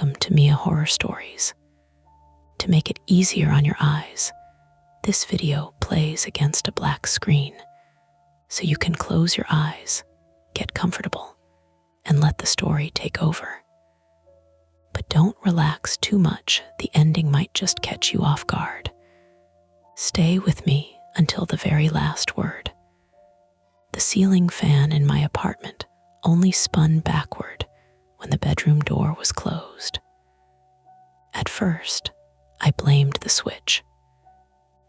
Welcome to Mia Horror Stories. To make it easier on your eyes, this video plays against a black screen, so you can close your eyes, get comfortable, and let the story take over. But don't relax too much, the ending might just catch you off guard. Stay with me until the very last word. The ceiling fan in my apartment only spun backward when the bedroom door was closed. At first, I blamed the switch.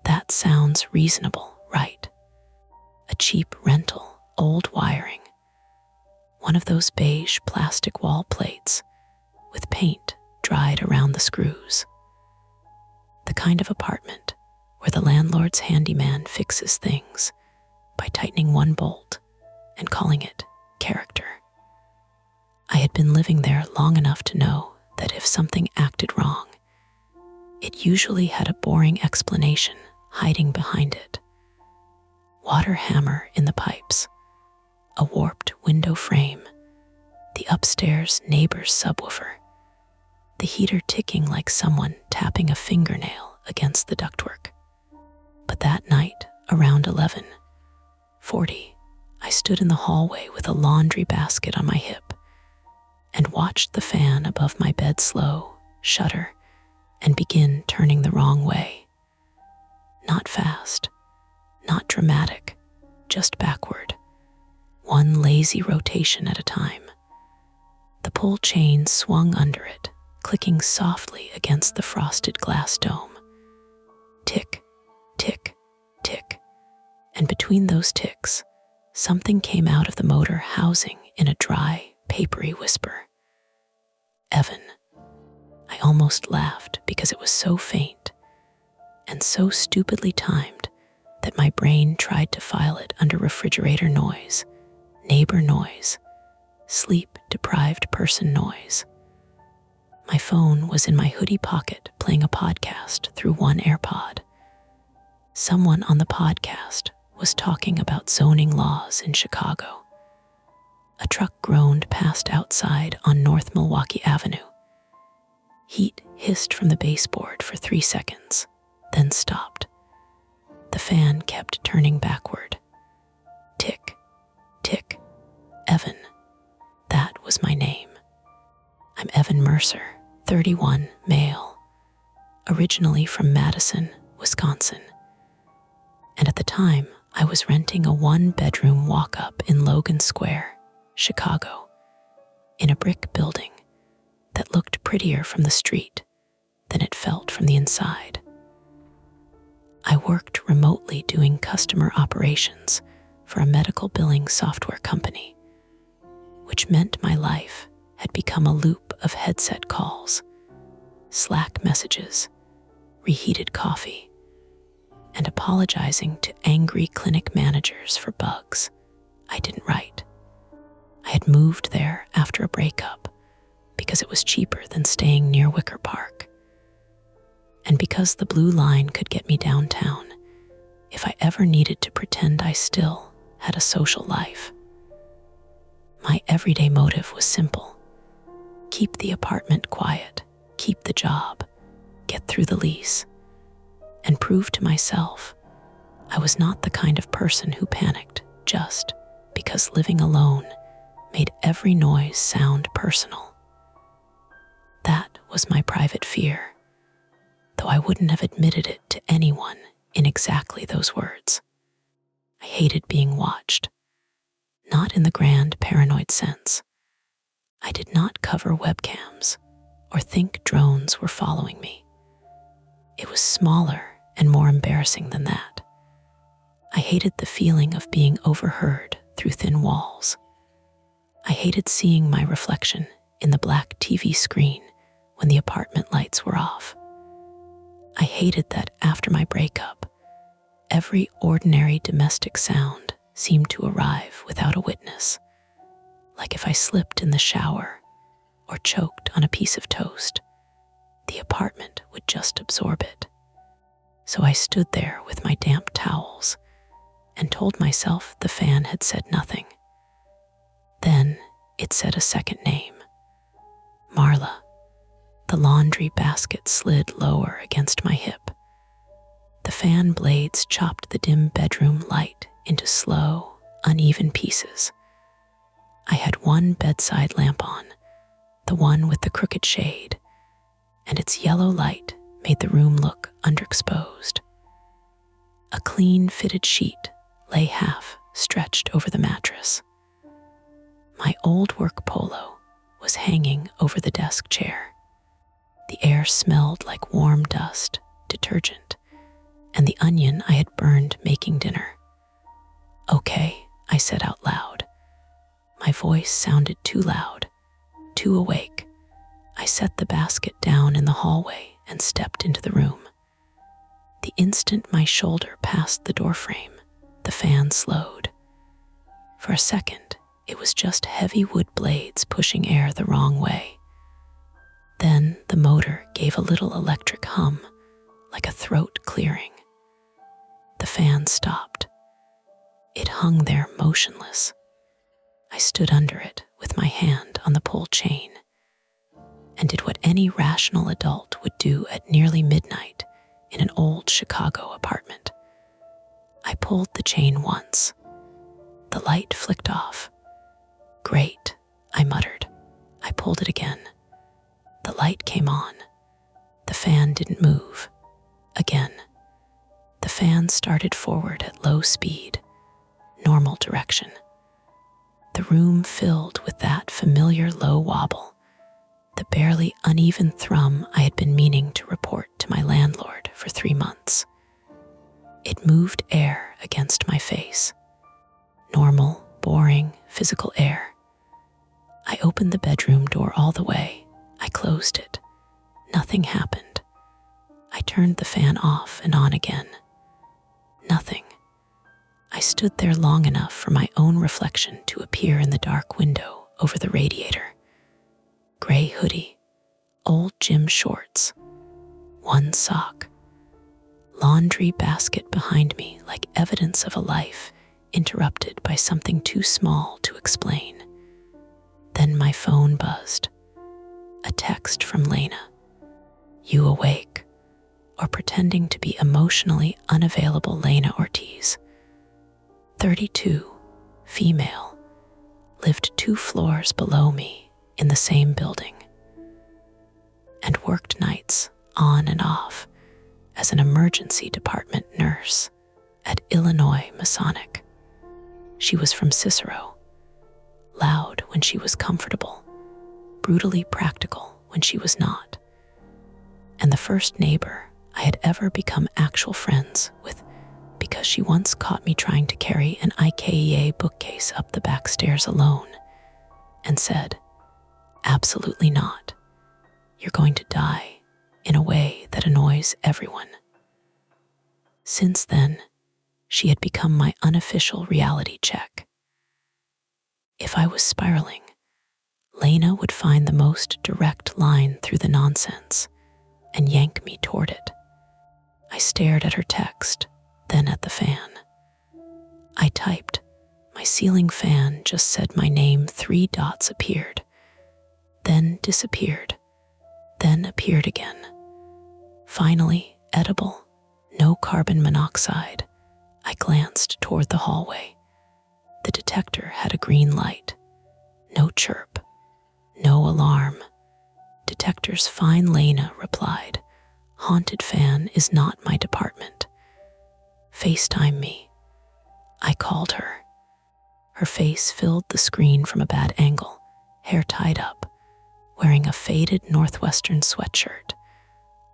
That sounds reasonable, right? A cheap rental, old wiring. One of those beige plastic wall plates with paint dried around the screws. The kind of apartment where the landlord's handyman fixes things by tightening one bolt and calling it character. I had been living there long enough to know that if something acted wrong, it usually had a boring explanation hiding behind it. Water hammer in the pipes, a warped window frame, the upstairs neighbor's subwoofer, the heater ticking like someone tapping a fingernail against the ductwork. But that night, around 11:40, I stood in the hallway with a laundry basket on my hip and watched the fan above my bed slow, shudder, and begin turning the wrong way. Not fast, not dramatic, just backward, one lazy rotation at a time. The pull chain swung under it, clicking softly against the frosted glass dome. Tick, tick, tick, and between those ticks, something came out of the motor housing in a dry, papery whisper. Evan. I almost laughed because it was so faint and so stupidly timed that my brain tried to file it under refrigerator noise, neighbor noise, sleep-deprived person noise. My phone was in my hoodie pocket playing a podcast through one AirPod. Someone on the podcast was talking about zoning laws in Chicago. A truck groaned past outside on North Milwaukee Avenue. Heat hissed from the baseboard for 3 seconds, then stopped. The fan kept turning backward. Tick, tick, Evan. That was my name. I'm Evan Mercer, 31, male, originally from Madison, Wisconsin. And at the time, I was renting a one-bedroom walk-up in Logan Square, Chicago, in a brick building that looked prettier from the street than it felt from the inside. I worked remotely doing customer operations for a medical billing software company, which meant my life had become a loop of headset calls, Slack messages, reheated coffee, and apologizing to angry clinic managers for bugs I didn't write. I had moved there after a breakup because it was cheaper than staying near Wicker Park, and because the blue line could get me downtown if I ever needed to pretend I still had a social life. My everyday motive was simple: keep the apartment quiet, keep the job, get through the lease, and prove to myself I was not the kind of person who panicked just because living alone made every noise sound personal. That was my private fear, though I wouldn't have admitted it to anyone in exactly those words. I hated being watched, not in the grand paranoid sense. I did not cover webcams or think drones were following me. It was smaller and more embarrassing than that. I hated the feeling of being overheard through thin walls. I hated seeing my reflection in the black TV screen when the apartment lights were off. I hated that after my breakup, every ordinary domestic sound seemed to arrive without a witness, like if I slipped in the shower or choked on a piece of toast, the apartment would just absorb it. So I stood there with my damp towels and told myself the fan had said nothing. Then it said a second name, Marla. The laundry basket slid lower against my hip. The fan blades chopped the dim bedroom light into slow, uneven pieces. I had one bedside lamp on, the one with the crooked shade, and its yellow light made the room look underexposed. A clean fitted sheet lay half stretched over the mattress. My old work polo was hanging over the desk chair. The air smelled like warm dust, detergent, and the onion I had burned making dinner. "Okay," I said out loud. My voice sounded too loud, too awake. I set the basket down in the hallway and stepped into the room. The instant my shoulder passed the doorframe, the fan slowed. For a second, it was just heavy wood blades pushing air the wrong way. Then the motor gave a little electric hum, like a throat clearing. The fan stopped. It hung there motionless. I stood under it with my hand on the pull chain and did what any rational adult would do at nearly midnight in an old Chicago apartment. I pulled the chain once. The light flicked off. "Great," I muttered. I pulled it again. The light came on. The fan didn't move. Again. The fan started forward at low speed, normal direction. The room filled with that familiar low wobble, the barely uneven thrum I had been meaning to report to my landlord for 3 months. It moved air against my face. Normal, boring, physical air. I opened the bedroom door all the way. I closed it. Nothing happened. I turned the fan off and on again. Nothing. I stood there long enough for my own reflection to appear in the dark window over the radiator. Gray hoodie, old gym shorts, one sock, laundry basket behind me like evidence of a life interrupted by something too small to explain. Then my phone buzzed. A text from Lena. "You awake?" Or pretending to be emotionally unavailable Lena Ortiz. 32, female, lived 2 floors below me in the same building, and worked nights on and off as an emergency department nurse at Illinois Masonic. She was from Cicero, loud when she was comfortable, brutally practical when she was not, and the first neighbor I had ever become actual friends with because she once caught me trying to carry an IKEA bookcase up the back stairs alone and said, "Absolutely not. You're going to die in a way that annoys everyone." Since then, she had become my unofficial reality check. If I was spiraling, Lena would find the most direct line through the nonsense and yank me toward it. I stared at her text, then at the fan. I typed. My ceiling fan just said my name. 3 dots appeared, then disappeared, then appeared again. Finally, edible, no carbon monoxide. I glanced toward the hallway. The detector had a green light. No chirp, no alarm. Detector's fine Lena replied, "Haunted fan is not my department. FaceTime me." I called her. Her face filled the screen from a bad angle, hair tied up, wearing a faded Northwestern sweatshirt,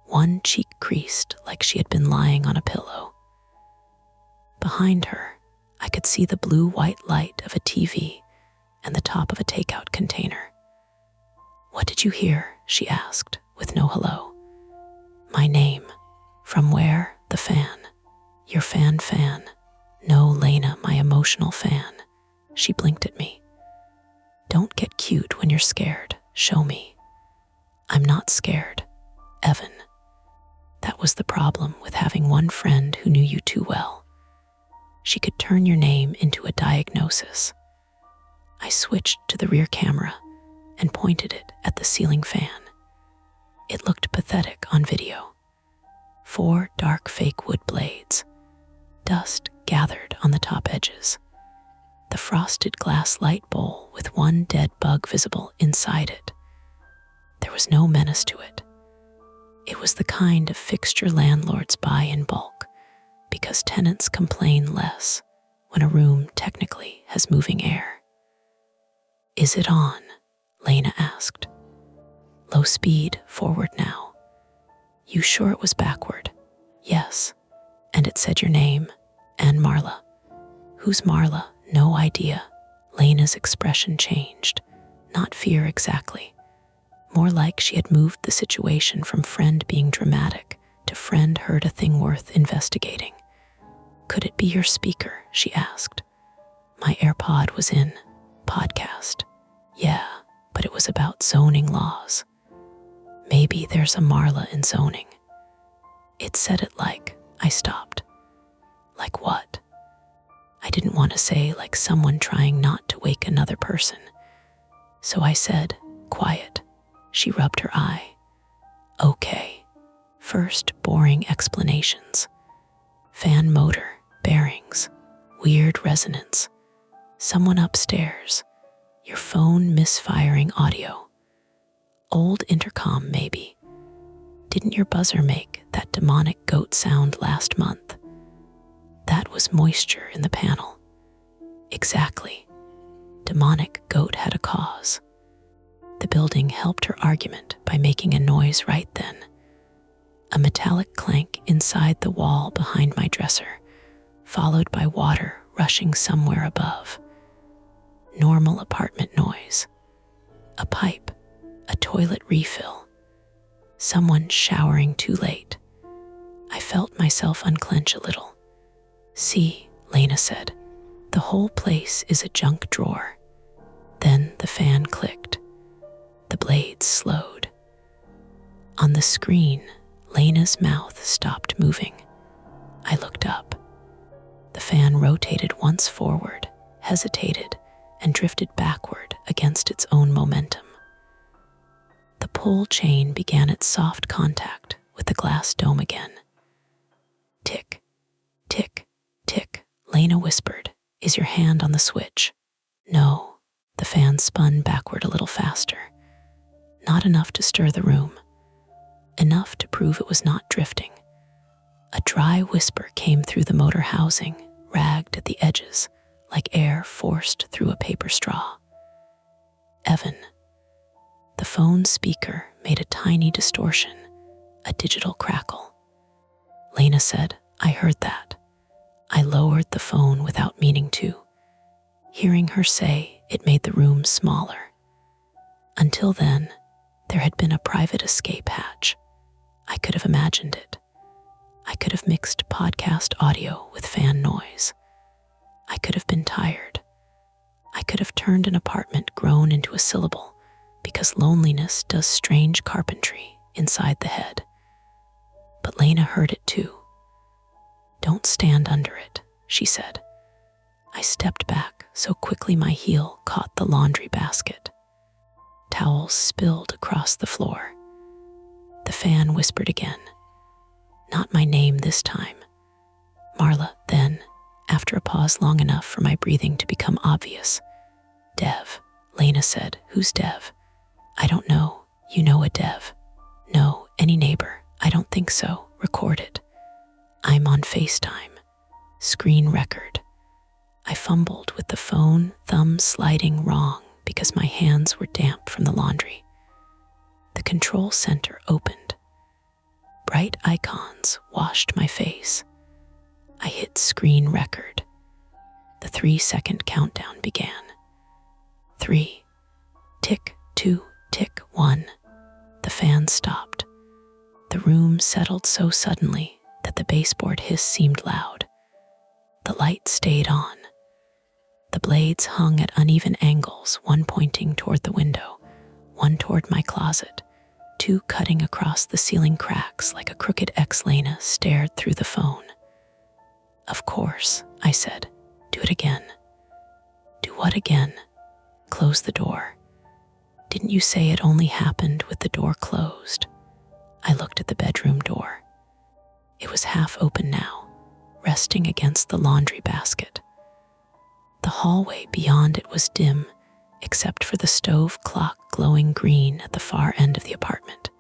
one cheek creased like she had been lying on a pillow. Behind her, I could see the blue-white light of a TV and the top of a takeout container. "What did you hear?" she asked, with no hello. "My name." "From where?" "The fan." "Your fan. "No, Lena, my emotional fan." She blinked at me. "Don't get cute when you're scared. Show me." "I'm not scared. Evan." That was the problem with having one friend who knew you too well. She could turn your name into a diagnosis. I switched to the rear camera and pointed it at the ceiling fan. It looked pathetic on video. 4 dark fake wood blades, dust gathered on the top edges, the frosted glass light bowl with 1 dead bug visible inside it. There was no menace to it. It was the kind of fixture landlords buy in bulk because tenants complain less when a room technically has moving air. "Is it on?" Lena asked. "Low speed, forward now." "You sure it was backward?" "Yes. And it said your name and Marla." "Who's Marla?" "No idea." Lena's expression changed. Not fear exactly. More like she had moved the situation from friend being dramatic to friend heard a thing worth investigating. "Could it be your speaker?" she asked. "My AirPod was in. Podcast." "Yeah, but it was about zoning laws." "Maybe there's a Marla in zoning." "It said it like," I stopped. "Like what?" I didn't want to say like someone trying not to wake another person. So I said, "Quiet." She rubbed her eye. "Okay. First, boring explanations. Fan motor, bearings, weird resonance. Someone upstairs. Your phone misfiring audio. Old intercom, maybe. Didn't your buzzer make that demonic goat sound last month?" "That was moisture in the panel." "Exactly. Demonic goat had a cause." The building helped her argument by making a noise right then. A metallic clank inside the wall behind my dresser, followed by water rushing somewhere above. Normal apartment noise. A pipe, a toilet refill. Someone showering too late. I felt myself unclench a little. "See," Lena said, "the whole place is a junk drawer." Then the fan clicked. The blades slowed. On the screen, Lena's mouth stopped moving. I looked up. The fan rotated once forward, hesitated, and drifted backward against its own momentum. The pull chain began its soft contact with the glass dome again. "Tick, tick, tick," Lena whispered. "Is your hand on the switch?" "No." The fan spun backward a little faster. Not enough to stir the room. Enough to prove it was not drifting. A dry whisper came through the motor housing, ragged at the edges, like air forced through a paper straw. "Evan." The phone speaker made a tiny distortion, a digital crackle. Lena said, "I heard that." I lowered the phone without meaning to. Hearing her say, it made the room smaller. Until then, there had been a private escape hatch. I could have imagined it. I could have mixed podcast audio with fan noise. I could have been tired. I could have turned an apartment groan into a syllable, because loneliness does strange carpentry inside the head. But Lena heard it too. "Don't stand under it," she said. I stepped back so quickly my heel caught the laundry basket. Towels spilled across the floor. The fan whispered again. Not my name this time. "Marla," then, after a pause long enough for my breathing to become obvious. "Dev," Lena said. "Who's Dev?" "I don't know. You know a Dev?" "No, any neighbor." "I don't think so. Record it." "I'm on FaceTime." Screen record. I fumbled with the phone, thumb sliding wrong because my hands were damp from the laundry. The control center opened. Bright icons washed my face. I hit screen record. The 3-second countdown began. 3. Tick, 2, tick, 1. The fan stopped. The room settled so suddenly that the baseboard hiss seemed loud. The light stayed on. The blades hung at uneven angles, one pointing toward the window, one toward my closet, two cutting across the ceiling cracks like a crooked X. Lena stared through the phone. "Of course," I said. "Do it again." "Do what again?" "Close the door." "Didn't you say it only happened with the door closed?" looked at the bedroom door. It was half open now, resting against the laundry basket. The hallway beyond it was dim, except for the stove clock glowing green at the far end of the apartment.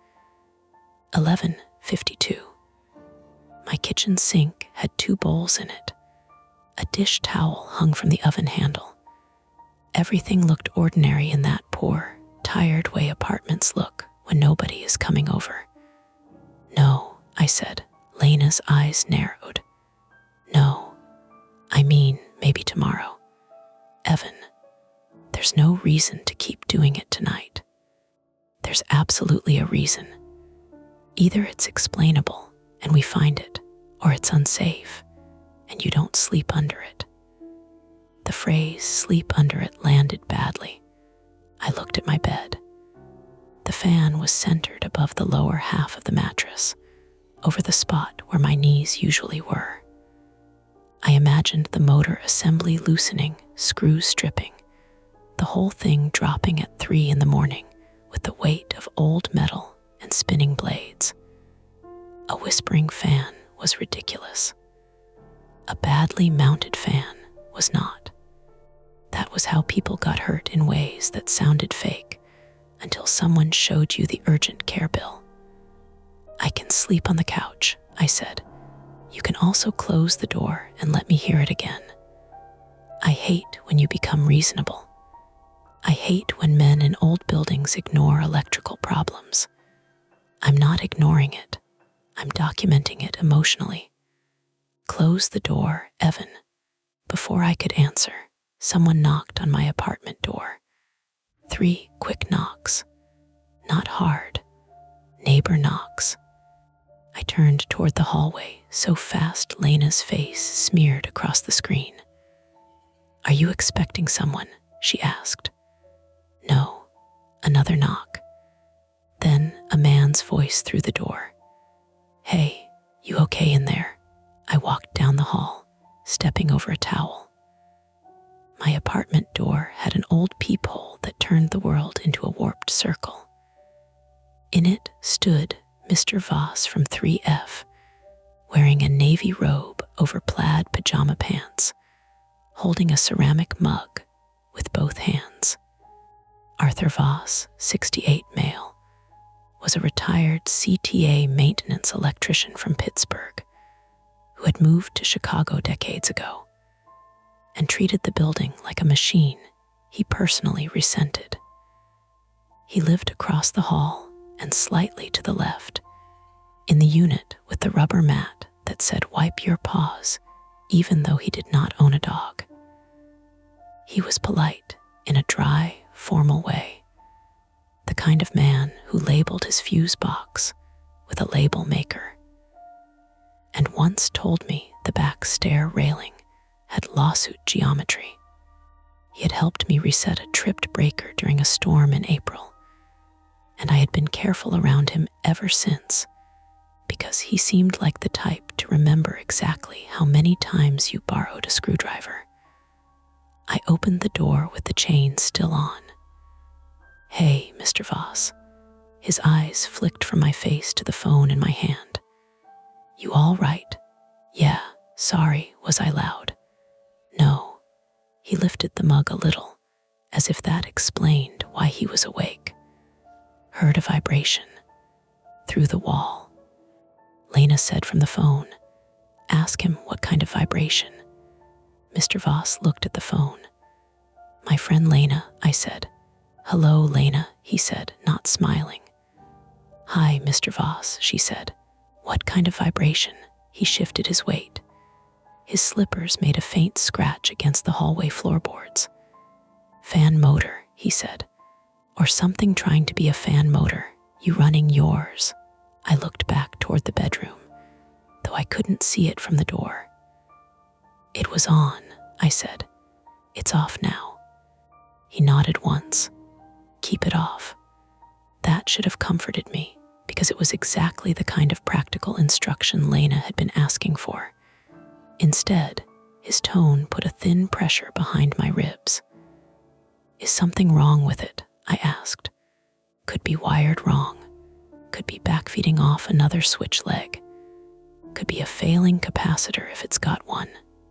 11:52. My kitchen sink had 2 bowls in it. A dish towel hung from the oven handle. Everything looked ordinary in that poor, tired way apartments look when nobody is coming over. "No," I said. Lena's eyes narrowed. "No, I mean maybe tomorrow. Evan, there's no reason to keep doing it tonight." "There's absolutely a reason. Either it's explainable and we find it, or it's unsafe and you don't sleep under it." The phrase "sleep under it" landed badly. I looked at my bed. The fan was centered above the lower half of the mattress, over the spot where my knees usually were. I imagined the motor assembly loosening, screws stripping, the whole thing dropping at 3 in the morning with the weight of old metal and spinning blades. A whispering fan was ridiculous. A badly mounted fan was not. That was how people got hurt in ways that sounded fake until someone showed you the urgent care bill. "I can sleep on the couch," I said. "You can also close the door and let me hear it again." I hate when you become reasonable. I hate when men in old buildings ignore electrical problems. I'm not ignoring it. I'm documenting it emotionally. "Close the door, Evan." Before I could answer, someone knocked on my apartment door. 3 quick knocks. Not hard. Neighbor knocks. I turned toward the hallway, so fast Lena's face smeared across the screen. "Are you expecting someone?" she asked. "No." Another knock. Then a man's voice through the door. "Hey, you okay in there?" I walked down the hall, stepping over a towel. My apartment door had an old peephole that turned the world into a warped circle. In it stood Mr. Voss from 3F, wearing a navy robe over plaid pajama pants, holding a ceramic mug with both hands. Arthur Voss, 68 male, was a retired CTA maintenance electrician from Pittsburgh who had moved to Chicago decades ago and treated the building like a machine he personally resented. He lived across the hall and slightly to the left, in the unit with the rubber mat that said "wipe your paws," even though he did not own a dog. He was polite in a dry, formal way, the kind of man who labeled his fuse box with a label maker, and once told me the back stair railing had lawsuit geometry. He had helped me reset a tripped breaker during a storm in April, and I had been careful around him ever since because he seemed like the type to remember exactly how many times you borrowed a screwdriver. I opened the door with the chain still on. "Hey, Mr. Voss." His eyes flicked from my face to the phone in my hand. "You all right?" "Yeah, sorry, was I loud?" "No." He lifted the mug a little, as if that explained why he was awake. "Heard a vibration through the wall," Lena said from the phone. "Ask him what kind of vibration." Mr. Voss looked at the phone. "My friend Lena," I said. "Hello, Lena," he said, not smiling. "Hi, Mr. Voss," she said. "What kind of vibration?" He shifted his weight. His slippers made a faint scratch against the hallway floorboards. "Fan motor," he said. "Or something trying to be a fan motor. You running yours?" I looked back toward the bedroom, though I couldn't see it from the door. "It was on," I said. "It's off now." He nodded once. "Keep it off." That should have comforted me, because it was exactly the kind of practical instruction Lena had been asking for. Instead, his tone put a thin pressure behind my ribs. "Is something wrong with it?" I asked. "Could be wired wrong." Could be backfeeding off another switch leg. Could be a failing capacitor if it's got one.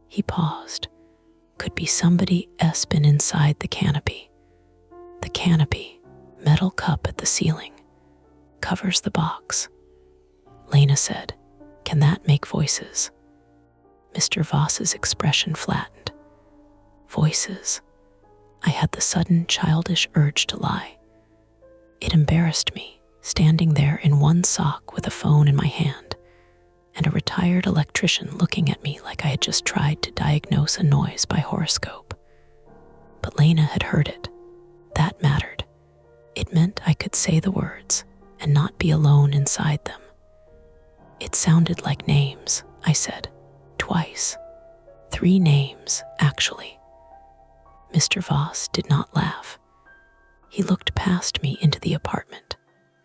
He paused. Could be somebody been inside the canopy. The canopy, metal cup at the ceiling, covers the box. Lena said, "Can that make voices?" Mr. Voss's expression flattened. Voices. I had the sudden childish urge to lie. It embarrassed me, standing there in one sock with a phone in my hand, and a retired electrician looking at me like I had just tried to diagnose a noise by horoscope. But Lena had heard it. That mattered. It meant I could say the words and not be alone inside them. It sounded like names, I said, twice. 3 names, actually. Mr. Voss did not laugh. He looked past me into the apartment,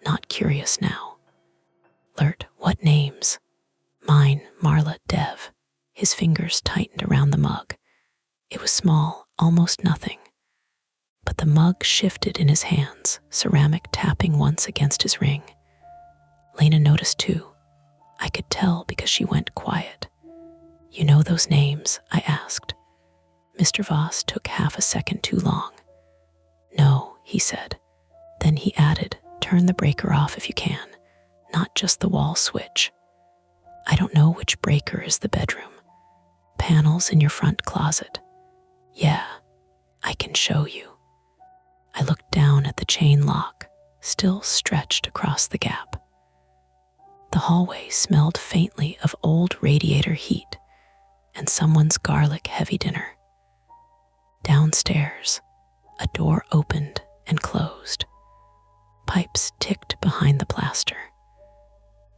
not curious now. "Lert, what names?" "Mine, Marla, Dev." His fingers tightened around the mug. It was small, almost nothing. But the mug shifted in his hands, ceramic tapping once against his ring. Lena noticed too. I could tell because she went quiet. "You know those names?" I asked. Mr. Voss took half a second too long. "No," he said. Then he added, "Turn the breaker off if you can, not just the wall switch." "I don't know which breaker is the bedroom. Panels in your front closet." "Yeah, I can show you." I looked down at the chain lock, still stretched across the gap. The hallway smelled faintly of old radiator heat and someone's garlic-heavy dinner. Downstairs, a door opened and closed. Pipes ticked behind the plaster.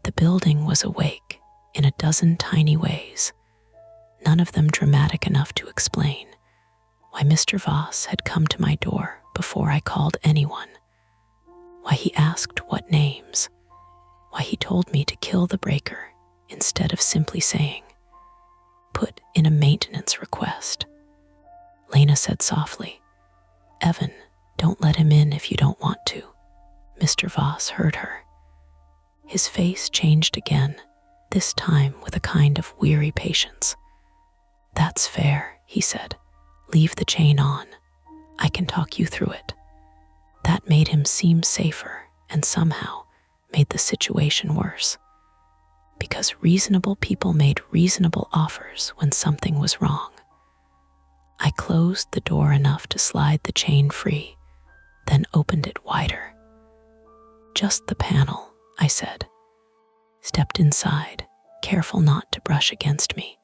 The building was awake in a dozen tiny ways, none of them dramatic enough to explain why Mr. Voss had come to my door before I called anyone, why he asked what names, why he told me to kill the breaker instead of simply saying, "Put in a maintenance request." Lena said softly, "Evan, don't let him in if you don't want to." Mr. Voss heard her. His face changed again, this time with a kind of weary patience. "That's fair," he said. "Leave the chain on. I can talk you through it." That made him seem safer and somehow made the situation worse. Because reasonable people made reasonable offers when something was wrong. I closed the door enough to slide the chain free, then opened it wider. "Just the panel," I said. Stepped inside, careful not to brush against me,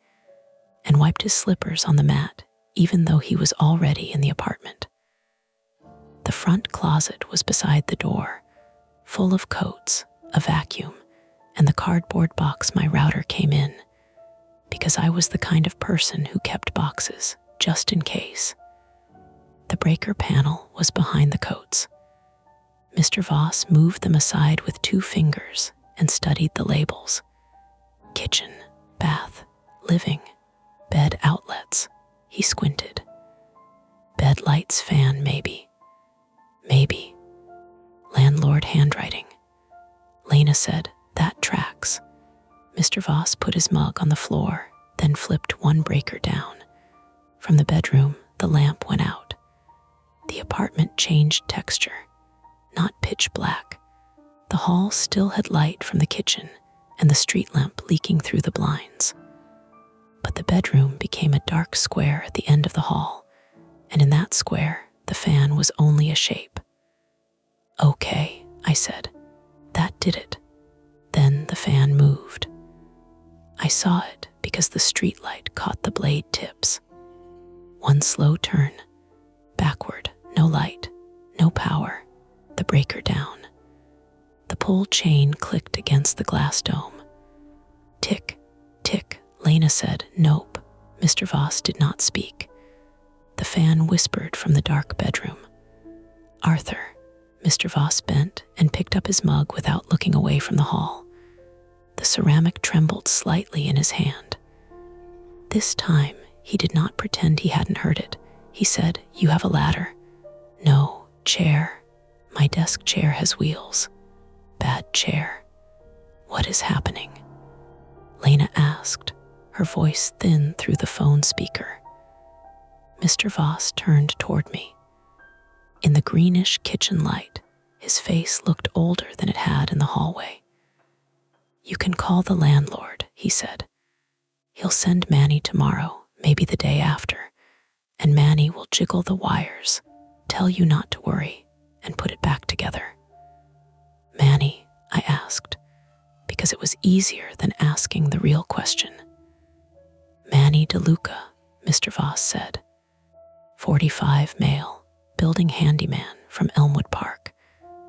and wiped his slippers on the mat, even though he was already in the apartment. The front closet was beside the door, full of coats, a vacuum, and the cardboard box my router came in, because I was the kind of person who kept boxes, just in case. The breaker panel was behind the coats. Mr. Voss moved them aside with 2 fingers and studied the labels. Kitchen, bath, living, bed outlets. He squinted. Bed lights, fan, maybe. Maybe. Landlord handwriting. Lena said, "That tracks." Mr. Voss put his mug on the floor, then flipped one breaker down. From the bedroom, the lamp went out. The apartment changed texture, not pitch black. The hall still had light from the kitchen and the street lamp leaking through the blinds. But the bedroom became a dark square at the end of the hall, and in that square, the fan was only a shape. "Okay," I said. That did it. Then the fan moved. I saw it because the streetlight caught the blade tips. One slow turn, backward, no light, no power, the breaker down. The pull chain clicked against the glass dome. Tick, tick, Lena said, "Nope." Mr. Voss did not speak. The fan whispered from the dark bedroom. "Arthur." Mr. Voss bent and picked up his mug without looking away from the hall. The ceramic trembled slightly in his hand. This time, he did not pretend he hadn't heard it. He said, "You have a ladder?" "No, chair. My desk chair has wheels." bad chair. What is happening? Lena asked, her voice thin through the phone speaker. Mr. Voss turned toward me. In the greenish kitchen light, his face looked older than it had in the hallway. You can call the landlord, he said. He'll send Manny tomorrow, maybe the day after, and Manny will jiggle the wires, tell you not to worry, and put it back together. Manny, I asked, because it was easier than asking the real question. Manny DeLuca, Mr. Voss said. 45 male, building handyman from Elmwood Park.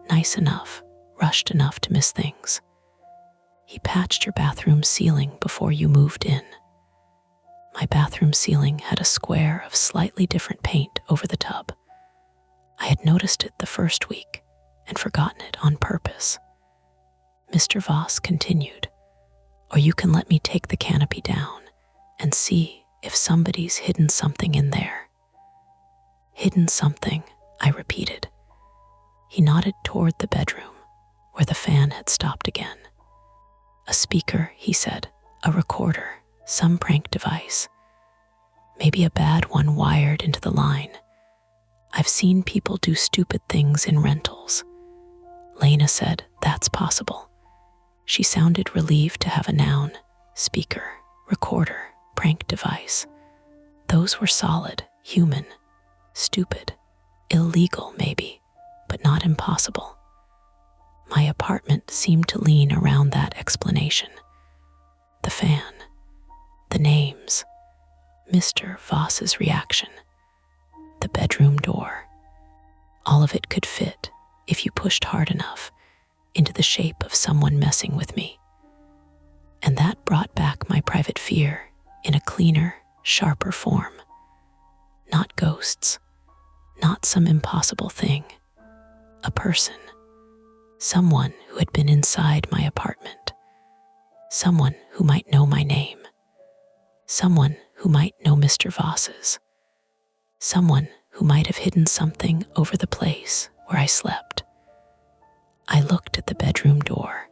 Nice enough, rushed enough to miss things. He patched your bathroom ceiling before you moved in. My bathroom ceiling had a square of slightly different paint over the tub. I had noticed it the first week and forgotten it on purpose. Mr. Voss continued, or you can let me take the canopy down and see if somebody's hidden something in there. Hidden something, I repeated. He nodded toward the bedroom, where the fan had stopped again. A speaker, he said, a recorder, some prank device. Maybe a bad one wired into the line. I've seen people do stupid things in rentals. Lena said, that's possible. She sounded relieved to have a noun, speaker, recorder, prank device. Those were solid, human, stupid, illegal maybe, but not impossible. My apartment seemed to lean around that explanation. The fan, the names, Mr. Voss's reaction, the bedroom door. All of it could fit, if you pushed hard enough, into the shape of someone messing with me. And that brought back my private fear in a cleaner, sharper form. Not ghosts, not some impossible thing. A person, someone who had been inside my apartment, someone who might know my name, someone who might know Mr. Voss's, someone who might have hidden something over the place where I slept. I looked at the bedroom door,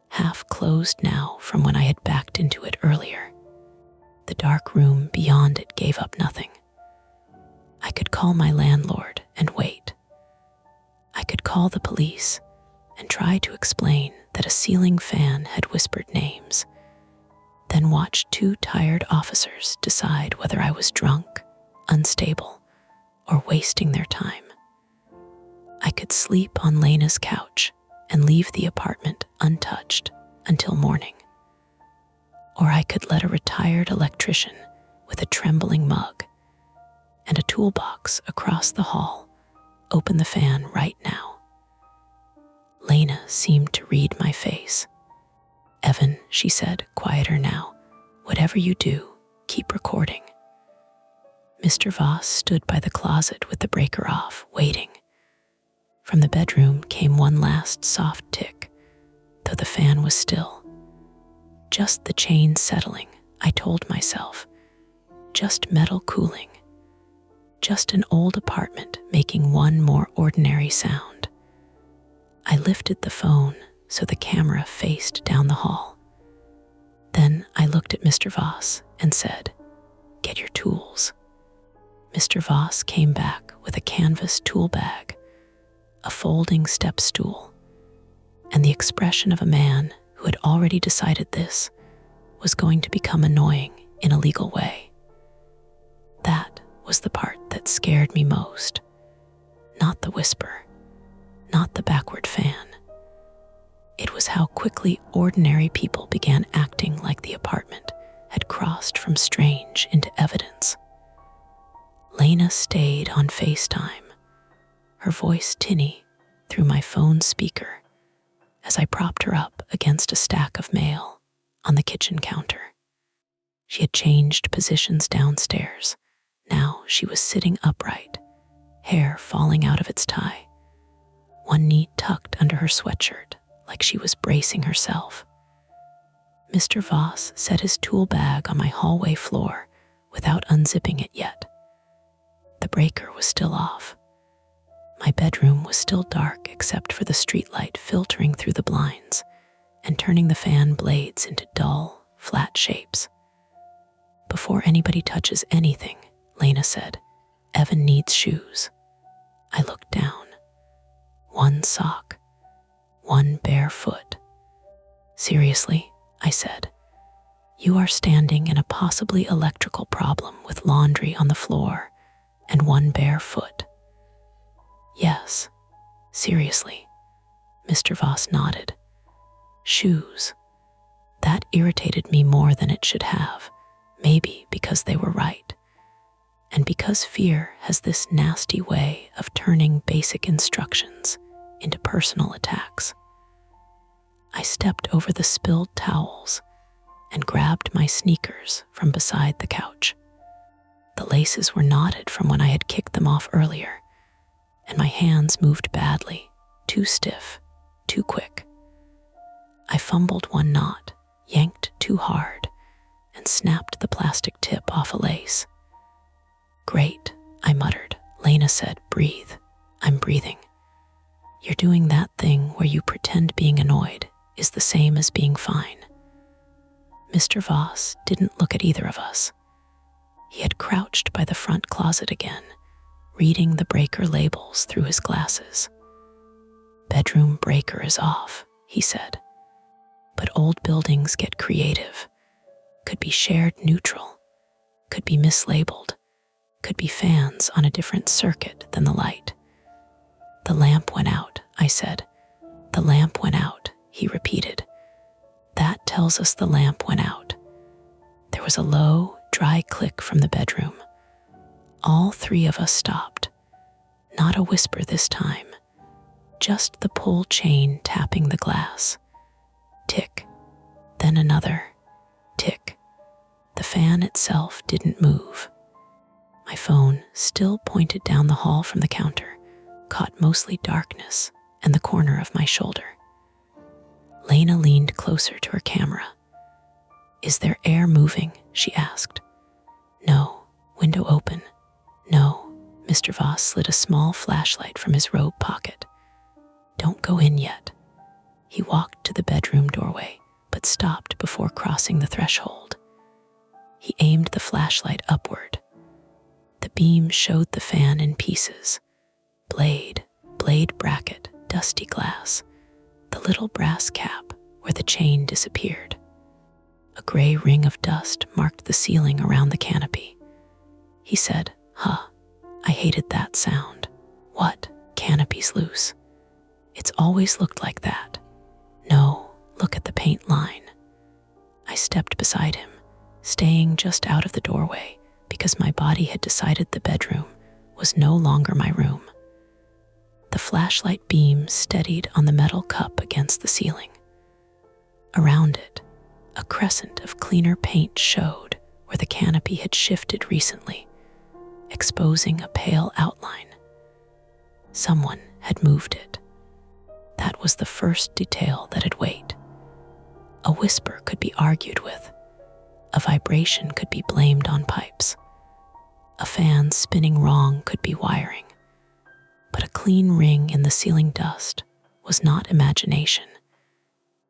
half closed now from when I had backed into it earlier. The dark room beyond it gave up nothing. I could call my landlord and wait. I could call the police and try to explain that a ceiling fan had whispered names, then watch two tired officers decide whether I was drunk, unstable, or wasting their time. I could sleep on Lena's couch and leave the apartment untouched until morning. Or I could let a retired electrician with a trembling mug and a toolbox across the hall open the fan right now. Lena seemed to read my face. Evan, she said, quieter now, whatever you do, keep recording. Mr. Voss stood by the closet with the breaker off, waiting. From the bedroom came one last soft tick, though the fan was still. Just the chain settling, I told myself. Just metal cooling. Just an old apartment making one more ordinary sound. I lifted the phone so the camera faced down the hall. Then I looked at Mr. Voss and said, "Get your tools." Mr. Voss came back with a canvas tool bag, a folding step stool, and the expression of a man who had already decided this was going to become annoying in a legal way. That was the part that scared me most. Not the whisper, not the backward fan. It was how quickly ordinary people began acting like the apartment had crossed from strange into evidence. Lena stayed on FaceTime, her voice tinny through my phone speaker as I propped her up against a stack of mail on the kitchen counter. She had changed positions downstairs. Now she was sitting upright, hair falling out of its tie, one knee tucked under her sweatshirt like she was bracing herself. Mr. Voss set his tool bag on my hallway floor without unzipping it yet. The breaker was still off. My bedroom was still dark except for the streetlight filtering through the blinds and turning the fan blades into dull, flat shapes. "Before anybody touches anything," Lena said, "Evan needs shoes." I looked down. One sock. One bare foot. "Seriously," I said, "you are standing in a possibly electrical problem with laundry on the floor and one bare foot." "Yes, seriously," Mr. Voss nodded. Shoes. That irritated me more than it should have, maybe because they were right, and because fear has this nasty way of turning basic instructions into personal attacks. I stepped over the spilled towels and grabbed my sneakers from beside the couch. The laces were knotted from when I had kicked them off earlier, and my hands moved badly, too stiff, too quick. I fumbled one knot, yanked too hard, and snapped the plastic tip off a lace. "Great," I muttered. Lena said, "Breathe." "I'm breathing." "You're doing that thing where you pretend being annoyed is the same as being fine." Mr. Voss didn't look at either of us. He had crouched by the front closet again, reading the breaker labels through his glasses. "Bedroom breaker is off," he said. "But old buildings get creative. Could be shared neutral, could be mislabeled, could be fans on a different circuit than the light." "The lamp went out," I said. "The lamp went out," he repeated. "That tells us the lamp went out." There was a low, dry click from the bedroom. All three of us stopped. Not a whisper this time, just the pull chain tapping the glass. Tick, then another tick. The fan itself didn't move. My phone, still pointed down the hall from the counter, caught mostly darkness and the corner of my shoulder. Lena leaned closer to her camera. "Is there air moving?" she asked. "No." "Window open?" "No." Mr. Voss slid a small flashlight from his robe pocket. "Don't go in yet." He walked to the bedroom doorway, but stopped before crossing the threshold. He aimed the flashlight upward. The beam showed the fan in pieces. Blade bracket, dusty glass, the little brass cap where the chain disappeared. A gray ring of dust marked the ceiling around the canopy. He said, "Huh, I hated that sound." "What?" "Canopy's loose. It's always looked like that." "No, look at the paint line." I stepped beside him, staying just out of the doorway because my body had decided the bedroom was no longer my room. The flashlight beam steadied on the metal cup against the ceiling. Around it, a crescent of cleaner paint showed where the canopy had shifted recently, exposing a pale outline. Someone had moved it. That was the first detail that'd wait. A whisper could be argued with. A vibration could be blamed on pipes. A fan spinning wrong could be wiring. But a clean ring in the ceiling dust was not imagination.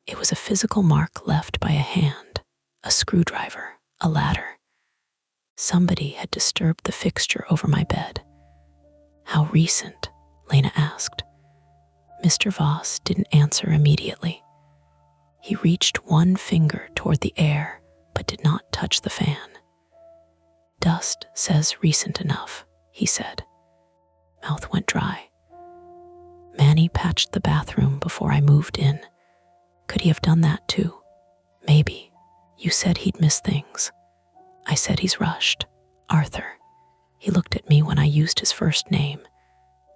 It was a physical mark left by a hand, a screwdriver, a ladder. Somebody had disturbed the fixture over my bed. "How recent?" Lena asked. Mr. Voss didn't answer immediately. He reached one finger toward the air, but did not touch the fan. "Dust says recent enough," he said. Mouth went dry. "Manny patched the bathroom before I moved in. Could he have done that too?" "Maybe. You said he'd miss things." "I said he's rushed. Arthur." He looked at me when I used his first name,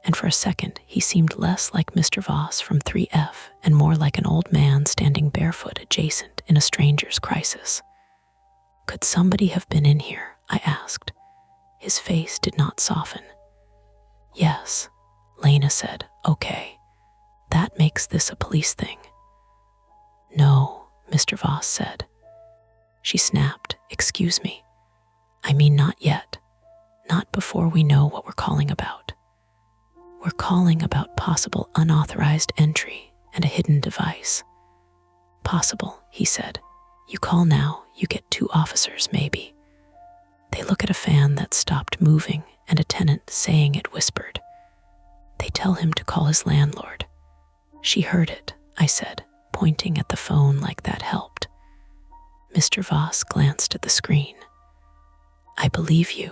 and for a second he seemed less like Mr. Voss from 3F and more like an old man standing barefoot adjacent in a stranger's crisis. "Could somebody have been in here?" I asked. His face did not soften. "Yes," Lena said. "Okay, that makes this a police thing." "No," Mr. Voss said. She snapped, "Excuse me. I mean not yet. Not before we know what we're calling about." We're calling about possible unauthorized entry and a hidden device. Possible, he said. You call now, you get 2 officers maybe. They look at a fan that stopped moving and a tenant saying it whispered. They tell him to call his landlord. She heard it, I said, pointing at the phone like that helped. Mr. Voss glanced at the screen. I believe you.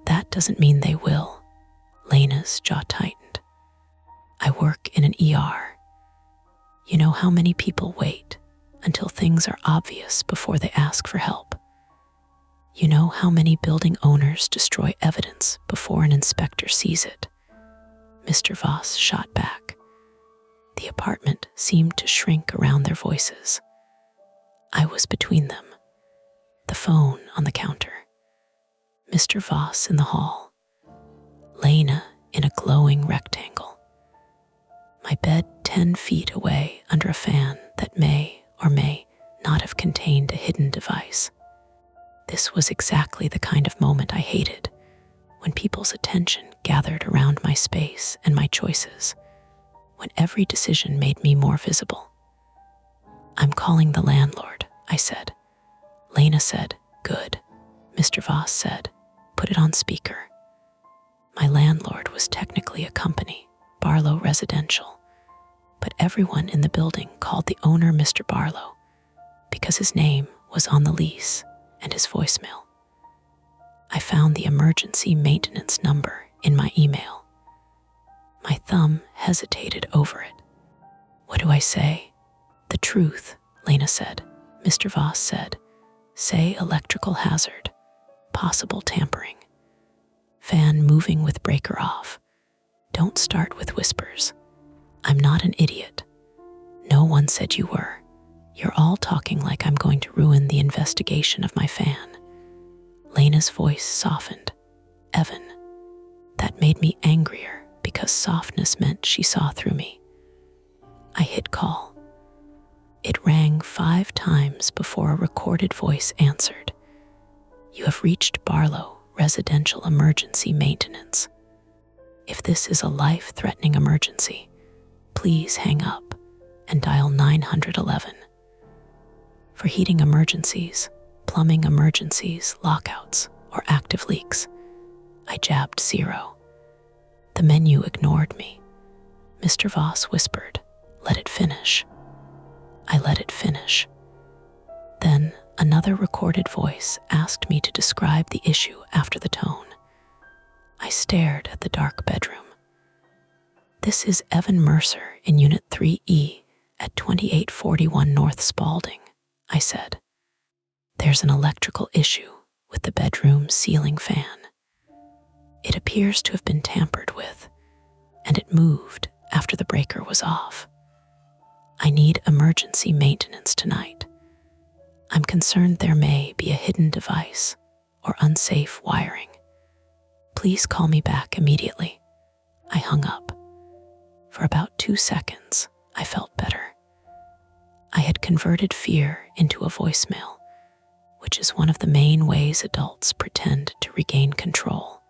That doesn't mean they will. Lena's jaw tightened. I work in an ER. You know how many people wait until things are obvious before they ask for help? You know how many building owners destroy evidence before an inspector sees it? Mr. Voss shot back. The apartment seemed to shrink around their voices. I was between them. The phone on the counter. Mr. Voss in the hall. Lena in a glowing rectangle. My bed 10 feet away under a fan that may or may not have contained a hidden device. This was exactly the kind of moment I hated, when people's attention gathered around my space and my choices, when every decision made me more visible. I'm calling the landlord, I said. Lena said, good. Mr. Voss said, put it on speaker. My landlord was technically a company, Barlow Residential, but everyone in the building called the owner Mr. Barlow because his name was on the lease and his voicemail. I found the emergency maintenance number in my email. My thumb hesitated over it. What do I say? The truth, Lena said. Mr. Voss said, say electrical hazard, possible tampering. Fan moving with breaker off. Don't start with whispers. I'm not an idiot. No one said you were. You're all talking like I'm going to ruin the investigation of my fan. Lena's voice softened. Evan. That made me angrier because softness meant she saw through me. I hit call. It rang 5 times before a recorded voice answered. You have reached Barlow Residential Emergency Maintenance. If this is a life-threatening emergency, please hang up and dial 911. For heating emergencies, plumbing emergencies, lockouts, or active leaks, I jabbed 0. The menu ignored me. Mr. Voss whispered, let it finish. I let it finish. Then another recorded voice asked me to describe the issue after the tone. I stared at the dark bedroom. This is Evan Mercer in Unit 3E at 2841 North Spalding, I said. There's an electrical issue with the bedroom ceiling fan. It appears to have been tampered with, and it moved after the breaker was off. I need emergency maintenance tonight. I'm concerned there may be a hidden device or unsafe wiring. Please call me back immediately. I hung up. For about 2 seconds, I felt better. I had converted fear into a voicemail, which is one of the main ways adults pretend to regain control.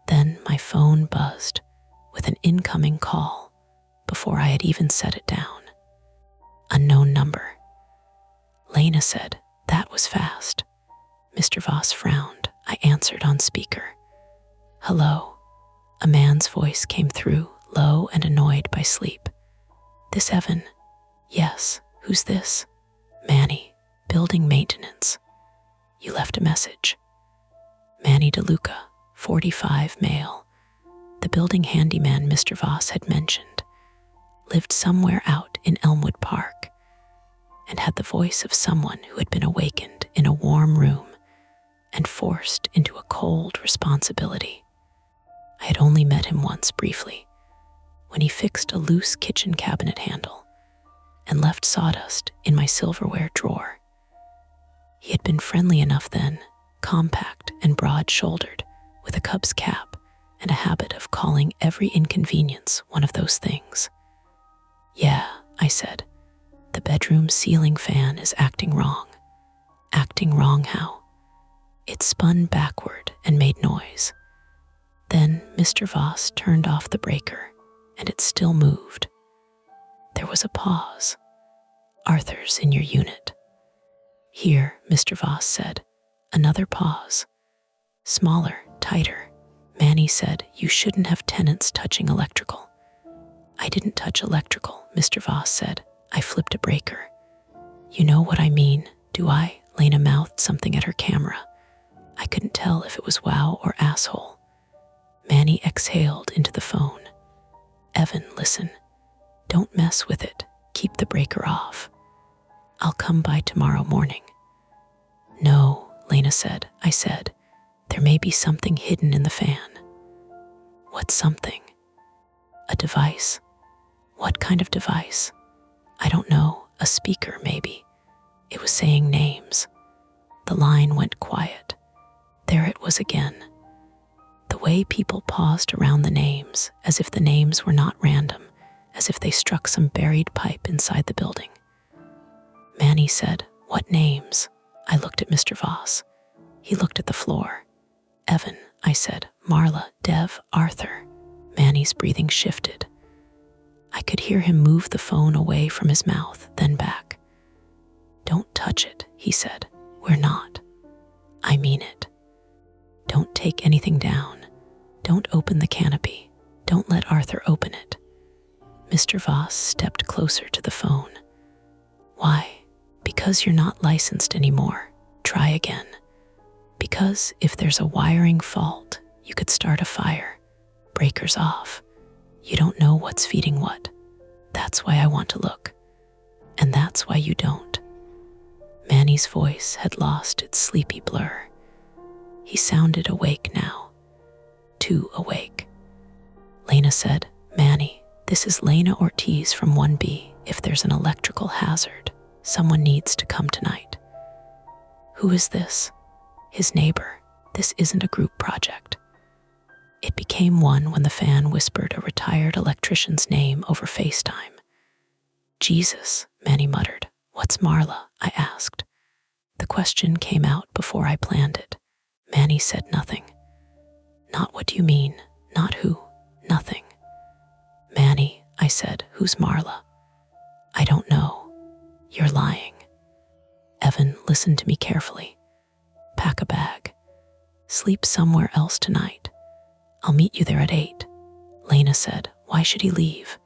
Then my phone buzzed with an incoming call before I had even set it down. Unknown number. Lena said, that was fast. Mr. Voss frowned. I answered on speaker. Hello. A man's voice came through, low and annoyed by sleep. This Evan? Yes. Who's this? Manny. Building maintenance. You left a message. Manny DeLuca, 45 male. The building handyman Mr. Voss had mentioned. Lived somewhere out in Elmwood Park and had the voice of someone who had been awakened in a warm room and forced into a cold responsibility. I had only met him once briefly, when he fixed a loose kitchen cabinet handle and left sawdust in my silverware drawer. He had been friendly enough then, compact and broad-shouldered, with a Cubs cap and a habit of calling every inconvenience one of those things. Yeah, I said, the bedroom ceiling fan is acting wrong. Acting wrong how? It spun backward and made noise. Then Mr. Voss turned off the breaker, and it still moved. There was a pause. "Arthur's in your unit." "Here," Mr. Voss said. Another pause. Smaller, tighter. Manny said, "You shouldn't have tenants touching electrical." "I didn't touch electrical," Mr. Voss said. "I flipped a breaker." "You know what I mean, do I?" Lena mouthed something at her camera. I couldn't tell if it was wow or asshole. Manny exhaled into the phone. "Evan, listen. Don't mess with it. Keep the breaker off. I'll come by tomorrow morning." "No," Lena said. I said, "There may be something hidden in the fan." "What's something?" "A device." "What kind of device?" "I don't know. A speaker, maybe." It was saying names. The line went quiet. There it was again. The way people paused around the names, as if the names were not random, as if they struck some buried pipe inside the building. Manny said, "What names?" I looked at Mr. Voss. He looked at the floor. "Evan," I said. "Marla, Dev, Arthur." Manny's breathing shifted. I could hear him move the phone away from his mouth, then back. "Don't touch it," he said. "We're not." "I mean it. Don't take anything down. Don't open the canopy. Don't let Arthur open it." Mr. Voss stepped closer to the phone. "Why?" "Because you're not licensed anymore. Try again. Because if there's a wiring fault, you could start a fire. Breakers off. You don't know what's feeding what. That's why I want to look. And that's why you don't." Manny's voice had lost its sleepy blur. He sounded awake now. Too awake. Lena said, "Manny, this is Lena Ortiz from 1B. If there's an electrical hazard, someone needs to come tonight." "Who is this?" "His neighbor. This isn't a group project." It became one when the fan whispered a retired electrician's name over FaceTime. "Jesus," Manny muttered. "What's Marla?" I asked. The question came out before I planned it. Manny said nothing. "Not what do you mean? Not who? Nothing." "Manny," I said, "who's Marla?" "I don't know." "You're lying." "Evan, listen to me carefully. Pack a bag. Sleep somewhere else tonight. I'll meet you there at 8. Lena said, "Why should he leave?"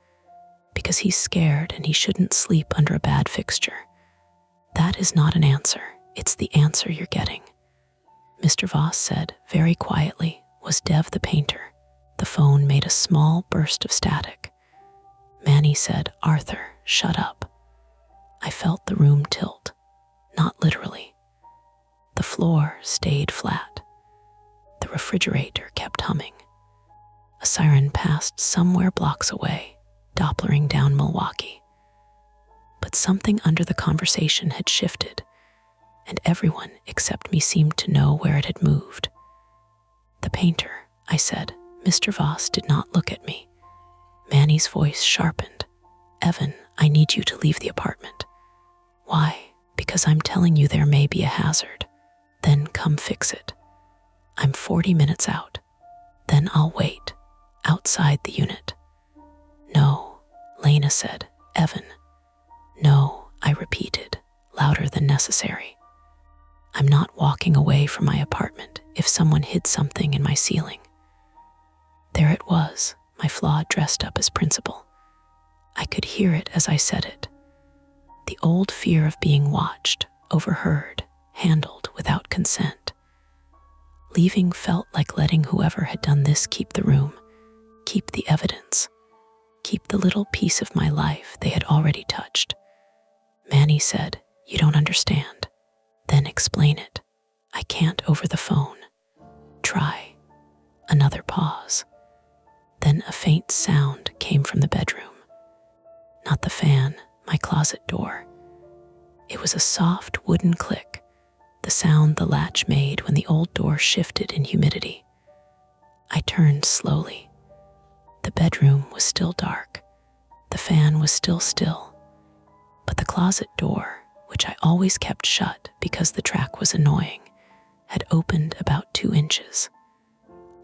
"Because he's scared and he shouldn't sleep under a bad fixture." "That is not an answer. It's the answer you're getting." Mr. Voss said, very quietly, "Was Dev the painter?" The phone made a small burst of static. Manny said, "Arthur, shut up." I felt the room tilt. Not literally. The floor stayed flat. The refrigerator kept humming. A siren passed somewhere blocks away, Dopplering down Milwaukee. But something under the conversation had shifted, and everyone except me seemed to know where it had moved. "The painter," I said. Mr. Voss did not look at me. Manny's voice sharpened. "Evan, I need you to leave the apartment." "Why?" "Because I'm telling you there may be a hazard. Then come fix it. I'm 40 minutes out. Then I'll wait, outside the unit." "No," Lena said. "Evan." "No," I repeated, louder than necessary. "I'm not walking away from my apartment if someone hid something in my ceiling." There it was, my flaw dressed up as principal. I could hear it as I said it. The old fear of being watched, overheard, handled without consent. Leaving felt like letting whoever had done this keep the room, keep the evidence, keep the little piece of my life they had already touched. Manny said, "You don't understand." "Then explain it." "I can't over the phone." "Try." Another pause. Then a faint sound came from the bedroom. Not the fan, my closet door. It was a soft wooden click, the sound the latch made when the old door shifted in humidity. I turned slowly. The bedroom was still dark. The fan was still still. But the closet door, which I always kept shut because the track was annoying, had opened about 2 inches.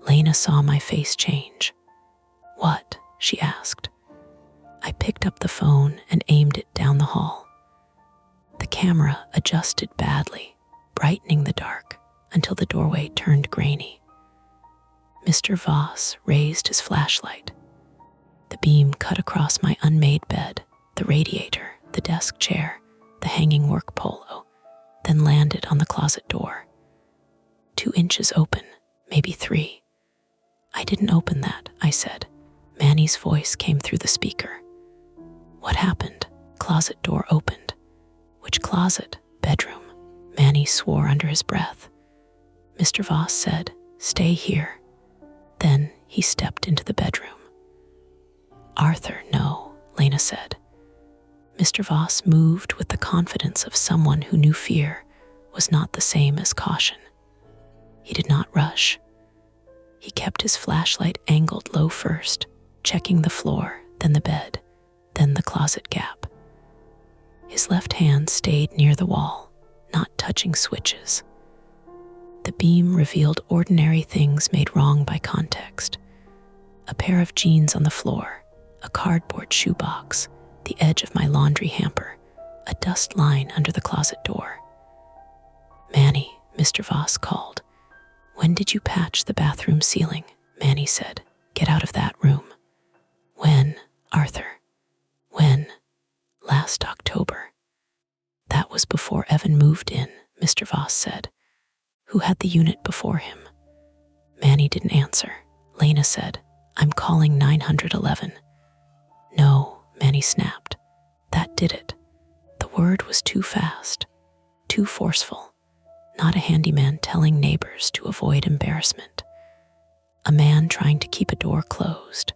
Lena saw my face change. "What?" she asked. I picked up the phone and aimed it down the hall. The camera adjusted badly, brightening the dark until the doorway turned grainy. Mr. Voss raised his flashlight. The beam cut across my unmade bed, the radiator, the desk chair, the hanging work polo, then landed on the closet door. 2 inches open, maybe 3. "I didn't open that," I said. Manny's voice came through the speaker. "What happened?" "Closet door opened." "Which closet?" "Bedroom." Manny swore under his breath. Mr. Voss said, "Stay here." Then he stepped into the bedroom. "Arthur, no," Lena said. Mr. Voss moved with the confidence of someone who knew fear was not the same as caution. He did not rush. He kept his flashlight angled low first, checking the floor, then the bed, then the closet gap. His left hand stayed near the wall, not touching switches. The beam revealed ordinary things made wrong by context. A pair of jeans on the floor, a cardboard shoebox, the edge of my laundry hamper, a dust line under the closet door. "Manny," Mr. Voss called. "When did you patch the bathroom ceiling?" Manny said. "Get out of that room." "When, Arthur?" "When?" "Last October." "That was before Evan moved in," Mr. Voss said. "Who had the unit before him?" Manny didn't answer. Lena said, "I'm calling 911. "No," Manny snapped. "That did it." The word was too fast, too forceful. Not a handyman telling neighbors to avoid embarrassment. A man trying to keep a door closed.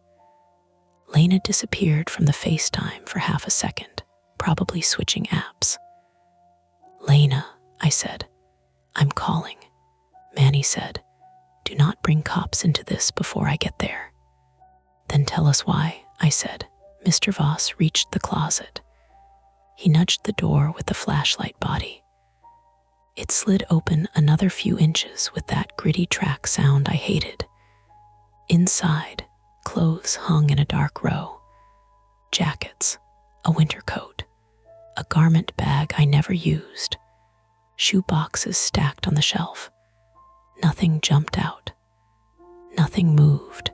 Lena disappeared from the FaceTime for half a second, probably switching apps. "Lena," I said, "I'm calling." Manny said, "Do not bring cops into this before I get there." "Then tell us why," I said. Mr. Voss reached the closet. He nudged the door with the flashlight body. It slid open another few inches with that gritty track sound I hated. Inside, clothes hung in a dark row. Jackets, a winter coat, a garment bag I never used, shoe boxes stacked on the shelf. Nothing jumped out. Nothing moved.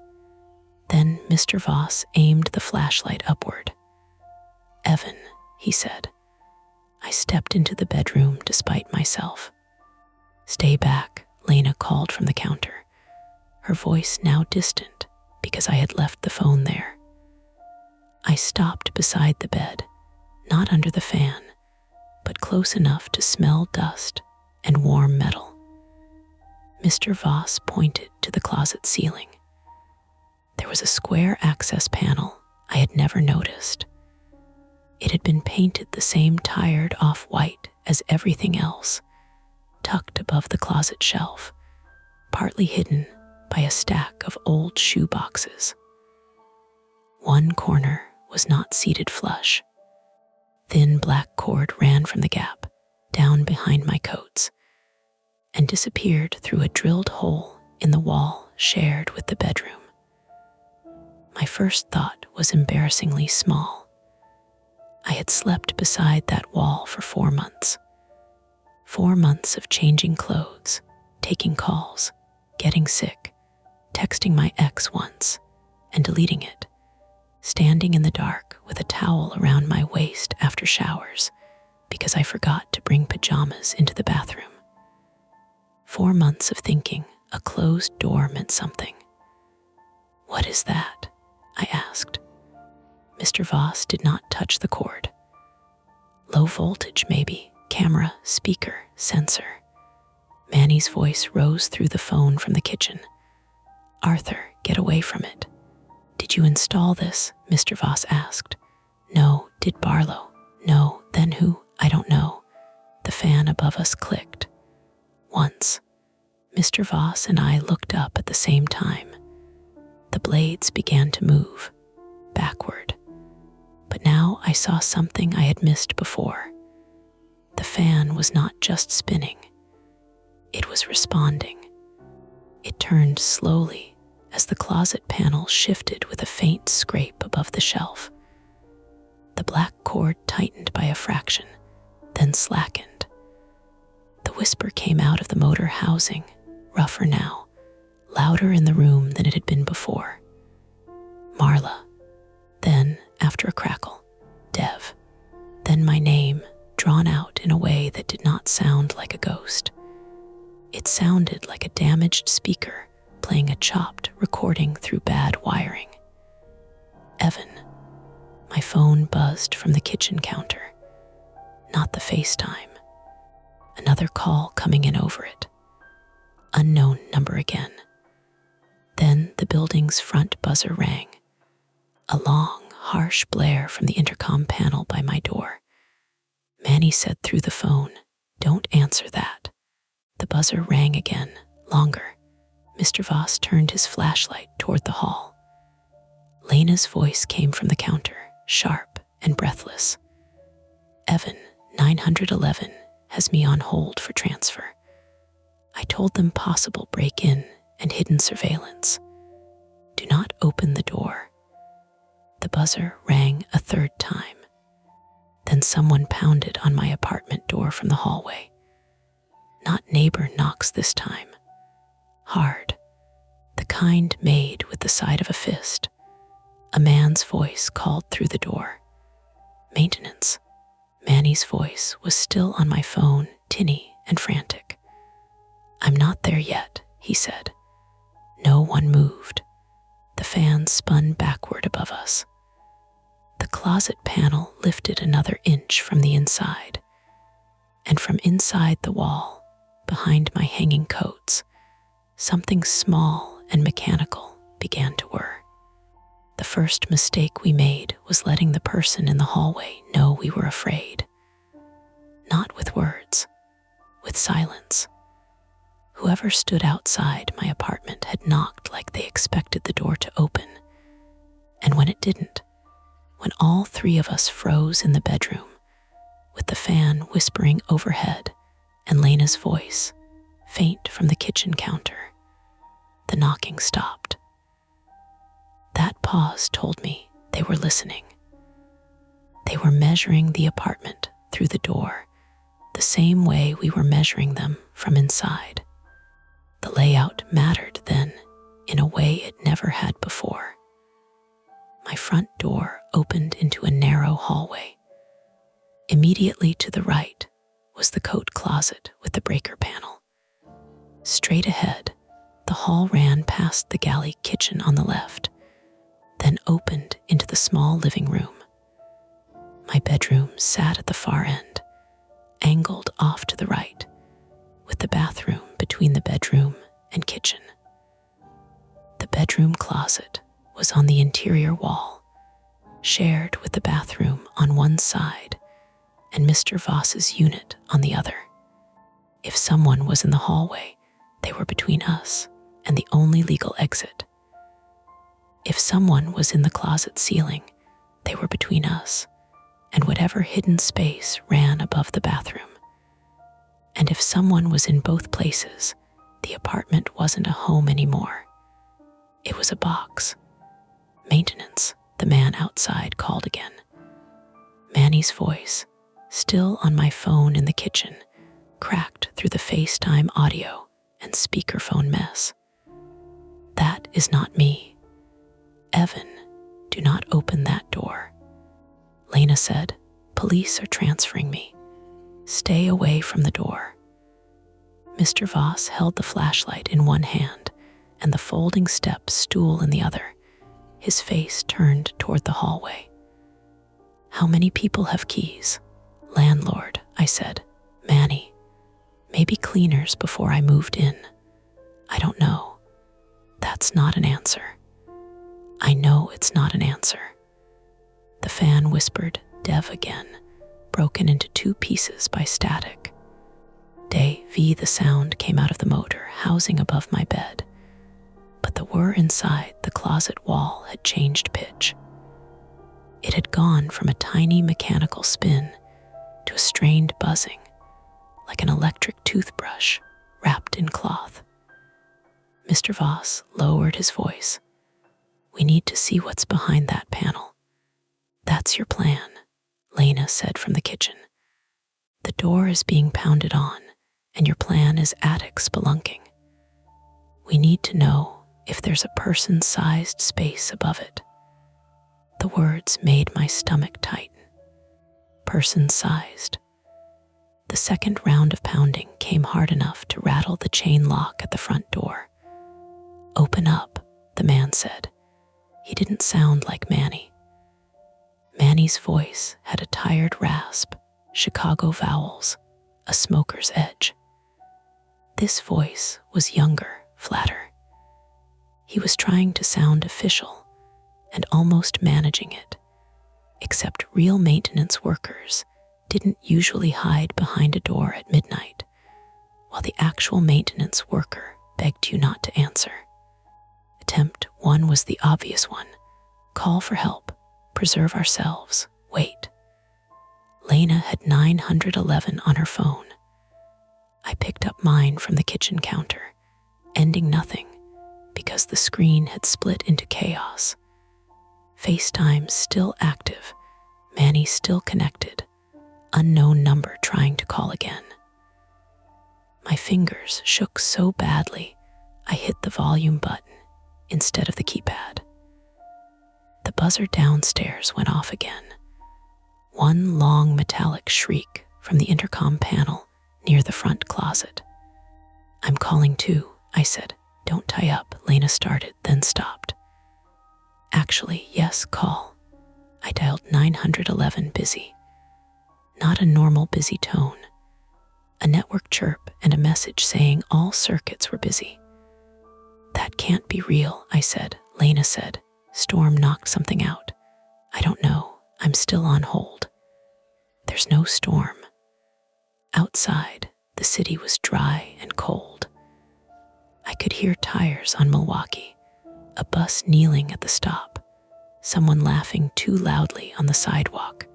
Then Mr. Voss aimed the flashlight upward. "Evan," he said. I stepped into the bedroom despite myself. "Stay back," Lena called from the counter, her voice now distant because I had left the phone there. I stopped beside the bed, not under the fan, but close enough to smell dust and warm metal. Mr. Voss pointed to the closet ceiling. There was a square access panel I had never noticed. It had been painted the same tired off-white as everything else, tucked above the closet shelf, partly hidden by a stack of old shoe boxes. One corner was not seated flush. Thin black cord ran from the gap, down behind my coats, and disappeared through a drilled hole in the wall shared with the bedroom. My first thought was embarrassingly small. I had slept beside that wall for 4 months. 4 months of changing clothes, taking calls, getting sick, texting my ex once, and deleting it, standing in the dark with a towel around my waist after showers because I forgot to bring pajamas into the bathroom. 4 months of thinking a closed door meant something. "What is that?" I asked. Mr. Voss did not touch the cord. "Low voltage, maybe. Camera, speaker, sensor." Manny's voice rose through the phone from the kitchen. "Arthur, get away from it." "Did you install this?" Mr. Voss asked. "No." "Did Barlow?" "No." "Then who?" "I don't know." The fan above us clicked. Once, Mr. Voss and I looked up at the same time. The blades began to move, backward. But now I saw something I had missed before. The fan was not just spinning. It was responding. It turned slowly as the closet panel shifted with a faint scrape above the shelf. The black cord tightened by a fraction, then slackened. The whisper came out of the motor housing, rougher now, louder in the room than it had been before. Marla. Then, after a crackle, Dev. Then my name, drawn out in a way that did not sound like a ghost. It sounded like a damaged speaker playing a chopped recording through bad wiring. Evan. My phone buzzed from the kitchen counter. Not the FaceTime. Another call coming in over it. Unknown number again. Then the building's front buzzer rang. A long, harsh blare from the intercom panel by my door. Manny said through the phone, "Don't answer that." The buzzer rang again, longer. Mr. Voss turned his flashlight toward the hall. Lena's voice came from the counter, sharp and breathless. "Evan, 911 has me on hold for transfer. I told them possible break-in and hidden surveillance. Do not open the door." The buzzer rang a third time. Then someone pounded on my apartment door from the hallway. Not neighbor knocks this time. Hard. The kind made with the side of a fist. A man's voice called through the door. Maintenance. Manny's voice was still on my phone, tinny and frantic. "I'm not there yet," he said. No one moved. The fan spun backward above us. The closet panel lifted another inch from the inside, and from inside the wall, behind my hanging coats, something small and mechanical began to whir. The first mistake we made was letting the person in the hallway know we were afraid. Not with words, with silence. Whoever stood outside my apartment had knocked like they expected the door to open. And when it didn't, when all three of us froze in the bedroom, with the fan whispering overhead and Lena's voice, faint from the kitchen counter, the knocking stopped. That pause told me they were listening. They were measuring the apartment through the door, the same way we were measuring them from inside. The layout mattered then in a way it never had before. My front door opened into a narrow hallway. Immediately to the right was the coat closet with the breaker panel. Straight ahead, the hall ran past the galley kitchen on the left, then opened into the small living room. My bedroom sat at the far end, angled off to the right, with the bathroom between the bedroom and kitchen. The bedroom closet was on the interior wall, shared with the bathroom on one side and Mr. Voss's unit on the other. If someone was in the hallway, they were between us and the only legal exit. If someone was in the closet ceiling, they were between us and whatever hidden space ran above the bathroom. And if someone was in both places, the apartment wasn't a home anymore. It was a box. Maintenance, the man outside called again. Manny's voice, still on my phone in the kitchen, cracked through the FaceTime audio and speakerphone mess. "That is not me. Evan, do not open that door." Lena said, "Police are transferring me. Stay away from the door." Mr. Voss held the flashlight in one hand and the folding step stool in the other, his face turned toward the hallway. "How many people have keys?" "Landlord," I said. "Manny. Maybe cleaners before I moved in. I don't know." "That's not an answer." "I know it's not an answer." The fan whispered, "Dev again," broken into two pieces by static. The sound came out of the motor housing above my bed, but the whir inside the closet wall had changed pitch. It had gone from a tiny mechanical spin to a strained buzzing, like an electric toothbrush wrapped in cloth. Mr. Voss lowered his voice. We need to see what's behind that panel. That's your plan, Lena said from the kitchen. The door is being pounded on, and your plan is attic spelunking. We need to know if there's a person-sized space above it. The words made my stomach tighten. Person-sized. The second round of pounding came hard enough to rattle the chain lock at the front door. Open up, the man said. He didn't sound like Manny. Manny's voice had a tired rasp, Chicago vowels, a smoker's edge. This voice was younger, flatter. He was trying to sound official and almost managing it, except real maintenance workers didn't usually hide behind a door at midnight, while the actual maintenance worker begged you not to answer. Attempt 1 was the obvious one. Call for help, preserve ourselves, wait. Lena had 911 on her phone. I picked up mine from the kitchen counter, ending nothing because the screen had split into chaos. FaceTime still active, Manny still connected, unknown number trying to call again. My fingers shook so badly, I hit the volume button instead of the keypad. The buzzer downstairs went off again. One long metallic shriek from the intercom panel near the front closet. I'm calling too, I said. Don't tie up, Lena started, then stopped. Actually, yes, call. I dialed 911 busy. Not a normal busy tone. A network chirp and a message saying all circuits were busy. That can't be real, I said. Lena said, Storm knocked something out. I don't know, I'm still on hold. There's no storm. Outside, the city was dry and cold. I could hear tires on Milwaukee, a bus kneeling at the stop, someone laughing too loudly on the sidewalk.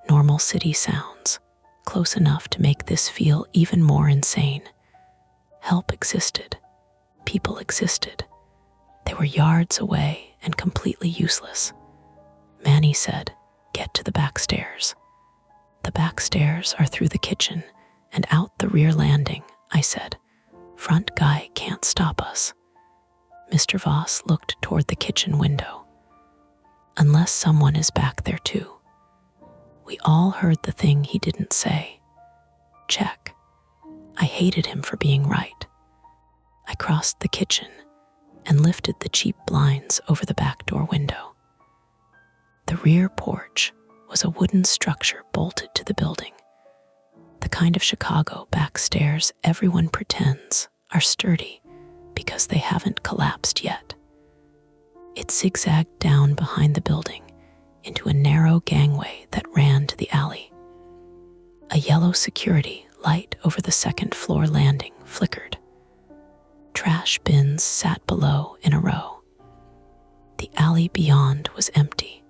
Normal city sounds, close enough to make this feel even more insane. Help existed. People existed. They were yards away and completely useless. Manny said, get to the back stairs. The back stairs are through the kitchen and out the rear landing, I said. Front guy can't stop us. Mr. Voss looked toward the kitchen window. Unless someone is back there too. We all heard the thing he didn't say. Check. I hated him for being right. I crossed the kitchen and lifted the cheap blinds over the back door window. The rear porch was a wooden structure bolted to the building. The kind of Chicago back stairs everyone pretends are sturdy because they haven't collapsed yet. It zigzagged down behind the building into a narrow gangway that ran to the alley. A yellow security light over the second floor landing flickered. Trash bins sat below in a row. The alley beyond was empty.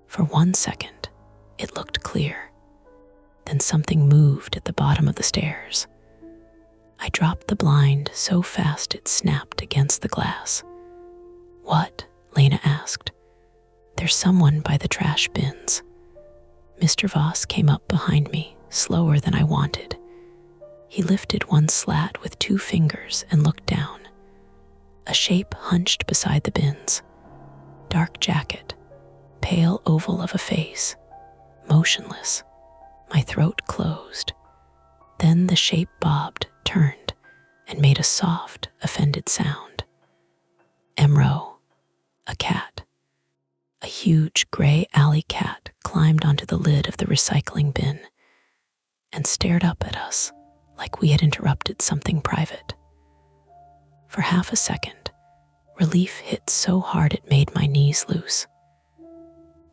For 1 second, it looked clear. Then something moved at the bottom of the stairs. I dropped the blind so fast it snapped against the glass. What? Lena asked. There's someone by the trash bins. Mr. Voss came up behind me, slower than I wanted. He lifted one slat with 2 fingers and looked down. A shape hunched beside the bins. Dark jacket, pale oval of a face, motionless. My throat closed. Then the shape bobbed, turned, and made a soft, offended sound. Emro, a cat. A huge gray alley cat climbed onto the lid of the recycling bin and stared up at us like we had interrupted something private. For half a second, relief hit so hard it made my knees loose.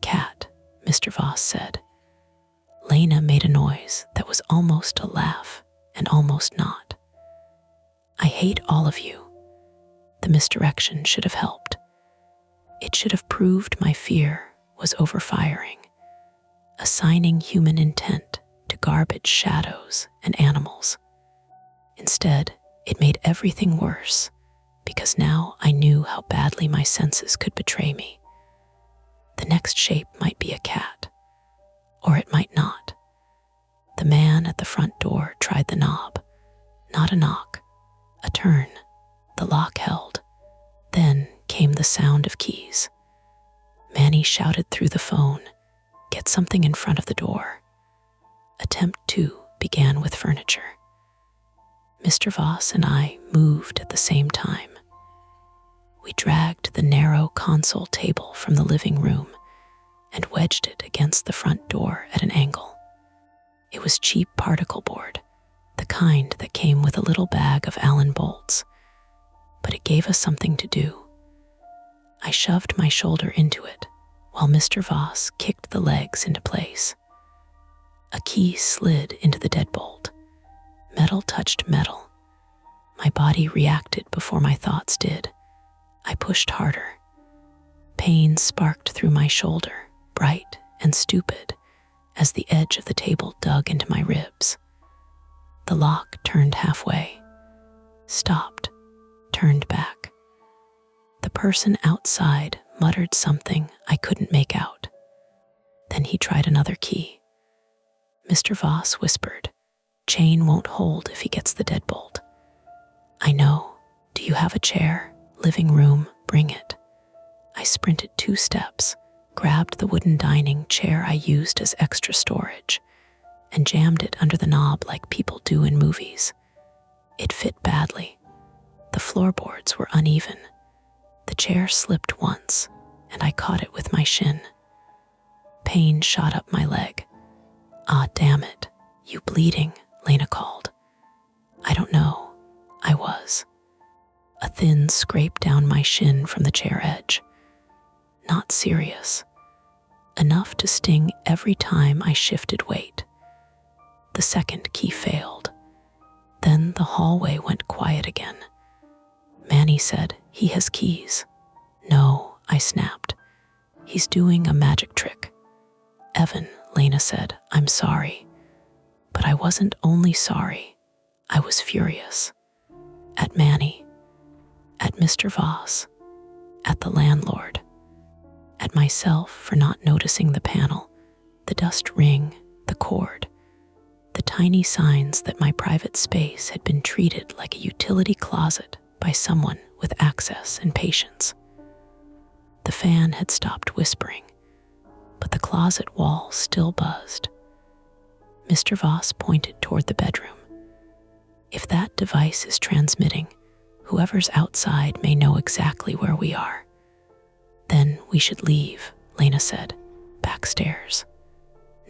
Cat, Mr. Voss said. Lena made a noise that was almost a laugh and almost not. I hate all of you. The misdirection should have helped. It should have proved my fear was overfiring, assigning human intent to garbage shadows and animals. Instead, it made everything worse because now I knew how badly my senses could betray me. The next shape might be a cat, or it might not. The man at the front door tried the knob. Not a knock, a turn. The lock held. Then came the sound of keys. Manny shouted through the phone, "Get something in front of the door." Attempt 2 began with furniture. Mr. Voss and I moved at the same time. We dragged the narrow console table from the living room and wedged it against the front door at an angle. It was cheap particle board, the kind that came with a little bag of Allen bolts, but it gave us something to do. I shoved my shoulder into it while Mr. Voss kicked the legs into place. A key slid into the deadbolt. Metal touched metal. My body reacted before my thoughts did. I pushed harder. Pain sparked through my shoulder, bright and stupid, as the edge of the table dug into my ribs. The lock turned halfway, stopped, turned back. The person outside muttered something I couldn't make out. Then he tried another key. Mr. Voss whispered, "Chain won't hold if he gets the deadbolt." "I know. Do you have a chair? Living room, bring it." I sprinted 2 steps, grabbed the wooden dining chair I used as extra storage, and jammed it under the knob like people do in movies. It fit badly. The floorboards were uneven. The chair slipped once, and I caught it with my shin. Pain shot up my leg. "Ah, damn it. You bleeding?" Lena called. "I don't know. I was." A thin scrape down my shin from the chair edge. Not serious. Enough to sting every time I shifted weight. The second key failed. Then the hallway went quiet again. Manny said, "He has keys." "No," I snapped. "He's doing a magic trick." "Evan," Lena said, "I'm sorry." But I wasn't only sorry. I was furious. At Manny. At Mr. Voss. At the landlord. At myself for not noticing the panel, the dust ring, the cord, the tiny signs that my private space had been treated like a utility closet by someone with access and patience. The fan had stopped whispering, but the closet wall still buzzed. Mr. Voss pointed toward the bedroom. "If that device is transmitting, whoever's outside may know exactly where we are." "Then we should leave," Lena said, "backstairs."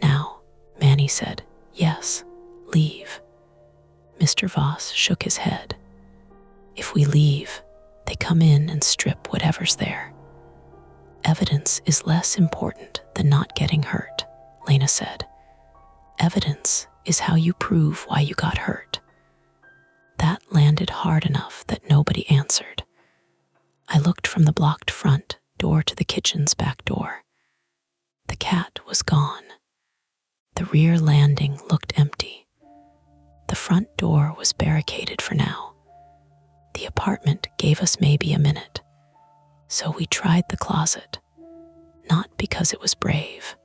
"Now," Manny said, "Yes, leave." Mr. Voss shook his head. "If we leave, they come in and strip whatever's there." "Evidence is less important than not getting hurt," Lena said. "Evidence is how you prove why you got hurt." That landed hard enough that nobody answered. I looked from the blocked front door to the kitchen's back door. The cat was gone. The rear landing looked empty. The front door was barricaded for now. The apartment gave us maybe a minute, so we tried the closet, not because it was brave,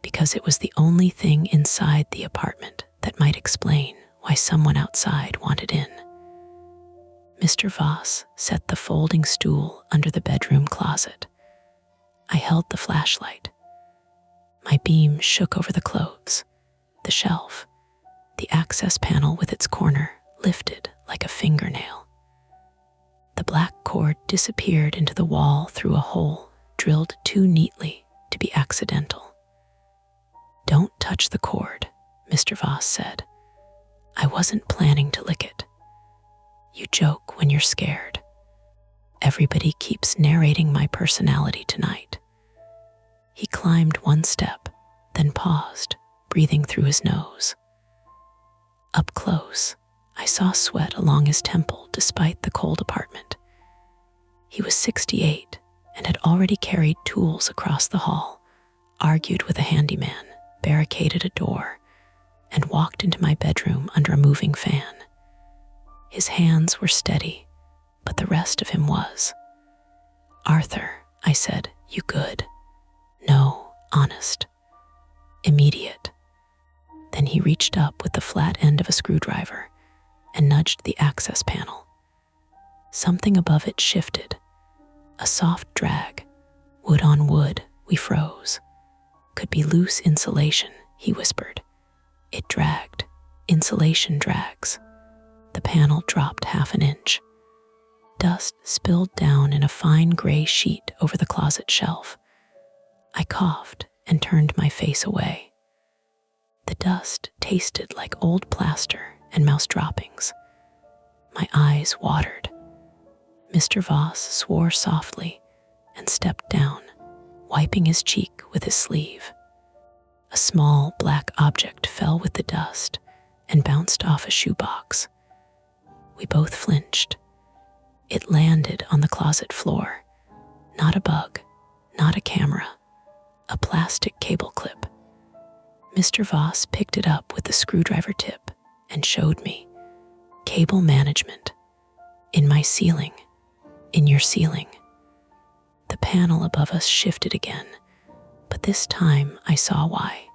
because it was the only thing inside the apartment that might explain why someone outside wanted in. Mr. Voss set the folding stool under the bedroom closet. I held the flashlight. My beam shook over the clothes, the shelf, the access panel with its corner lifted like a fingernail. The black cord disappeared into the wall through a hole drilled too neatly to be accidental. "Don't touch the cord," Mr. Voss said. "I wasn't planning to lick it." "You joke when you're scared." Everybody keeps narrating my personality tonight. He climbed 1 step, then paused, breathing through his nose. Up close, I saw sweat along his temple despite the cold apartment. He was 68 and had already carried tools across the hall, argued with a handyman, barricaded a door, and walked into my bedroom under a moving fan. His hands were steady, but the rest of him was. "Arthur," I said, "you good?" "No, honest. Immediate." Then he reached up with the flat end of a screwdriver and nudged the access panel. Something above it shifted. A soft drag. Wood on wood, we froze. "Could be loose insulation," he whispered. It dragged. Insulation drags. The panel dropped half an inch. Dust spilled down in a fine gray sheet over the closet shelf. I coughed and turned my face away. The dust tasted like old plaster and mouse droppings. My eyes watered. Mr. Voss swore softly and stepped down, wiping his cheek with his sleeve. A small black object fell with the dust and bounced off a shoebox. We both flinched. It landed on the closet floor. Not a bug, not a camera, a plastic cable clip. Mr. Voss picked it up with the screwdriver tip and showed me. "Cable management. In my ceiling. In your ceiling." The panel above us shifted again, but this time I saw why.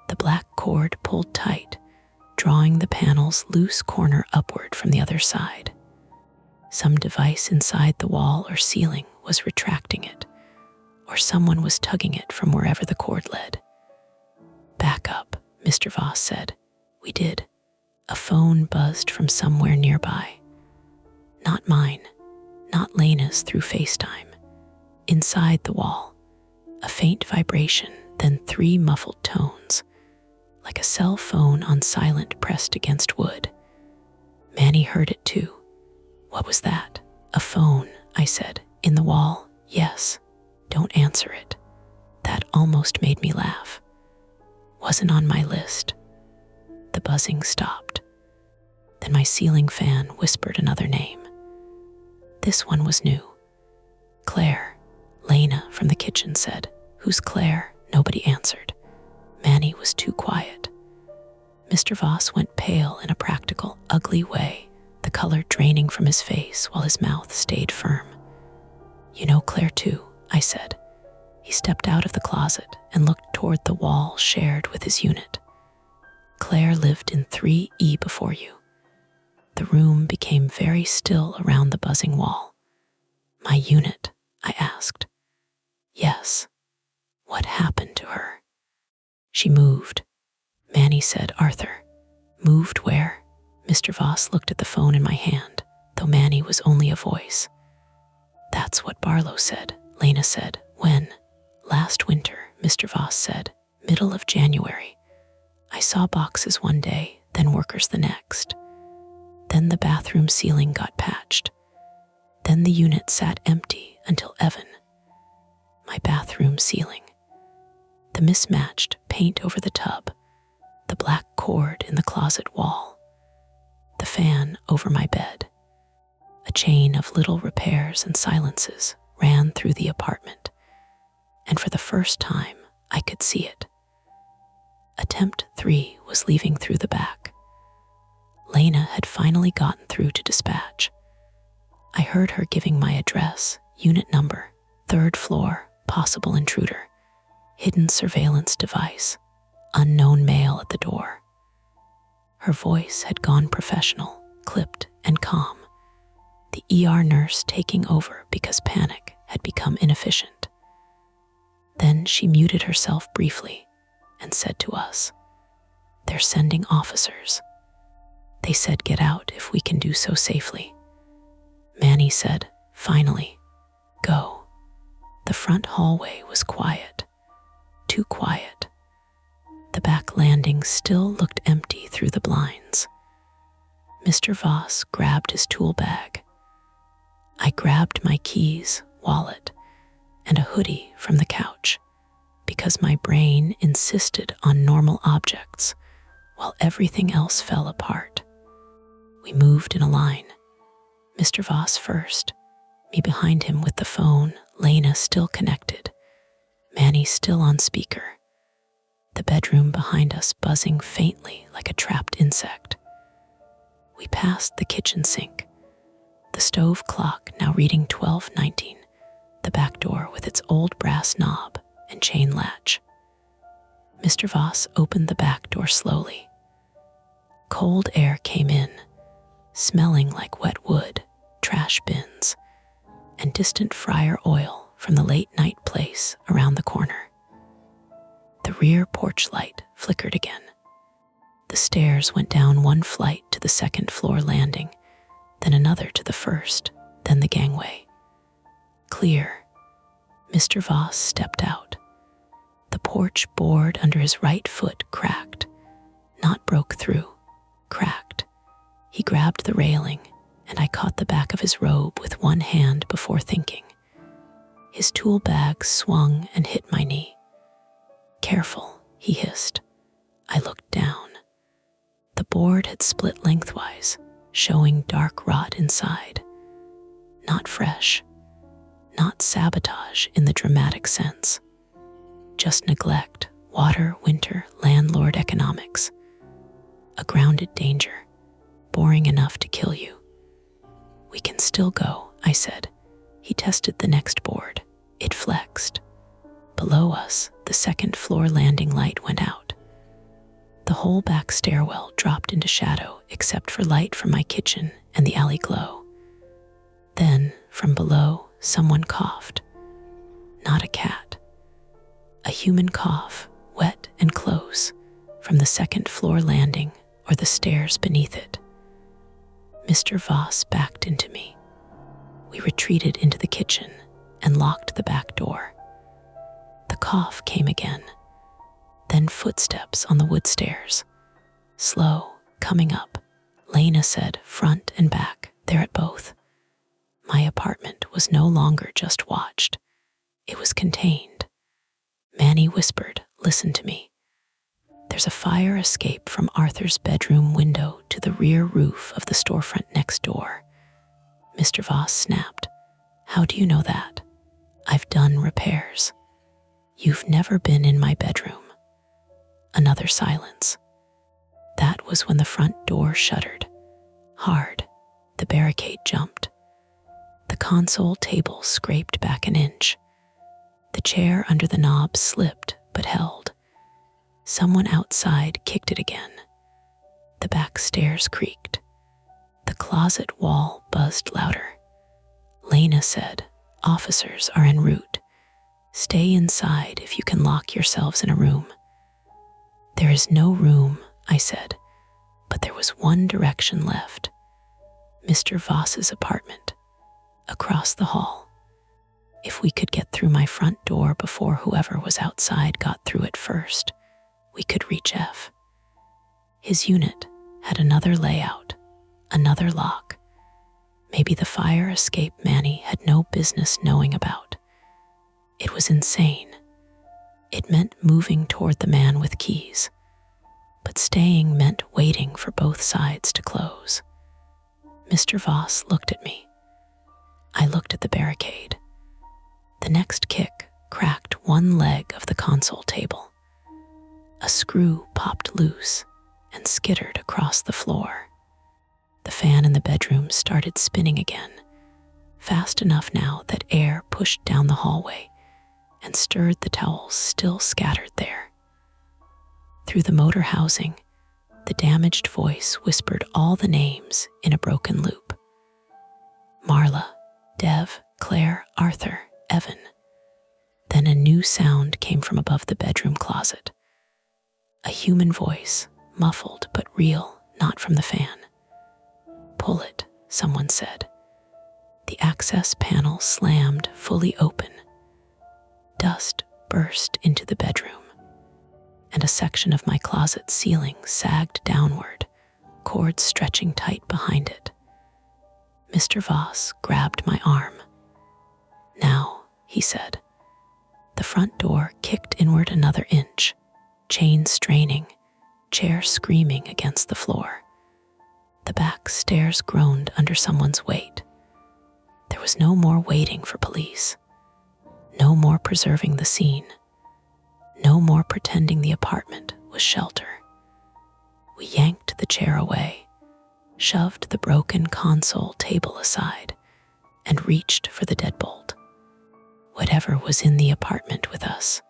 The black cord pulled tight, drawing the panel's loose corner upward from the other side. Some device inside the wall or ceiling was retracting it, or someone was tugging it from wherever the cord led. "Back up," Mr. Voss said. We did. A phone buzzed from somewhere nearby. Not mine, not Lena's through FaceTime. Inside the wall, a faint vibration, then 3 muffled tones, like a cell phone on silent pressed against wood. Manny heard it too. "What was that?" "A phone," I said. "In the wall?" "Yes. Don't answer it." That almost made me laugh. Wasn't on my list. The buzzing stopped. Then my ceiling fan whispered another name. This one was new. "Claire." Lena from the kitchen said. "Who's Claire?" Nobody answered. Manny was too quiet. Mr. Voss went pale in a practical, ugly way, the color draining from his face while his mouth stayed firm. "You know Claire too," I said. He stepped out of the closet and looked toward the wall shared with his unit. "Claire lived in 3E before you." The room became very still around the buzzing wall. "My unit?" I asked. "Yes." "What happened to her?" "She moved." Manny said. "Arthur." "Moved where?" Mr. Voss looked at the phone in my hand, though Manny was only a voice. "That's what Barlow said," Lena said. "When?" "Last winter," Mr. Voss said. "Middle of January. I saw boxes one day, then workers the next. Then the bathroom ceiling got patched. Then the unit sat empty until Evan." My bathroom ceiling. The mismatched paint over the tub, the black cord in the closet wall, the fan over my bed. A chain of little repairs and silences ran through the apartment, and for the first time I could see it. Attempt 3 was leaving through the back. Lena had finally gotten through to dispatch. I heard her giving my address, unit number, 3rd floor, possible intruder, hidden surveillance device, unknown male at the door. Her voice had gone professional, clipped and calm, the ER nurse taking over because panic had become inefficient. Then she muted herself briefly and said to us, "They're sending officers. They said get out if we can do so safely." Manny said, "Finally, go." The front hallway was quiet, too quiet. The back landing still looked empty through the blinds. Mr. Voss grabbed his tool bag. I grabbed my keys, wallet, and a hoodie from the couch because my brain insisted on normal objects while everything else fell apart. We moved in a line. Mr. Voss first, me behind him with the phone, Lena still connected, Manny still on speaker, the bedroom behind us buzzing faintly like a trapped insect. We passed the kitchen sink, the stove clock now reading 12:19, the back door with its old brass knob and chain latch. Mr. Voss opened the back door slowly. Cold air came in, smelling like wet wood, trash bins, and distant fryer oil from the late-night place around the corner. The rear porch light flickered again. The stairs went down one flight to the second-floor landing, then another to the first, then the gangway. Clear. Mr. Voss stepped out. The porch board under his right foot cracked, not broke through, cracked. He grabbed the railing, and I caught the back of his robe with one hand before thinking. His tool bag swung and hit my knee. "Careful," he hissed. I looked down. The board had split lengthwise, showing dark rot inside. Not fresh, not sabotage in the dramatic sense. Just neglect, water, winter, landlord economics. A grounded danger, boring enough to kill you. "We can still go," I said. He tested the next board. It flexed. Below us, the second-floor landing light went out. The whole back stairwell dropped into shadow except for light from my kitchen and the alley glow. Then, from below, someone coughed. Not a cat. A human cough, wet and close, from the second-floor landing or the stairs beneath it. Mr. Voss backed into me. We retreated into the kitchen and locked the back door. The cough came again, then footsteps on the wood stairs. Slow, coming up. Lena said, front and back, there at both. My apartment was no longer just watched. It was contained. Manny whispered, "Listen to me. There's a fire escape from Arthur's bedroom window to the rear roof of the storefront next door." Mr. Voss snapped. "How do you know that?" "I've done repairs." "You've never been in my bedroom." Another silence. That was when the front door shuddered. Hard. The barricade jumped. The console table scraped back an inch. The chair under the knob slipped but held. Someone outside kicked it again. The back stairs creaked. The closet wall buzzed louder. Lena said, "Officers are en route. Stay inside if you can lock yourselves in a room." "There is no room," I said, but there was one direction left. Mr. Voss's apartment, across the hall. If we could get through my front door before whoever was outside got through it first, we could reach F. His unit had another layout, another lock. Maybe the fire escape Manny had no business knowing about. It was insane. It meant moving toward the man with keys, but staying meant waiting for both sides to close. Mr. Voss looked at me. I looked at the barricade. The next kick cracked one leg of the console table. A screw popped loose and skittered across the floor. The fan in the bedroom started spinning again, fast enough now that air pushed down the hallway and stirred the towels still scattered there. Through the motor housing, the damaged voice whispered all the names in a broken loop. Marla, Dev, Claire, Arthur, Evan. Then a new sound came from above the bedroom closet. A human voice, muffled but real, not from the fan. "Pull it," someone said. The access panel slammed fully open. Dust burst into the bedroom, and a section of my closet ceiling sagged downward, cords stretching tight behind it. Mr. Voss grabbed my arm. "Now," he said. The front door kicked inward another inch, chain straining, chair screaming against the floor. The back stairs groaned under someone's weight. There was no more waiting for police. No more preserving the scene. No more pretending the apartment was shelter. We yanked the chair away, shoved the broken console table aside, and reached for the deadbolt. Whatever was in the apartment with us,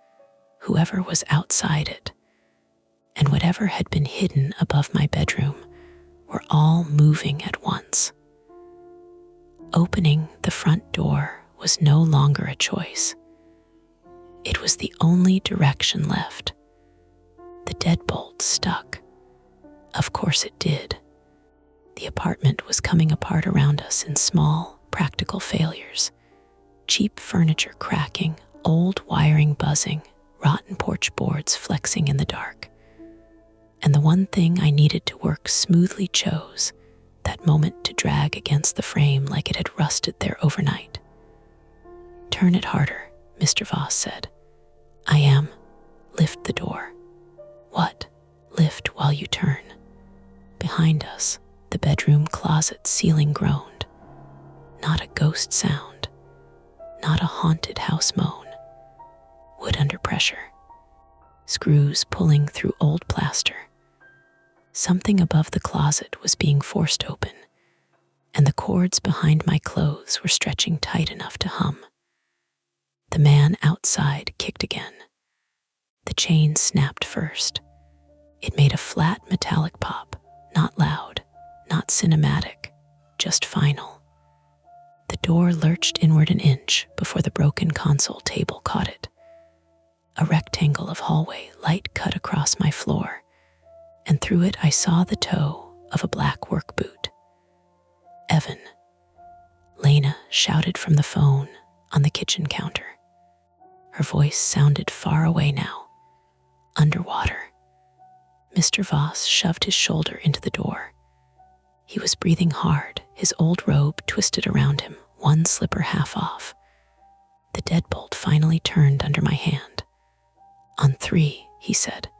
whoever was outside it, and whatever had been hidden above my bedroom were all moving at once. Opening the front door was no longer a choice. It was the only direction left. The deadbolt stuck. Of course it did. The apartment was coming apart around us in small, practical failures. Cheap furniture cracking, old wiring buzzing, rotten porch boards flexing in the dark. And the one thing I needed to work smoothly chose that moment to drag against the frame like it had rusted there overnight. "Turn it harder," Mr. Voss said. "I am. Lift the door." "What?" "Lift while you turn." Behind us, the bedroom closet ceiling groaned. Not a ghost sound. Not a haunted house moan. Wood under pressure. Screws pulling through old plaster. Something above the closet was being forced open, and the cords behind my clothes were stretching tight enough to hum. The man outside kicked again. The chain snapped first. It made a flat metallic pop, not loud, not cinematic, just final. The door lurched inward an inch before the broken console table caught it. A rectangle of hallway light cut across my floor, and through it I saw the toe of a black work boot. "Evan," Lena shouted from the phone on the kitchen counter. Her voice sounded far away now, underwater. Mr. Voss shoved his shoulder into the door. He was breathing hard, his old robe twisted around him, one slipper half off. The deadbolt finally turned under my hand. "On 3, he said.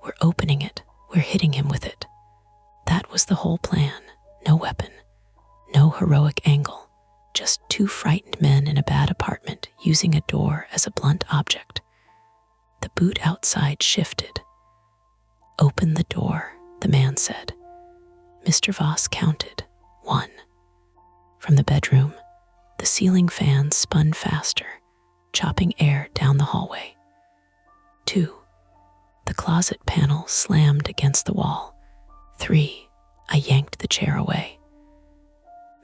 "We're opening it. We're hitting him with it." That was the whole plan. No weapon. No heroic angle. Just 2 frightened men in a bad apartment using a door as a blunt object. The boot outside shifted. "Open the door," the man said. Mr. Voss counted. 1. From the bedroom, the ceiling fan spun faster, chopping air down the hallway. 2. The closet panel slammed against the wall. 3. I yanked the chair away.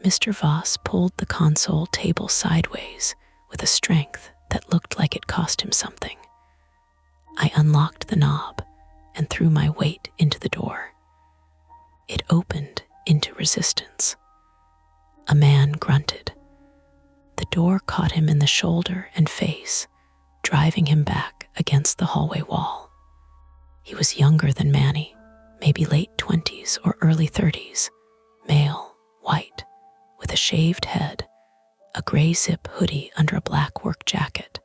Mr. Voss pulled the console table sideways with a strength that looked like it cost him something. I unlocked the knob and threw my weight into the door. It opened into resistance. A man grunted. The door caught him in the shoulder and face, driving him back against the hallway wall. He was younger than Manny, maybe late 20s or early 30s, male, white, with a shaved head, a gray zip hoodie under a black work jacket,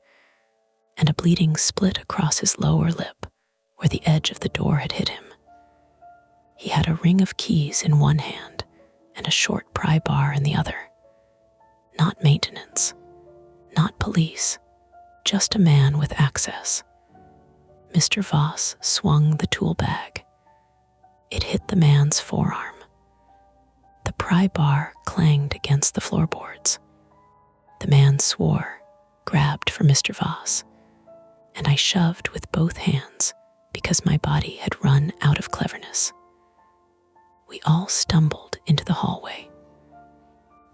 and a bleeding split across his lower lip where the edge of the door had hit him. He had a ring of keys in one hand and a short pry bar in the other. Not maintenance, not police, just a man with access. Mr. Voss swung the tool bag. It hit the man's forearm. The pry bar clanged against the floorboards. The man swore, grabbed for Mr. Voss, and I shoved with both hands because my body had run out of cleverness. We all stumbled into the hallway.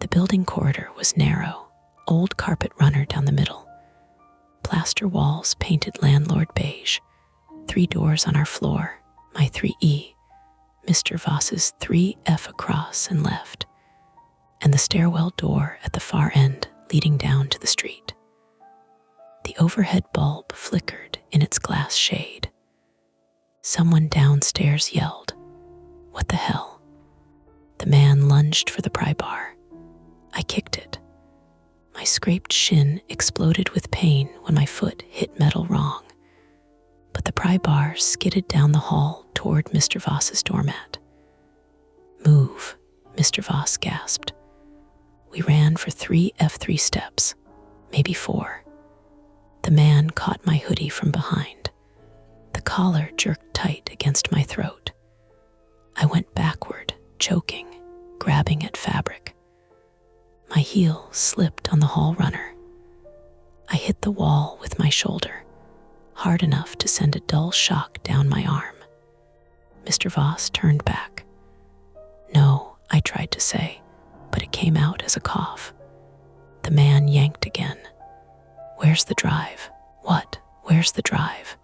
The building corridor was narrow, old carpet runner down the middle, plaster walls painted landlord beige, 3 doors on our floor, my 3E, Mr. Voss's 3F across and left, and the stairwell door at the far end leading down to the street. The overhead bulb flickered in its glass shade. Someone downstairs yelled, "What the hell?" The man lunged for the pry bar. I kicked it. My scraped shin exploded with pain when my foot hit metal wrong, but the pry bar skidded down the hall toward Mr. Voss's doormat. "Move," Mr. Voss gasped. We ran for 3 F3 steps, maybe 4. The man caught my hoodie from behind. The collar jerked tight against my throat. I went backward, choking, grabbing at fabric. My heel slipped on the hall runner. I hit the wall with my shoulder, hard enough to send a dull shock down my arm. Mr. Voss turned back. "No," I tried to say, but it came out as a cough. The man yanked again. "Where's the drive?" "What? Where's the drive?"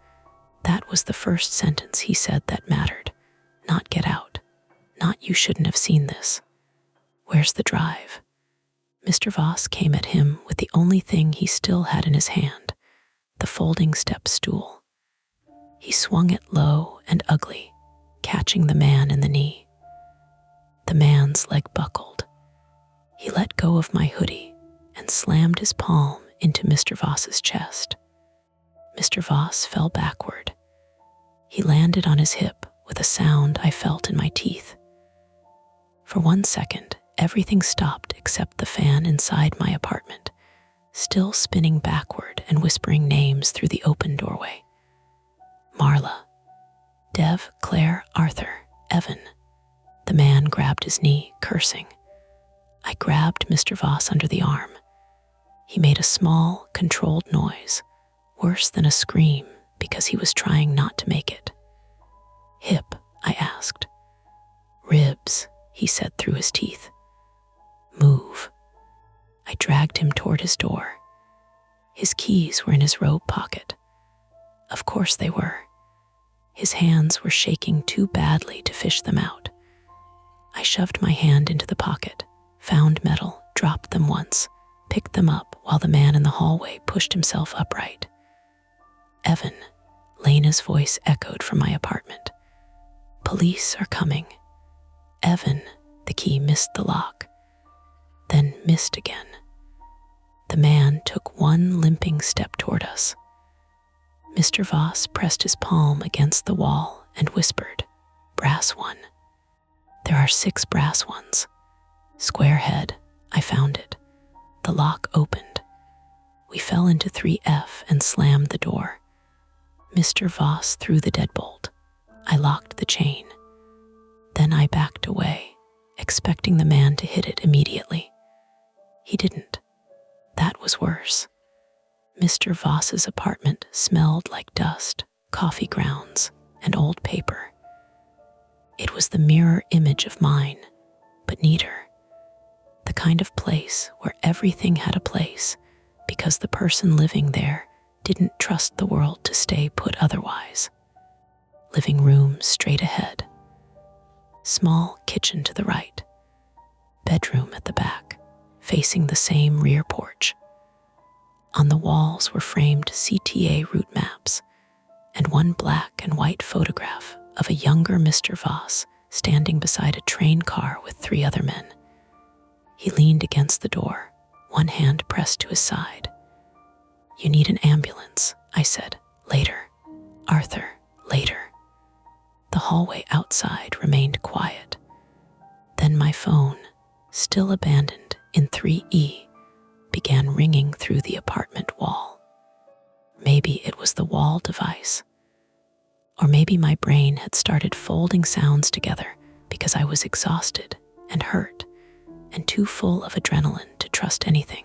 That was the first sentence he said that mattered. Not "get out." Not "you shouldn't have seen this." "Where's the drive?" Mr. Voss came at him with the only thing he still had in his hand, the folding step stool. He swung it low and ugly, catching the man in the knee. The man's leg buckled. He let go of my hoodie and slammed his palm into Mr. Voss's chest. Mr. Voss fell backward. He landed on his hip with a sound I felt in my teeth. For 1 second, everything stopped except the fan inside my apartment, still spinning backward and whispering names through the open doorway. Marla, Dev, Claire, Arthur, Evan. The man grabbed his knee, cursing. I grabbed Mr. Voss under the arm. He made a small, controlled noise, worse than a scream because he was trying not to make it. "Hip?" I asked. "Ribs," he said through his teeth. "Move." I dragged him toward his door. His keys were in his robe pocket. Of course they were. His hands were shaking too badly to fish them out. I shoved my hand into the pocket, found metal, dropped them once, picked them up while the man in the hallway pushed himself upright. "Evan," Lena's voice echoed from my apartment. "Police are coming." "Evan," the key missed the lock, then missed again. The man took one limping step toward us. Mr. Voss pressed his palm against the wall and whispered, "Brass one." "There are 6 brass ones." Square head, I found it. The lock opened. We fell into 3F and slammed the door. Mr. Voss threw the deadbolt. I locked the chain. Then I backed away, expecting the man to hit it immediately. He didn't. That was worse. Mr. Voss's apartment smelled like dust, coffee grounds, and old paper. It was the mirror image of mine, but neater. The kind of place where everything had a place because the person living there didn't trust the world to stay put otherwise. Living room straight ahead. Small kitchen to the right. Bedroom at the back, facing the same rear porch. On the walls were framed CTA route maps and one black and white photograph of a younger Mr. Voss standing beside a train car with 3 other men. He leaned against the door, one hand pressed to his side. "You need an ambulance," I said. "Later. Arthur, later." The hallway outside remained quiet. Then my phone, still abandoned in 3E, began ringing through the apartment wall. Maybe it was the wall device. Or maybe my brain had started folding sounds together because I was exhausted and hurt and too full of adrenaline to trust anything.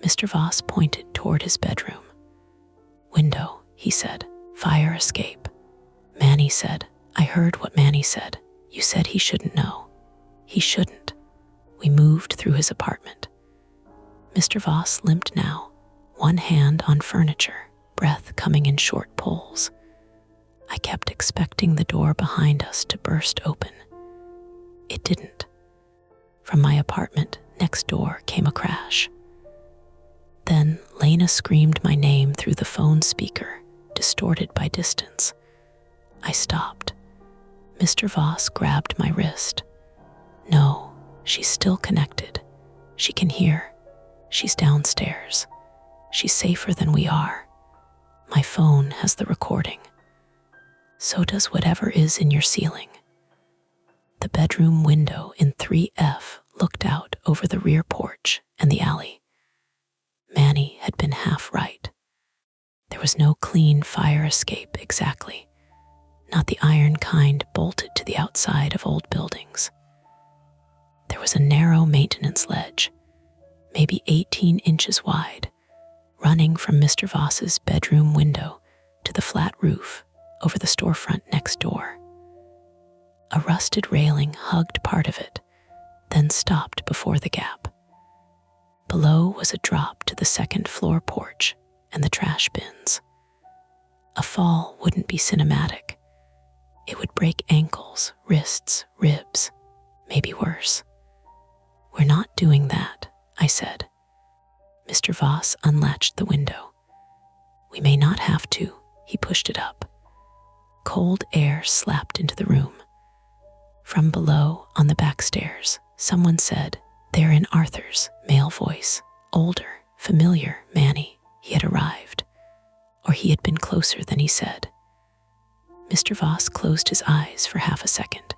Mr. Voss pointed toward his bedroom. "Window," he said. "Fire escape." Manny said. I heard what Manny said. "You said he shouldn't know." He shouldn't. We moved through his apartment. Mr. Voss limped now, one hand on furniture, breath coming in short pulls. I kept expecting the door behind us to burst open. It didn't. From my apartment next door came a crash. Then Lena screamed my name through the phone speaker, distorted by distance. I stopped. Mr. Voss grabbed my wrist. "No, she's still connected. She can hear. She's downstairs. She's safer than we are. My phone has the recording. So does whatever is in your ceiling." The bedroom window in 3F looked out over the rear porch and the alley. Manny had been half right. There was no clean fire escape exactly, not the iron kind bolted to the outside of old buildings. There was a narrow maintenance ledge, maybe 18 inches wide, running from Mr. Voss's bedroom window to the flat roof over the storefront next door. A rusted railing hugged part of it, then stopped before the gap. Below was a drop to the second floor porch and the trash bins. A fall wouldn't be cinematic. It would break ankles, wrists, ribs, maybe worse. "We're not doing that," I said. Mr. Voss unlatched the window. "We may not have to." He pushed it up. Cold air slapped into the room. From below, on the back stairs, someone said, "They're in Arthur's," male voice, older, familiar, Manny. He had arrived, or he had been closer than he said. Mr. Voss closed his eyes for half a second.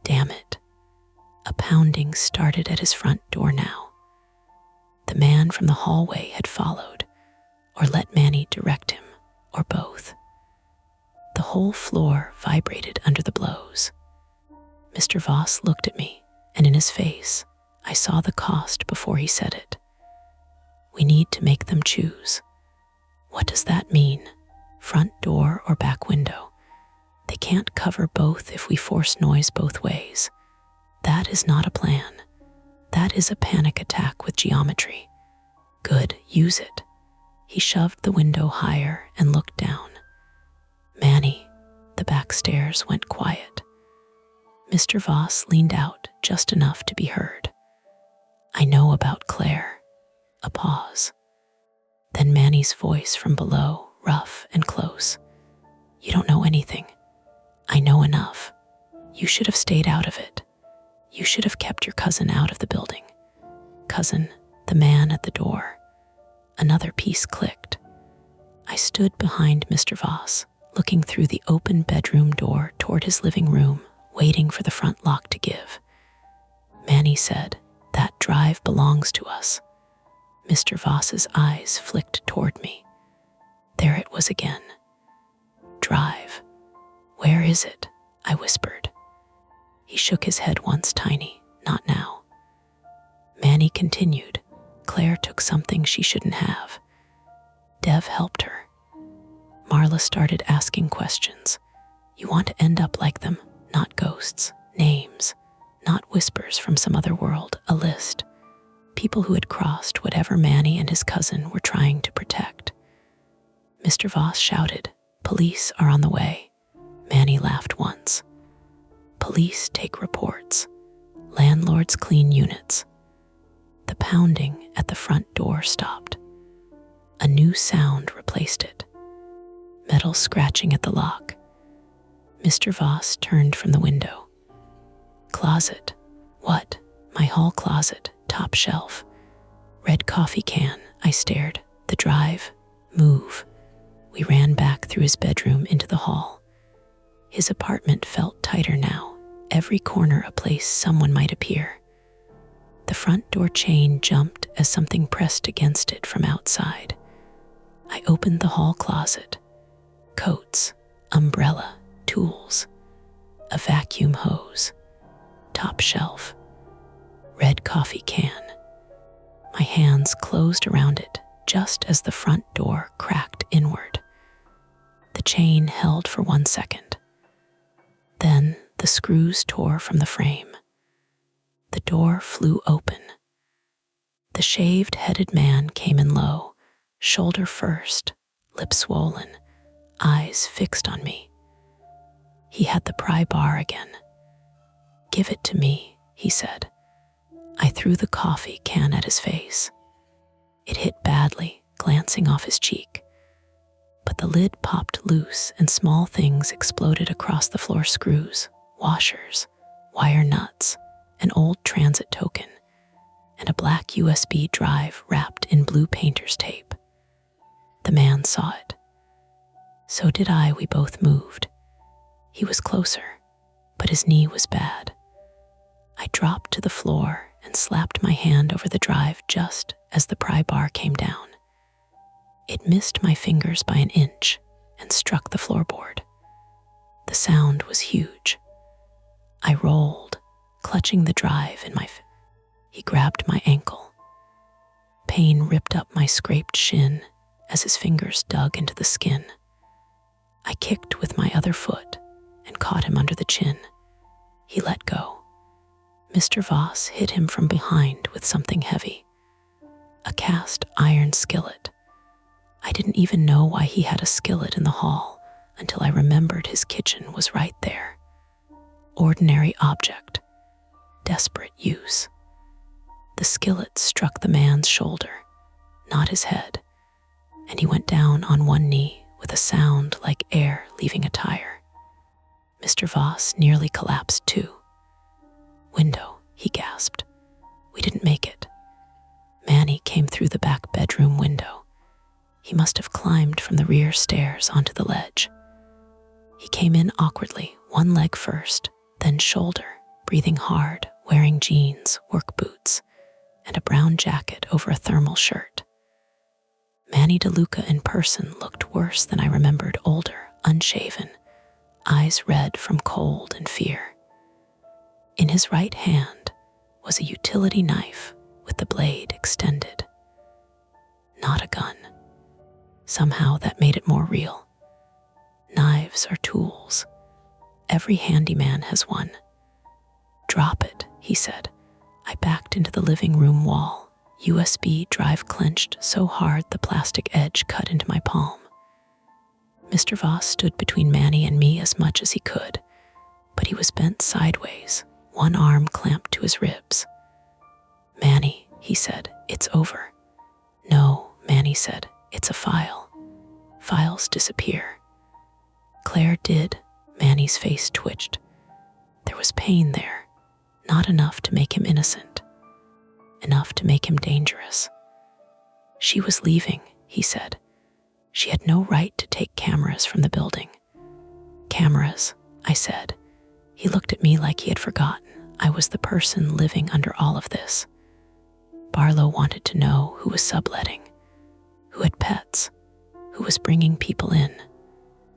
Damn it. A pounding started at his front door now. The man from the hallway had followed, or let Manny direct him, or both. The whole floor vibrated under the blows. Mr. Voss looked at me, and in his face, I saw the cost before he said it. "We need to make them choose." "What does that mean? Front door or back window? They can't cover both if we force noise both ways. That is not a plan. That is a panic attack with geometry." "Good, use it." He shoved the window higher and looked down. "Manny," the back stairs went quiet. Mr. Voss leaned out just enough to be heard. "I know about Claire." A pause. Then Manny's voice from below, rough and close. "You don't know anything. I know enough. You should have stayed out of it. You should have kept your cousin out of the building." Cousin, the man at the door. Another piece clicked. I stood behind Mr. Voss, looking through the open bedroom door toward his living room, waiting for the front lock to give. Manny said, "That drive belongs to us." Mr. Voss's eyes flicked toward me. There it was again. "Drive. Where is it?" I whispered. He shook his head once, tiny. "Not now." Manny continued. "Claire took something she shouldn't have. Dev helped her." Marla started asking questions. "You want to end up like them, not ghosts, names, not whispers from some other world, a list. People who had crossed whatever Manny and his cousin were trying to protect." Mr. Voss shouted, "Police are on the way." Manny laughed once. "Police take reports. Landlords clean units." The pounding at the front door stopped. A new sound replaced it. Metal scratching at the lock. Mr. Voss turned from the window. "Closet." "What?" "My hall closet, top shelf." "Red coffee can." I stared. "The drive." "Move." We ran back through his bedroom into the hall. His apartment felt tighter now, every corner a place someone might appear. The front door chain jumped as something pressed against it from outside. I opened the hall closet. Coats, umbrella, tools, a vacuum hose, top shelf, red coffee can. My hands closed around it just as the front door cracked inward. The chain held for 1 second. Then the screws tore from the frame. The door flew open. The shaved-headed man came in low, shoulder first, lips swollen, eyes fixed on me. He had the pry bar again. "Give it to me," he said. I threw the coffee can at his face. It hit badly, glancing off his cheek. But the lid popped loose and small things exploded across the floor: screws, washers, wire nuts, an old transit token, and a black USB drive wrapped in blue painter's tape. The man saw it. So did I. We both moved. He was closer, but his knee was bad. I dropped to the floor and slapped my hand over the drive just as the pry bar came down. It missed my fingers by an inch and struck the floorboard. The sound was huge. I rolled, clutching the drive in He grabbed my ankle. Pain ripped up my scraped shin as his fingers dug into the skin. I kicked with my other foot and caught him under the chin. He let go. Mr. Voss hit him from behind with something heavy. A cast iron skillet. I didn't even know why he had a skillet in the hall until I remembered his kitchen was right there. Ordinary object. Desperate use. The skillet struck the man's shoulder, not his head, and he went down on one knee with a sound like air leaving a tire. Mr. Voss nearly collapsed too. "Window," he gasped. "We didn't make it." Manny came through the back bedroom window. He must have climbed from the rear stairs onto the ledge. He came in awkwardly, one leg first, then shoulder, breathing hard, wearing jeans, work boots, and a brown jacket over a thermal shirt. Manny DeLuca in person looked worse than I remembered, older, unshaven, eyes red from cold and fear. In his right hand was a utility knife with the blade extended. Not a gun. Somehow that made it more real. Knives are tools. Every handyman has one. "Drop it," he said. I backed into the living room wall, USB drive clenched so hard the plastic edge cut into my palm. Mr. Voss stood between Manny and me as much as he could, but he was bent sideways, one arm clamped to his ribs. "Manny," he said, "it's over." "No," Manny said, "it's a file. Files disappear." Claire did. Manny's face twitched. There was pain there, not enough to make him innocent, enough to make him dangerous. "She was leaving," he said. "She had no right to take cameras from the building." "Cameras," I said. He looked at me like he had forgotten I was the person living under all of this. Barlow wanted to know who was subletting, who had pets, who was bringing people in,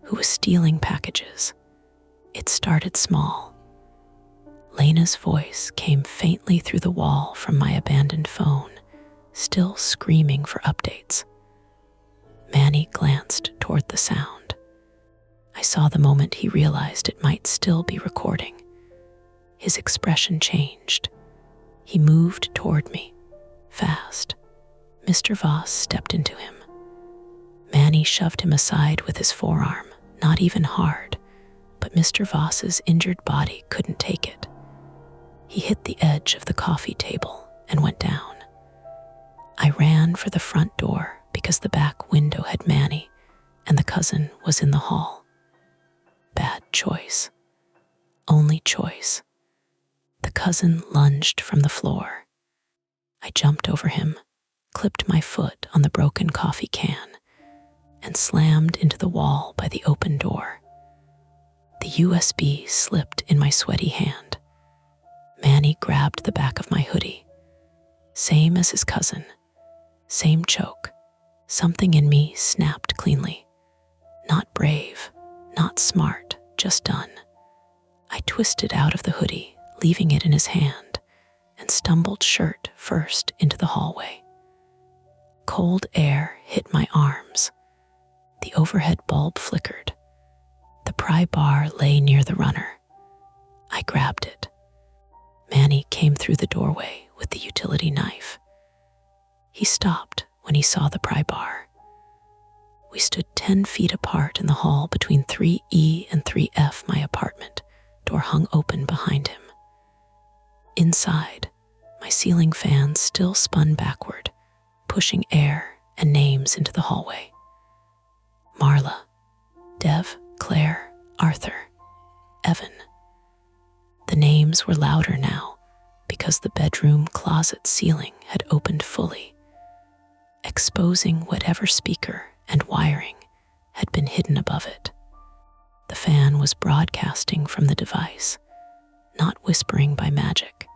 who was stealing packages. It started small. Lena's voice came faintly through the wall from my abandoned phone, still screaming for updates. Manny glanced toward the sound. I saw the moment he realized it might still be recording. His expression changed. He moved toward me, fast. Mr. Voss stepped into him. Manny shoved him aside with his forearm, not even hard, but Mr. Voss's injured body couldn't take it. He hit the edge of the coffee table and went down. I ran for the front door because the back window had Manny and the cousin was in the hall. Bad choice. Only choice. The cousin lunged from the floor. I jumped over him, clipped my foot on the broken coffee can, and slammed into the wall by the open door. The USB slipped in my sweaty hand. Manny grabbed the back of my hoodie. Same as his cousin. Same choke. Something in me snapped cleanly. Not brave, not smart, just done. I twisted out of the hoodie, leaving it in his hand, and stumbled shirt first into the hallway. Cold air hit my arms. The overhead bulb flickered. The pry bar lay near the runner. I grabbed it. Manny came through the doorway with the utility knife. He stopped when he saw the pry bar. We stood 10 feet apart in the hall between 3E and 3F, my apartment, door hung open behind him. Inside, my ceiling fan still spun backward, pushing air and names into the hallway. Marla, Dev, Claire, Arthur, Evan. The names were louder now because the bedroom closet ceiling had opened fully, exposing whatever speaker and wiring had been hidden above it. The fan was broadcasting from the device, not whispering by magic,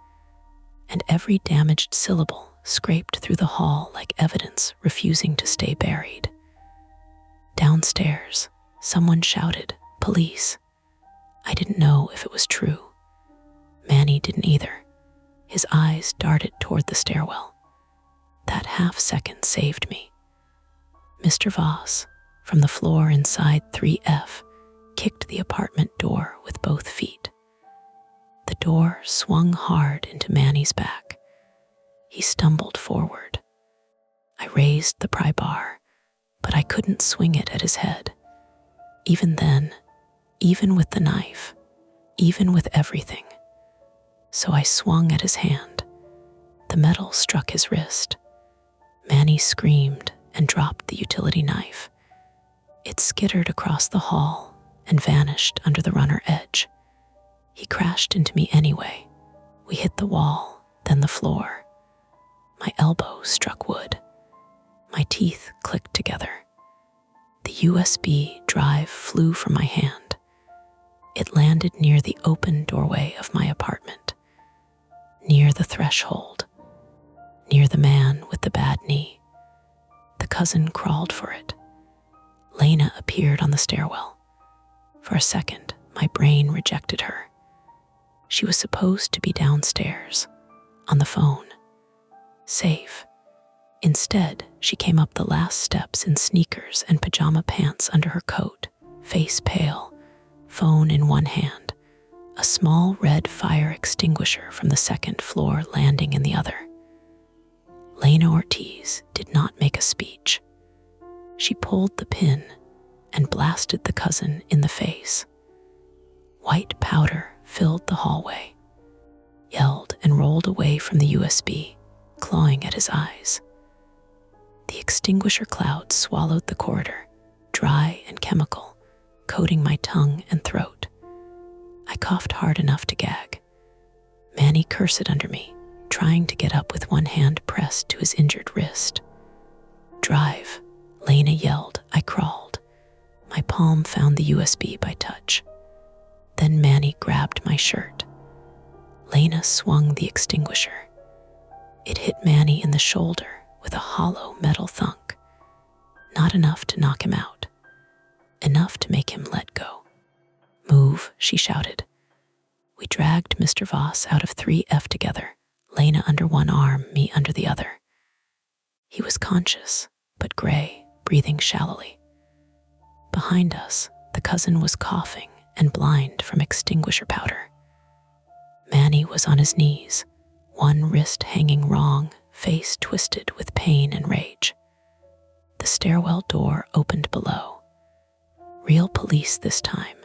and every damaged syllable scraped through the hall like evidence refusing to stay buried. Downstairs, someone shouted, "Police." I didn't know if it was true. Manny didn't either. His eyes darted toward the stairwell. That half-second saved me. Mr. Voss, from the floor inside 3F, kicked the apartment door with both feet. The door swung hard into Manny's back. He stumbled forward. I raised the pry bar, but I couldn't swing it at his head. Even then, even with the knife, even with everything. So I swung at his hand. The metal struck his wrist. Manny screamed and dropped the utility knife. It skittered across the hall and vanished under the runner edge. He crashed into me anyway. We hit the wall, then the floor. My elbow struck wood. My teeth clicked together. The USB drive flew from my hand. It landed near the open doorway of my apartment, near the threshold, near the man with the bad knee. The cousin crawled for it. Lena appeared on the stairwell. For a second, my brain rejected her. She was supposed to be downstairs, on the phone, safe. Instead, she came up the last steps in sneakers and pajama pants under her coat, face pale, phone in one hand, a small red fire extinguisher from the second floor landing in the other. Lena Ortiz did not make a speech. She pulled the pin and blasted the cousin in the face. White powder filled the hallway, yelled and rolled away from the USB, clawing at his eyes. The extinguisher cloud swallowed the corridor, dry and chemical, coating my tongue and throat. I coughed hard enough to gag. Manny cursed under me, trying to get up with one hand pressed to his injured wrist. Drive, Lena yelled. I crawled. My palm found the USB by touch. Then Manny grabbed my shirt. Lena swung the extinguisher. It hit Manny in the shoulder with a hollow metal thunk. Not enough to knock him out. Enough to make him let go. Move, she shouted. We dragged Mr. Voss out of 3F together, Lena under one arm, me under the other. He was conscious, but gray, breathing shallowly. Behind us, the cousin was coughing and blind from extinguisher powder. Manny was on his knees, one wrist hanging wrong, face twisted with pain and rage. The stairwell door opened below. Real police this time.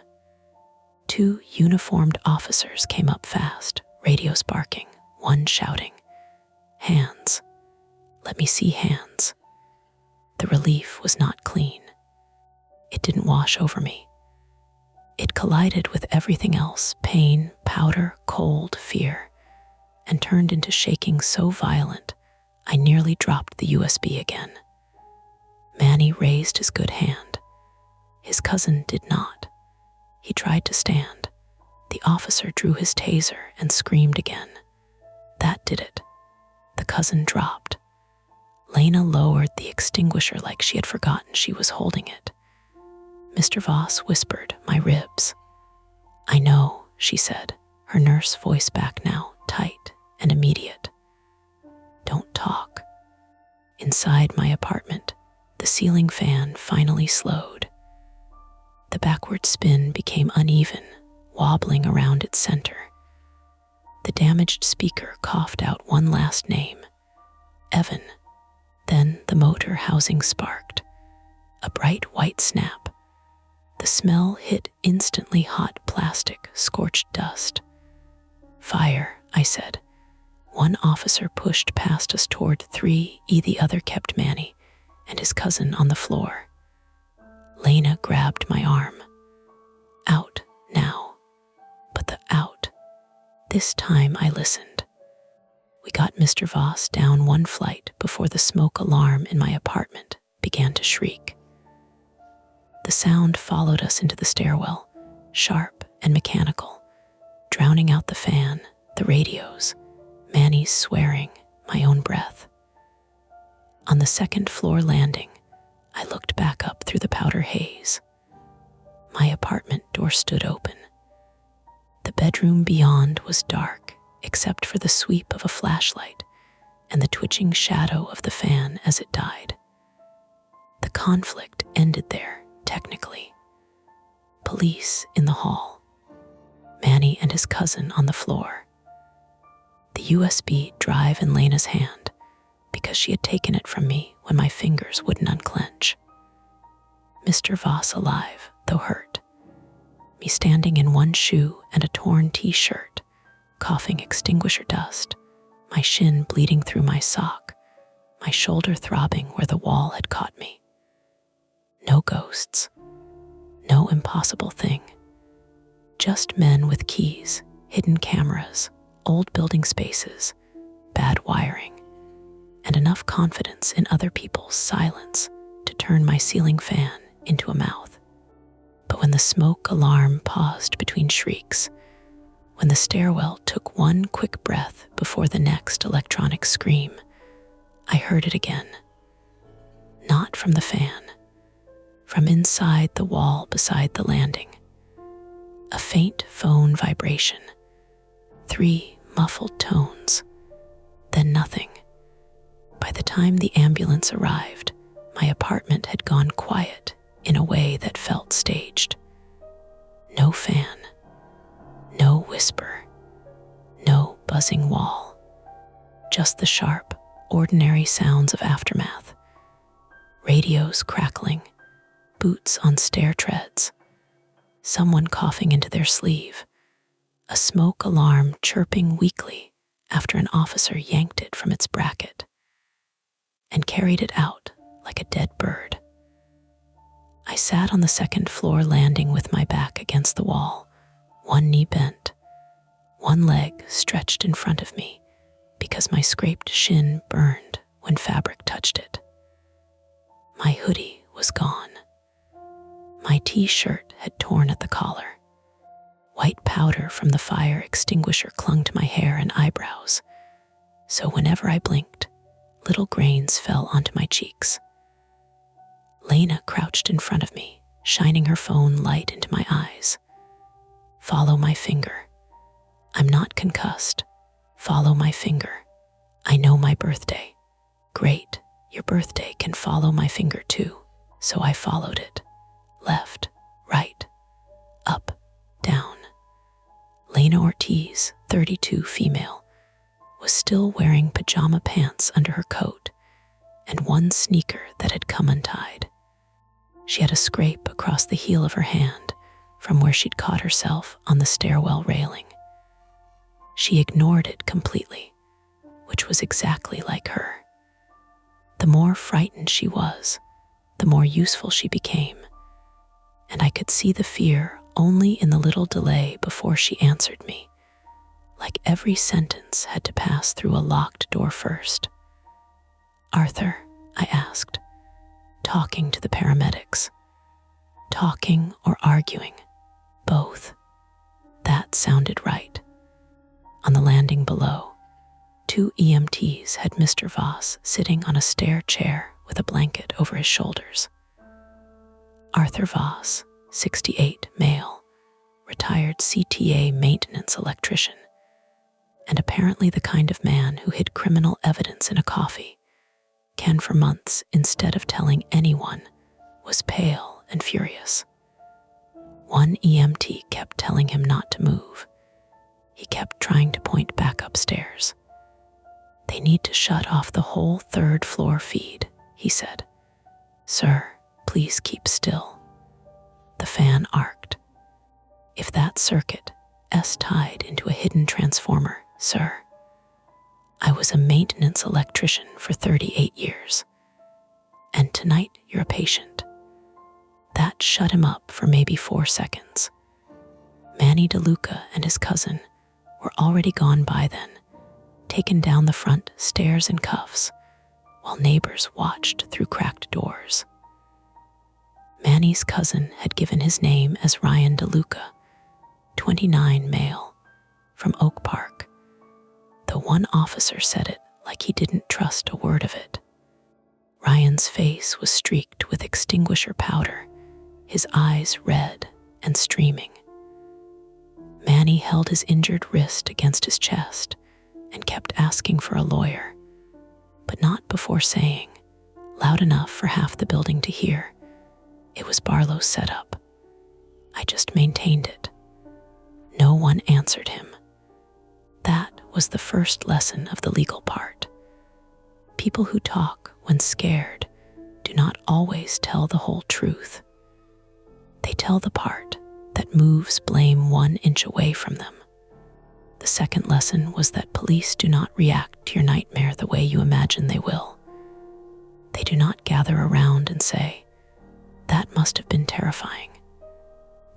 2 uniformed officers came up fast, radios barking, one shouting, "Hands. Let me see hands." The relief was not clean. It didn't wash over me. It collided with everything else, pain, powder, cold, fear, and turned into shaking so violent, I nearly dropped the USB again. Manny raised his good hand. His cousin did not. He tried to stand. The officer drew his taser and screamed again. That did it. The cousin dropped. Lena lowered the extinguisher like she had forgotten she was holding it. Mr. Voss whispered my ribs. "I know," she said, her nurse voice back now, tight and immediate. "Don't talk." Inside my apartment, the ceiling fan finally slowed. The backward spin became uneven, wobbling around its center. The damaged speaker coughed out one last name, Evan. Then the motor housing sparked. A bright white snap. The smell hit instantly hot plastic, scorched dust. "Fire," I said. One officer pushed past us toward 3E, the other kept Manny and his cousin on the floor. Lena grabbed my arm. Out now. But the out. This time I listened. We got Mr. Voss down one flight before the smoke alarm in my apartment began to shriek. The sound followed us into the stairwell, sharp and mechanical, drowning out the fan, the radios, Manny's swearing, my own breath. On the second floor landing, I looked back up through the powder haze. My apartment door stood open. The bedroom beyond was dark except for the sweep of a flashlight and the twitching shadow of the fan as it died. The conflict ended there, technically. Police in the hall. Manny and his cousin on the floor. The USB drive in Lena's hand because she had taken it from me when my fingers wouldn't unclench. Mr. Voss alive, though hurt. Me standing in one shoe and a torn t-shirt, coughing extinguisher dust, my shin bleeding through my sock, my shoulder throbbing where the wall had caught me. No ghosts. No impossible thing. Just men with keys, hidden cameras, old building spaces, bad wiring, and enough confidence in other people's silence to turn my ceiling fan into a mouth. But when the smoke alarm paused between shrieks, when the stairwell took one quick breath before the next electronic scream, I heard it again. Not from the fan, from inside the wall beside the landing. A faint phone vibration, 3 muffled tones, then nothing. By the time the ambulance arrived, my apartment had gone quiet in a way that felt staged. No fan, no whisper, no buzzing wall, just the sharp, ordinary sounds of aftermath. Radios crackling, boots on stair treads, someone coughing into their sleeve, a smoke alarm chirping weakly after an officer yanked it from its bracket and carried it out like a dead bird. I sat on the second floor landing with my back against the wall, one knee bent, one leg stretched in front of me because my scraped shin burned when fabric touched it. My hoodie was gone. My t-shirt had torn at the collar. White powder from the fire extinguisher clung to my hair and eyebrows, so whenever I blinked, little grains fell onto my cheeks. Lena crouched in front of me, shining her phone light into my eyes. Follow my finger. I'm not concussed. Follow my finger. I know my birthday. Great, your birthday can follow my finger too, so I followed it. Left, right, up, down. Lena Ortiz, 32 female, was still wearing pajama pants under her coat and one sneaker that had come untied. She had a scrape across the heel of her hand from where she'd caught herself on the stairwell railing. She ignored it completely, which was exactly like her. The more frightened she was, the more useful she became, and I could see the fear only in the little delay before she answered me, like every sentence had to pass through a locked door first. Arthur, I asked, talking to the paramedics. Talking or arguing, both. That sounded right. On the landing below, 2 EMTs had Mr. Voss sitting on a stair chair with a blanket over his shoulders. Arthur Voss, 68, male, retired CTA maintenance electrician, and apparently the kind of man who hid criminal evidence in a coffee, can for months, instead of telling anyone, was pale and furious. One EMT kept telling him not to move. He kept trying to point back upstairs. They need to shut off the whole 3rd floor feed, he said. Sir, please keep still. The fan arced. If that circuit S-tied into a hidden transformer, sir. I was a maintenance electrician for 38 years. And tonight you're a patient. That shut him up for maybe 4 seconds. Manny DeLuca and his cousin were already gone by then, taken down the front stairs in cuffs, while neighbors watched through cracked doors. Manny's cousin had given his name as Ryan DeLuca, 29 male, from Oak Park. The one officer said it like he didn't trust a word of it. Ryan's face was streaked with extinguisher powder, his eyes red and streaming. Manny held his injured wrist against his chest and kept asking for a lawyer, but not before saying, loud enough for half the building to hear, it was Barlow's setup. I just maintained it. No one answered him. That was the first lesson of the legal part. People who talk when scared do not always tell the whole truth. They tell the part that moves blame 1 inch away from them. The second lesson was that police do not react to your nightmare the way you imagine they will. They do not gather around and say, "That must have been terrifying."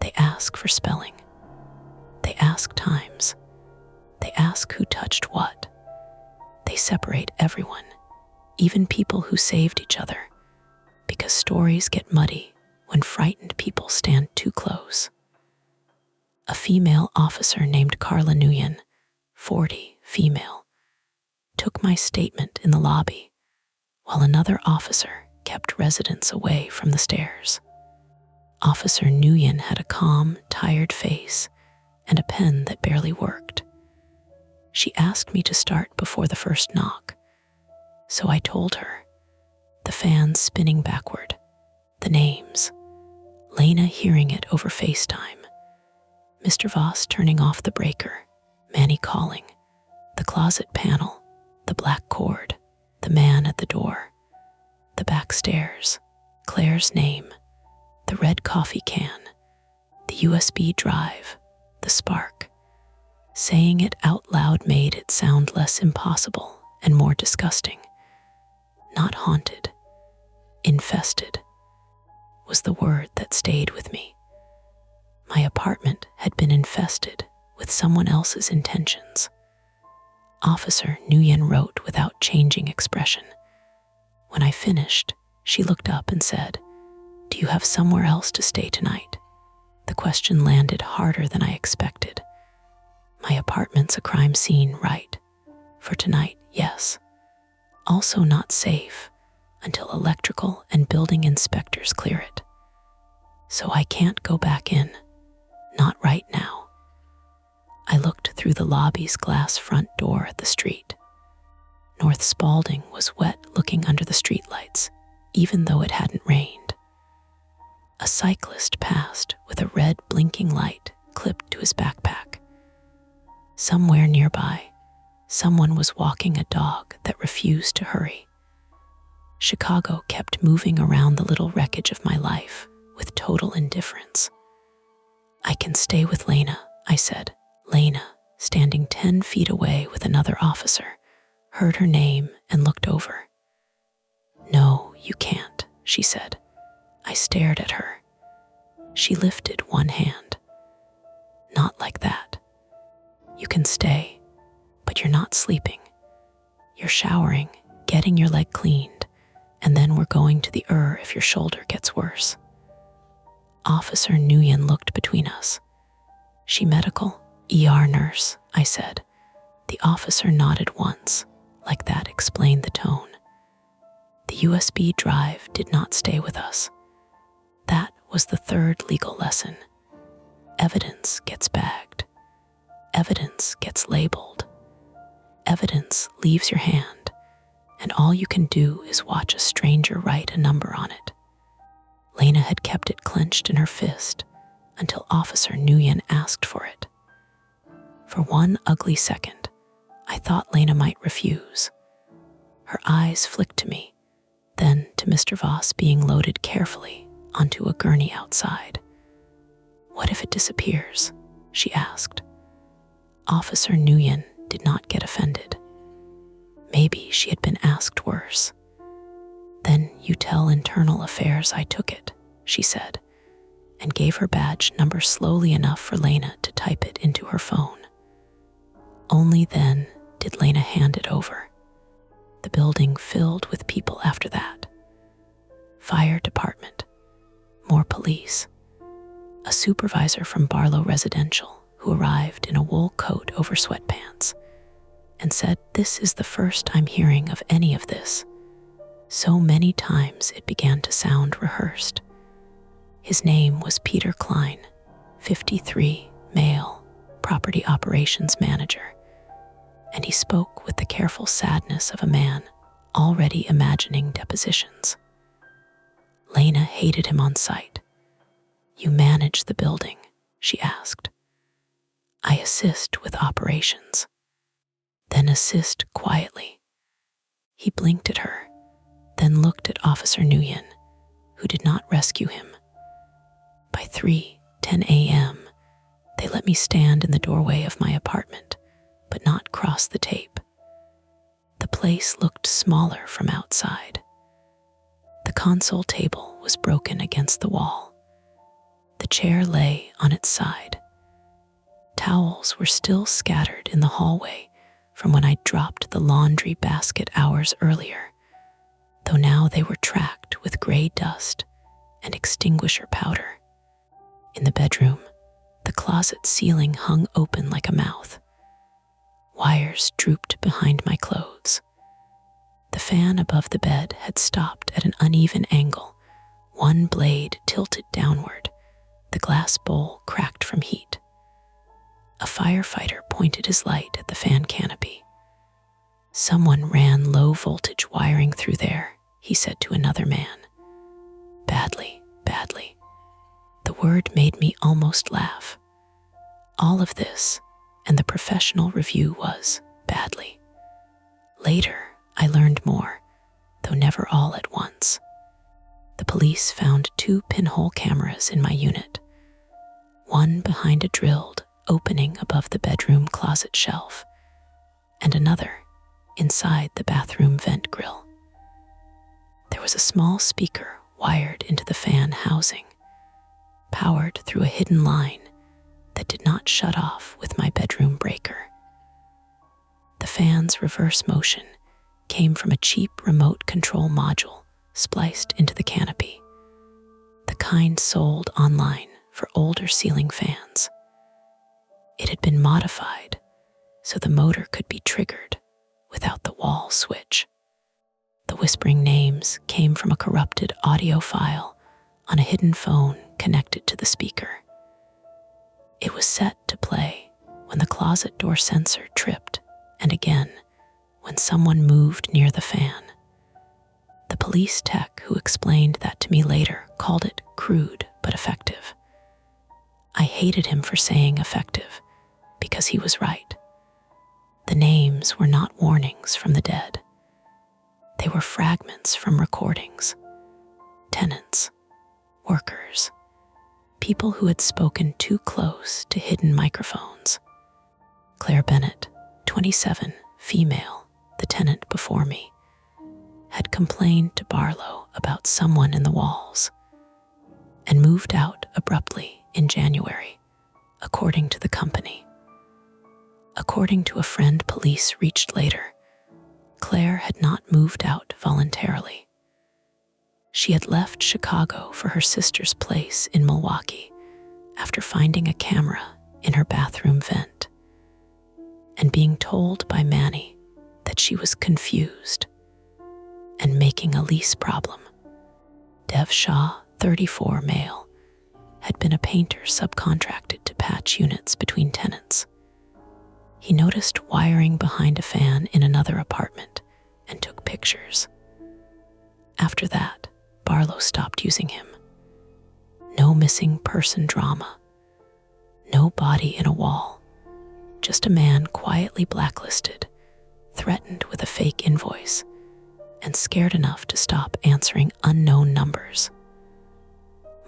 They ask for spelling. They ask times. They ask who touched what. They separate everyone, even people who saved each other, because stories get muddy when frightened people stand too close. A female officer named Carla Nguyen, 40, female, took my statement in the lobby, while another officer kept residents away from the stairs. Officer Nguyen had a calm, tired face and a pen that barely worked. She asked me to start before the first knock, so I told her, the fans spinning backward, the names, Lena hearing it over FaceTime, Mr. Voss turning off the breaker, Manny calling, the closet panel, the black cord, the man at the door, the back stairs, Claire's name, the red coffee can, the USB drive, the spark. Saying it out loud made it sound less impossible and more disgusting. Not haunted, infested, was the word that stayed with me. My apartment had been infested with someone else's intentions. Officer Nguyen wrote without changing expression. When I finished, she looked up and said, "Do you have somewhere else to stay tonight?" The question landed harder than I expected. My apartment's a crime scene, right? For tonight, yes. Also not safe until electrical and building inspectors clear it. So I can't go back in. Not right now. I looked through the lobby's glass front door at the street. North Spalding was wet looking under the streetlights, even though it hadn't rained. A cyclist passed with a red blinking light clipped to his backpack. Somewhere nearby, someone was walking a dog that refused to hurry. Chicago kept moving around the little wreckage of my life with total indifference. "I can stay with Lena," I said. Lena, standing 10 feet away with another officer, heard her name and looked over. "No, you can't," she said. I stared at her. She lifted one hand. "Not like that. You can stay, but you're not sleeping. You're showering, getting your leg cleaned, and then we're going to the if your shoulder gets worse." Officer Nguyen looked between us. "She medical? ER nurse," I said. The officer nodded once, like that explained the tone. The USB drive did not stay with us. That was the third legal lesson. Evidence gets bagged. Evidence gets labeled. Evidence leaves your hand, and all you can do is watch a stranger write a number on it. Lena had kept it clenched in her fist until Officer Nguyen asked for it. For one ugly second, I thought Lena might refuse. Her eyes flicked to me, then to Mr. Voss being loaded carefully onto a gurney outside. "What if it disappears?" she asked. Officer Nguyen did not get offended. Maybe she had been asked worse. "Then you tell internal affairs I took it," she said, and gave her badge number slowly enough for Lena to type it into her phone. Only then did Lena hand it over. The building filled with people after that. Fire department, more police, a supervisor from Barlow Residential who arrived in a wool coat over sweatpants and said, "This is the first I'm hearing of any of this." So many times it began to sound rehearsed. His name was Peter Klein, 53, male, property operations manager, and he spoke with the careful sadness of a man already imagining depositions. Lena hated him on sight. "You manage the building?" she asked. "I assist with operations." "Then assist quietly." He blinked at her, then looked at Officer Nguyen, who did not rescue him. By 3:10 a.m., they let me stand in the doorway of my apartment, but not cross the tape. The place looked smaller from outside. The console table was broken against the wall. The chair lay on its side. Towels were still scattered in the hallway from when I dropped the laundry basket hours earlier, though now they were tracked with gray dust and extinguisher powder. In the bedroom, the closet ceiling hung open like a mouth. Wires drooped behind my clothes. The fan above the bed had stopped at an uneven angle, one blade tilted downward, the glass bowl cracked from heat. A firefighter pointed his light at the fan canopy. "Someone ran low-voltage wiring through there," he said to another man. "Badly, badly." The word made me almost laugh. All of this, and the professional review was badly. Later, I learned more, though never all at once. The police found 2 pinhole cameras in my unit, one behind a drilled opening above the bedroom closet shelf, and another inside the bathroom vent grill. There was a small speaker wired into the fan housing, powered through a hidden line that did not shut off with my bedroom breaker. The fan's reverse motion came from a cheap remote control module spliced into the canopy, the kind sold online for older ceiling fans. It had been modified so the motor could be triggered without the wall switch. The whispering names came from a corrupted audio file on a hidden phone connected to the speaker. It was set to play when the closet door sensor tripped, and again when someone moved near the fan. The police tech who explained that to me later called it crude but effective. I hated him for saying effective, because he was right. The names were not warnings from the dead. They were fragments from recordings. Tenants, workers, people who had spoken too close to hidden microphones. Claire Bennett, 27, female, the tenant before me, had complained to Barlow about someone in the walls and moved out abruptly in January, according to the company. According to a friend police reached later, Claire had not moved out voluntarily. She had left Chicago for her sister's place in Milwaukee after finding a camera in her bathroom vent and being told by Manny that she was confused and making a lease problem. Dev Shah, 34, male, had been a painter subcontracted to patch units between tenants. He noticed wiring behind a fan in another apartment and took pictures. After that, Barlow stopped using him. No missing person drama. No body in a wall. Just a man quietly blacklisted, threatened with a fake invoice, and scared enough to stop answering unknown numbers.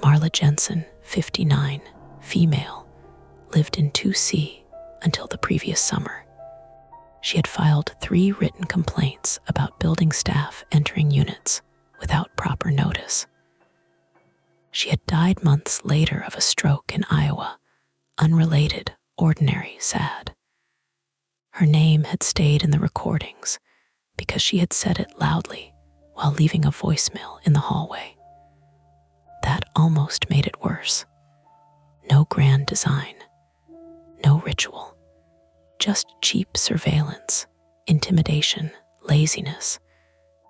Marla Jensen, 59, female, lived in 2C until the previous summer. She had filed 3 written complaints about building staff entering units without proper notice. She had died months later of a stroke in Iowa, unrelated, ordinary, sad. Her name had stayed in the recordings because she had said it loudly while leaving a voicemail in the hallway. That almost made it worse. No grand design, no ritual, just cheap surveillance, intimidation, laziness,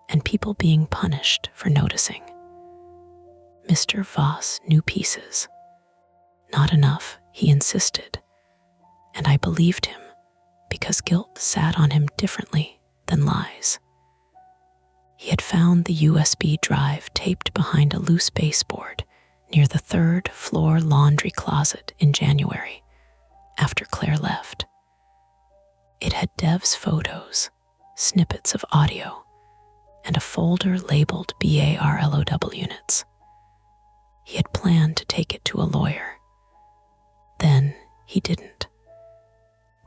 and people being punished for noticing. Mr. Voss knew pieces. Not enough, he insisted, and I believed him because guilt sat on him differently than lies. He had found the USB drive taped behind a loose baseboard near the third-floor laundry closet in January, after Claire left. It had Dev's photos, snippets of audio, and a folder labeled BARLOW units. He had planned to take it to a lawyer. Then he didn't.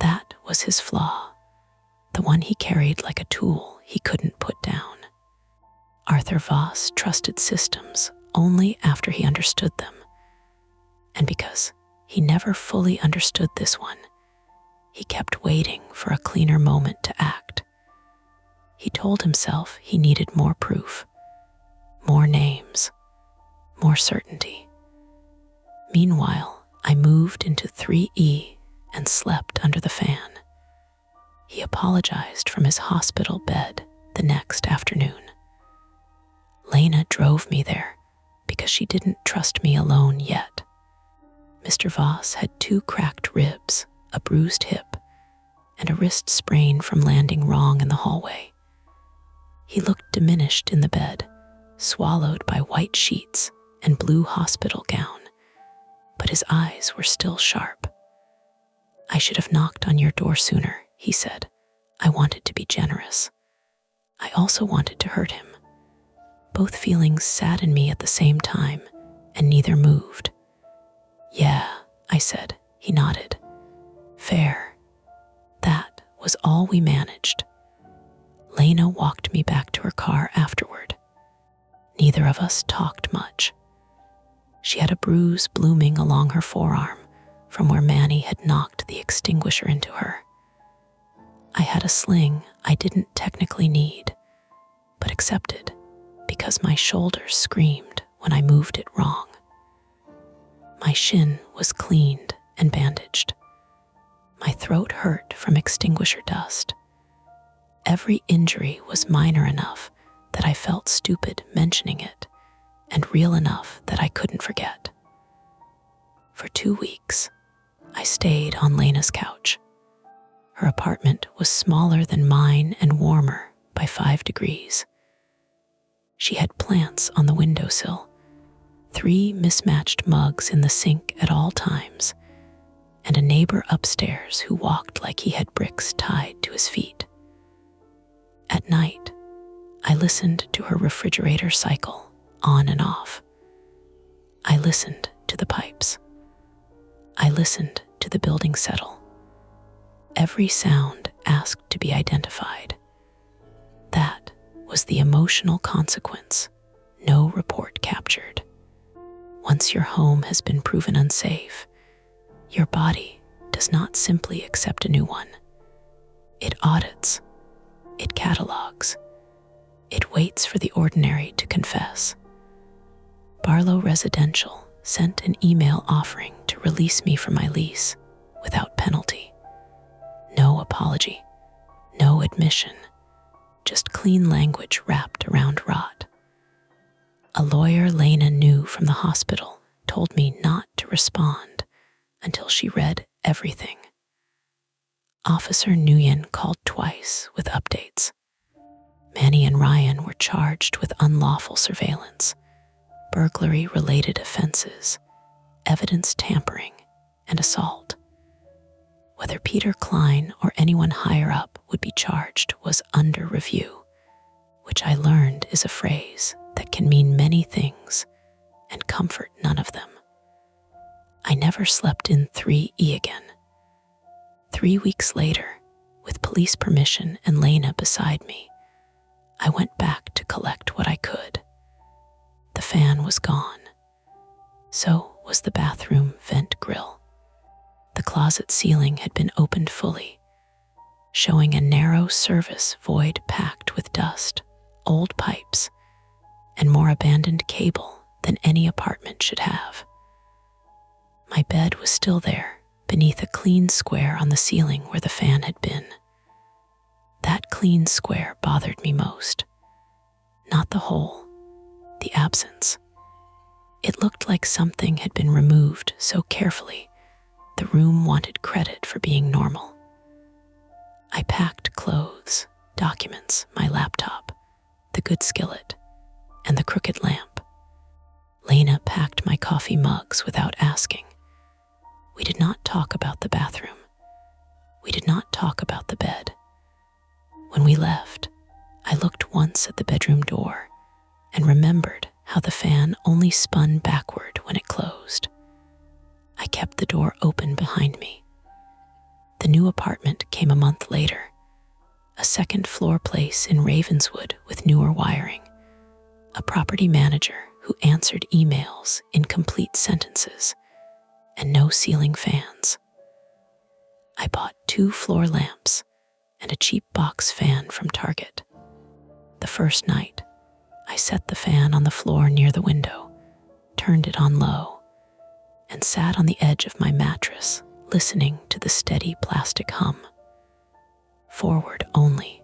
That was his flaw, the one he carried like a tool he couldn't put down. Arthur Voss trusted systems only after he understood them. And because he never fully understood this one, he kept waiting for a cleaner moment to act. He told himself he needed more proof, more names, more certainty. Meanwhile, I moved into 3E and slept under the fan. He apologized from his hospital bed the next afternoon. Lena drove me there because she didn't trust me alone yet. Mr. Voss had 2 cracked ribs, a bruised hip, and a wrist sprain from landing wrong in the hallway. He looked diminished in the bed, swallowed by white sheets and blue hospital gown, but his eyes were still sharp. "I should have knocked on your door sooner," he said. "I wanted to be generous. I also wanted to hurt him." Both feelings sat in me at the same time, and neither moved. "Yeah," I said. He nodded. "Fair." That was all we managed. Lena walked me back to her car afterward. Neither of us talked much. She had a bruise blooming along her forearm from where Manny had knocked the extinguisher into her. I had a sling I didn't technically need, but accepted because my shoulder screamed when I moved it wrong. My shin was cleaned and bandaged. My throat hurt from extinguisher dust. Every injury was minor enough that I felt stupid mentioning it, and real enough that I couldn't forget. For 2 weeks, I stayed on Lena's couch. Her apartment was smaller than mine and warmer by 5 degrees. She had plants on the windowsill, 3 mismatched mugs in the sink at all times, and a neighbor upstairs who walked like he had bricks tied to his feet. At night, I listened to her refrigerator cycle on and off. I listened to the pipes. I listened to the building settle. Every sound asked to be identified. That was the emotional consequence no report captured. Once your home has been proven unsafe, your body does not simply accept a new one. It audits, it catalogs, it waits for the ordinary to confess. Barlow Residential sent an email offering to release me from my lease without penalty. No apology, no admission, just clean language wrapped around rot. A lawyer Lena knew from the hospital told me not to respond until she read everything. Officer Nguyen called twice with updates. Manny and Ryan were charged with unlawful surveillance, burglary-related offenses, evidence tampering, and assault. Whether Peter Klein or anyone higher up would be charged was under review, which I learned is a phrase that can mean many things and comfort none of them. I never slept in 3E again. 3 weeks later, with police permission and Lena beside me, I went back to collect what I could. The fan was gone. So was the bathroom vent grill. The closet ceiling had been opened fully, showing a narrow service void packed with dust, old pipes, and more abandoned cable than any apartment should have. My bed was still there, beneath a clean square on the ceiling where the fan had been. That clean square bothered me most. Not the hole, the absence. It looked like something had been removed so carefully the room wanted credit for being normal. I packed clothes, documents, my laptop, the good skillet, and the crooked lamp. Lena packed my coffee mugs without asking. We did not talk about the bathroom. We did not talk about the bed. When we left, I looked once at the bedroom door and remembered how the fan only spun backward when it closed. I kept the door open behind me. The new apartment came a month later, a second-floor place in Ravenswood with newer wiring, a property manager who answered emails in complete sentences, and no ceiling fans. I bought 2 floor lamps and a cheap box fan from Target. The first night, I set the fan on the floor near the window, turned it on low, and sat on the edge of my mattress, listening to the steady plastic hum. Forward only.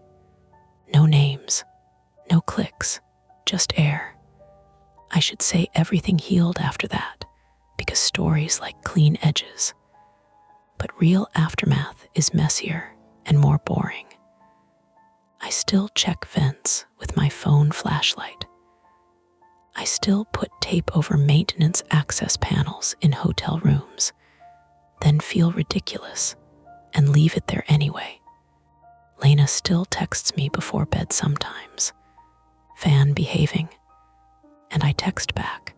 No names, no clicks, just air. I should say everything healed after that, because stories like clean edges. But real aftermath is messier and more boring. I still check vents with my phone flashlight. I still put tape over maintenance access panels in hotel rooms, then feel ridiculous and leave it there anyway. Lena still texts me before bed sometimes, fan behaving, and I text back,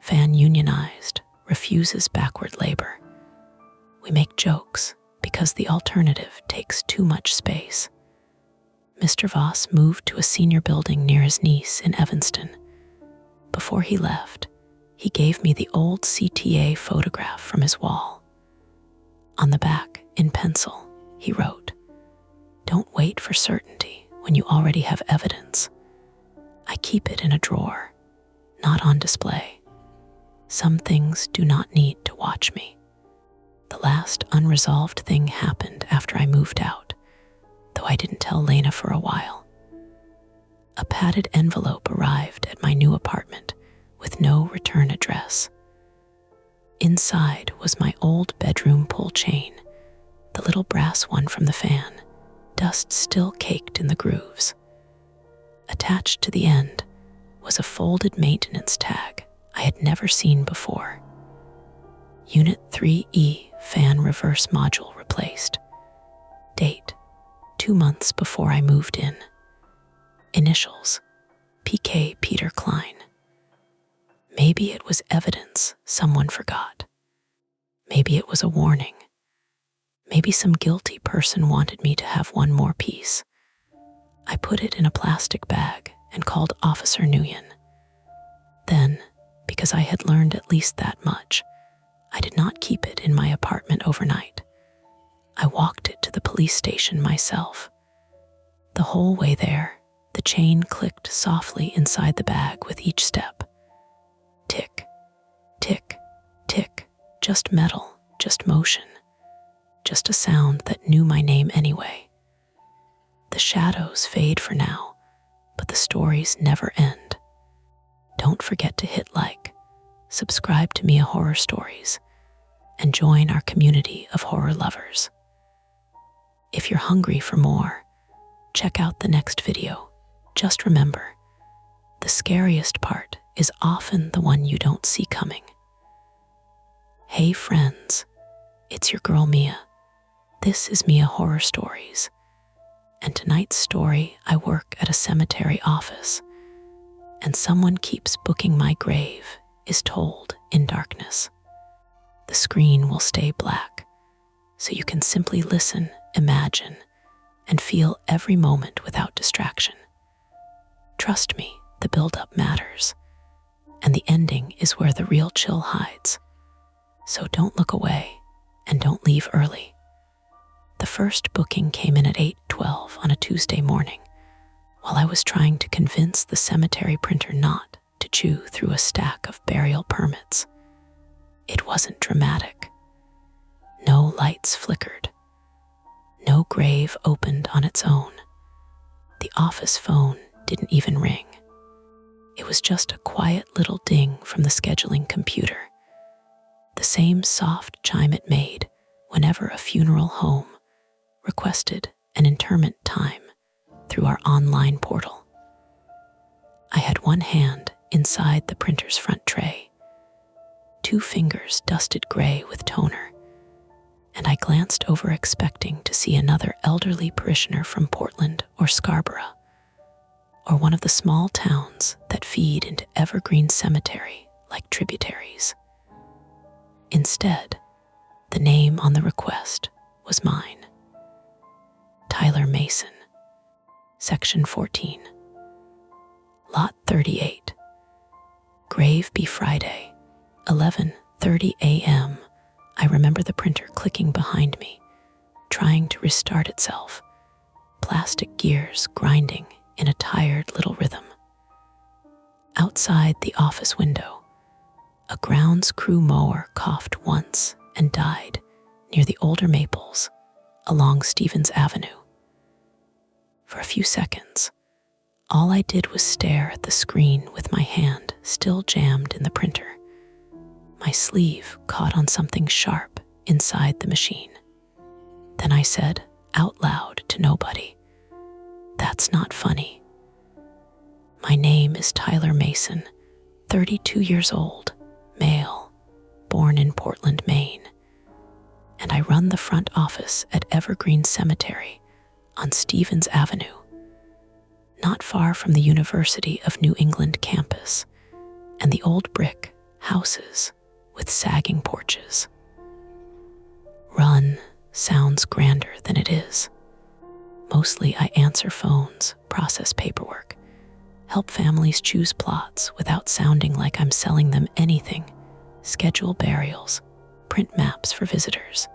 fan unionized, refuses backward labor. We make jokes because the alternative takes too much space. Mr. Voss moved to a senior building near his niece in Evanston. Before he left, he gave me the old CTA photograph from his wall. On the back, in pencil, he wrote, "Don't wait for certainty when you already have evidence." I keep it in a drawer, not on display. Some things do not need to watch me. The last unresolved thing happened after I moved out, though I didn't tell Lena for a while. A padded envelope arrived at my new apartment with no return address. Inside was my old bedroom pull chain, the little brass one from the fan, dust still caked in the grooves. Attached to the end was a folded maintenance tag I had never seen before. Unit 3E fan reverse module replaced. Date, 2 months before I moved in. Initials, PK Peter Klein. Maybe it was evidence someone forgot. Maybe it was a warning. Maybe some guilty person wanted me to have one more piece. I put it in a plastic bag and called Officer Nguyen. Then, because I had learned at least that much, I did not keep it in my apartment overnight. I walked it to the police station myself. The whole way there, the chain clicked softly inside the bag with each step. Tick, tick, tick, just metal, just motion, just a sound that knew my name anyway. The shadows fade for now, but the stories never end. Don't forget to hit like, subscribe to Mia Horror Stories, and join our community of horror lovers. If you're hungry for more, check out the next video. Just remember, the scariest part is often the one you don't see coming. Hey friends, it's your girl Mia. This is Mia Horror Stories, and tonight's story, I work at a cemetery office, and someone keeps booking my grave, is told in darkness. The screen will stay black, so you can simply listen, imagine, and feel every moment without distraction. Trust me, the build-up matters, and the ending is where the real chill hides. So don't look away, and don't leave early. The first booking came in at 8:12 on a Tuesday morning, while I was trying to convince the cemetery printer not to chew through a stack of burial permits. It wasn't dramatic. No lights flickered. No grave opened on its own. The office phone didn't even ring. It was just a quiet little ding from the scheduling computer. the same soft chime it made whenever a funeral home requested an interment time through our online portal. I had one hand inside the printer's front tray, 2 fingers dusted gray with toner, and I glanced over expecting to see another elderly parishioner from Portland or Scarborough, or one of the small towns that feed into Evergreen Cemetery like tributaries. Instead, the name on the request was mine. Tyler Mason, Section 14, Lot 38. Grave be Friday, 11:30 a.m. I remember the printer clicking behind me, trying to restart itself, plastic gears grinding in a tired little rhythm. Outside the office window, a grounds crew mower coughed once and died near the older maples along Stevens Avenue. For a few seconds, all I did was stare at the screen with my hand still jammed in the printer, my sleeve caught on something sharp inside the machine. Then I said out loud to nobody, "That's not funny. My name is Tyler Mason, 32 years old, male, born in Portland, Maine, and I run the front office at Evergreen Cemetery on Stevens Avenue, not far from the University of New England campus and the old brick houses with sagging porches." Run sounds grander than it is. Mostly I answer phones, process paperwork, help families choose plots without sounding like I'm selling them anything, schedule burials, print maps for visitors,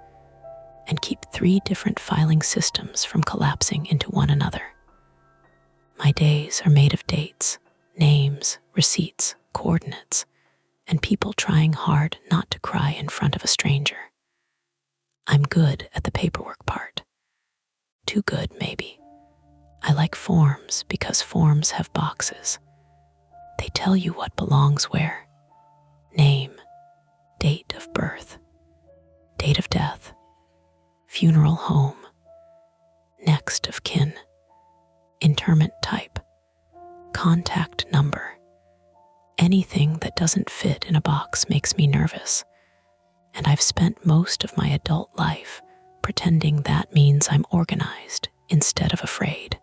and keep 3 different filing systems from collapsing into one another. My days are made of dates, names, receipts, coordinates, and people trying hard not to cry in front of a stranger. I'm good at the paperwork part. Too good, maybe. I like forms because forms have boxes. They tell you what belongs where. Name, date of birth, date of death, funeral home, next of kin, interment type, contact number. Anything that doesn't fit in a box makes me nervous, and I've spent most of my adult life pretending that means I'm organized instead of afraid.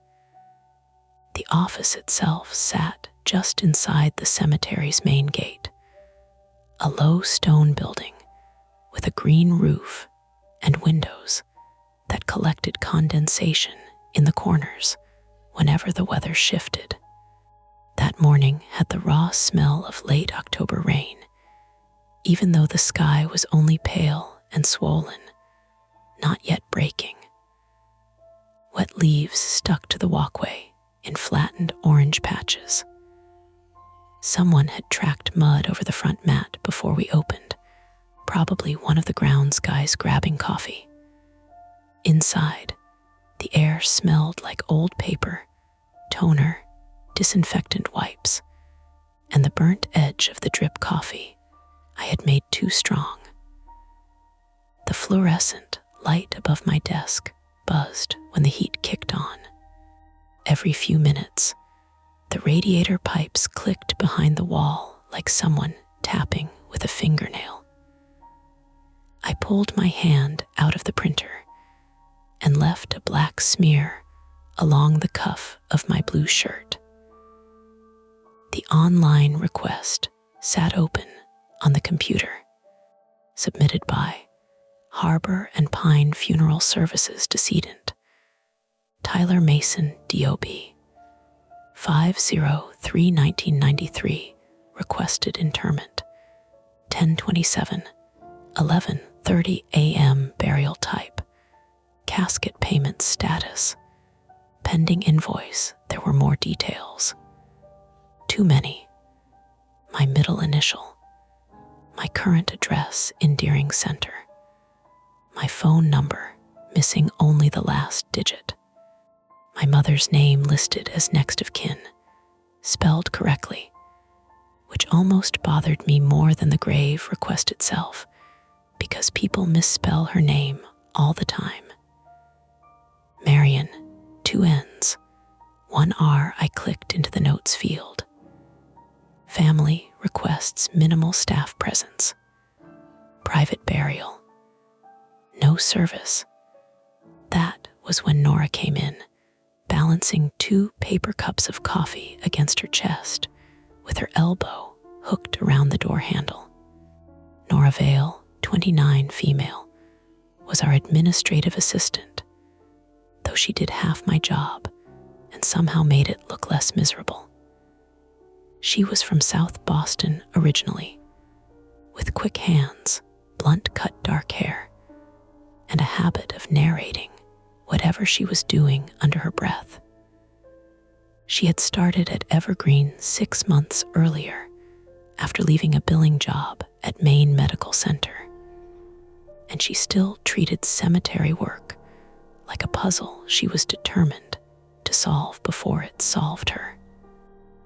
The office itself sat just inside the cemetery's main gate, a low stone building with a green roof and windows that collected condensation in the corners whenever the weather shifted. That morning had the raw smell of late October rain, even though the sky was only pale and swollen, not yet breaking. Wet leaves stuck to the walkway in flattened orange patches. Someone had tracked mud over the front mat before we opened, probably one of the grounds guys grabbing coffee. Inside, the air smelled like old paper, toner, disinfectant wipes, and the burnt edge of the drip coffee I had made too strong. The fluorescent light above my desk buzzed when the heat kicked on. Every few minutes, the radiator pipes clicked behind the wall like someone tapping with a fingernail. I pulled my hand out of the printer and left a black smear along the cuff of my blue shirt. The online request sat open on the computer, submitted by Harbor and Pine Funeral Services decedent, Tyler Mason, D.O.B., 5/03/1993, requested interment, 10/27, 11:30 a.m. burial type, casket payment status, pending invoice. There were more details. Too many. My middle initial, my current address in Deering Center, my phone number missing only the last digit, my mother's name listed as next of kin, spelled correctly, which almost bothered me more than the grave request itself, because people misspell her name all the time. Marion, 2 N's, 1 R. I clicked into the notes field. Family requests minimal staff presence. Private burial. No service. That was when Nora came in, balancing 2 paper cups of coffee against her chest, with her elbow hooked around the door handle. Nora Vale, 29, female, was our administrative assistant, though she did half my job and somehow made it look less miserable. She was from South Boston originally, with quick hands, blunt-cut dark hair, and a habit of narrating whatever she was doing under her breath. She had started at Evergreen 6 months earlier, after leaving a billing job at Maine Medical Center, and she still treated cemetery work like a puzzle she was determined to solve before it solved her.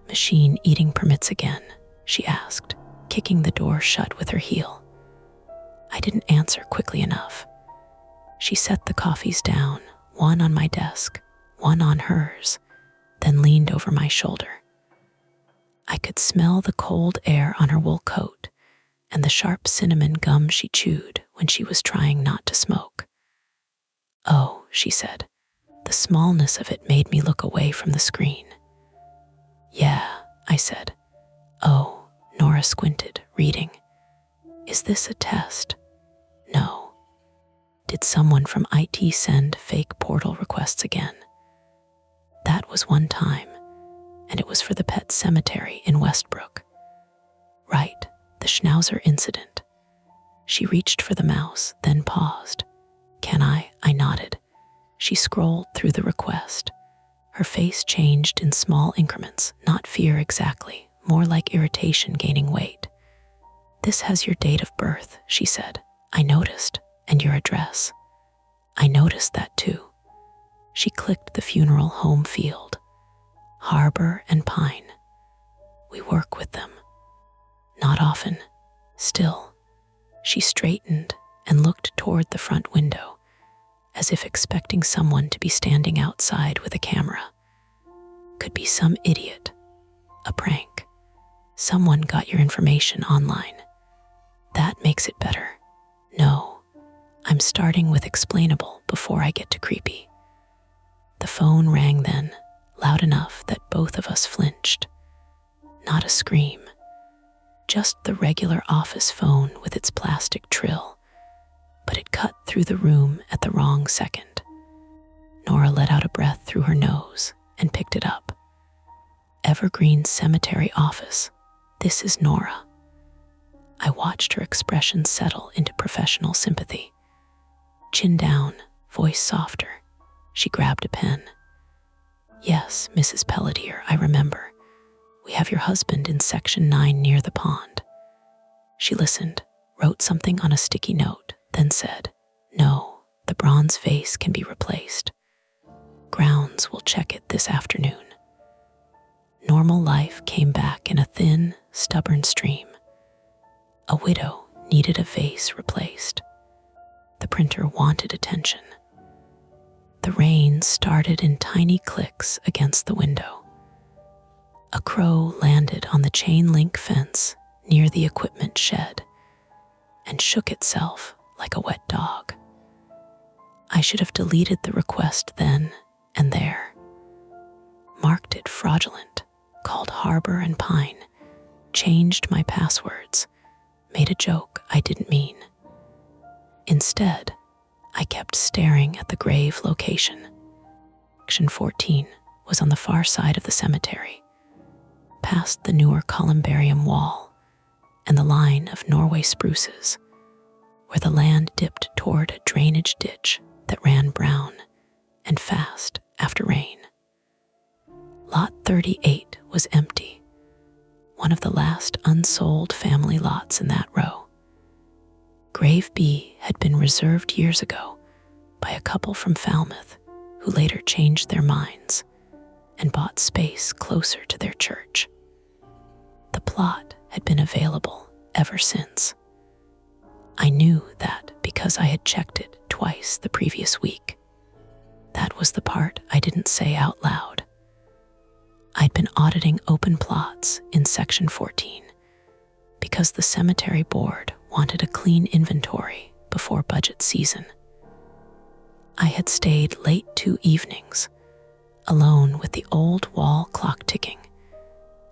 "Machine eating permits again?" she asked, kicking the door shut with her heel. I didn't answer quickly enough. She set the coffees down, one on my desk, one on hers, then leaned over my shoulder. I could smell the cold air on her wool coat and the sharp cinnamon gum she chewed when she was trying not to smoke. "Oh," she said. The smallness of it made me look away from the screen. "Yeah," I said. "Oh," Nora squinted, reading. "Is this a test?" "No." "Did someone from IT send fake portal requests again?" "That was one time, and it was for the pet cemetery in Westbrook." "Right, the Schnauzer incident." She reached for the mouse, then paused. "Can I?" I nodded. She scrolled through the request. Her face changed in small increments, not fear exactly, more like irritation gaining weight. "This has your date of birth," she said. "I noticed, and your address." "I noticed that too." She clicked the funeral home field. "Harbor and Pine. We work with them." "Not often. Still." She straightened and looked toward the front window, as if expecting someone to be standing outside with a camera. "Could be some idiot. A prank. Someone got your information online. That makes it better." "No, I'm starting with explainable before I get to creepy." The phone rang then, loud enough that both of us flinched. Not a scream, just the regular office phone with its plastic trill, but it cut through the room at the wrong second. Nora let out a breath through her nose and picked it up. "Evergreen Cemetery Office. This is Nora." I watched her expression settle into professional sympathy. Chin down, voice softer. She grabbed a pen. "Yes, Mrs. Pelletier, I remember. We have your husband in Section 9 near the pond." She listened, wrote something on a sticky note, then said, "No, the bronze vase can be replaced. Grounds will check it this afternoon." Normal life came back in a thin, stubborn stream. A widow needed a vase replaced. The printer wanted attention. The rain started in tiny clicks against the window. A crow landed on the chain-link fence near the equipment shed and shook itself like a wet dog. I should have deleted the request then and there, marked it fraudulent, called Harbor and Pine, changed my passwords, made a joke I didn't mean. Instead, I kept staring at the grave location. Section 14 was on the far side of the cemetery, past the newer columbarium wall and the line of Norway spruces, where the land dipped toward a drainage ditch that ran brown and fast after rain. Lot 38 was empty, one of the last unsold family lots in that row. Grave B had been reserved years ago by a couple from Falmouth who later changed their minds and bought space closer to their church. The plot had been available ever since. I knew that because I had checked it twice the previous week. That was the part I didn't say out loud. I'd been auditing open plots in Section 14 because the cemetery board wanted a clean inventory before budget season. I had stayed late 2 evenings, alone with the old wall clock ticking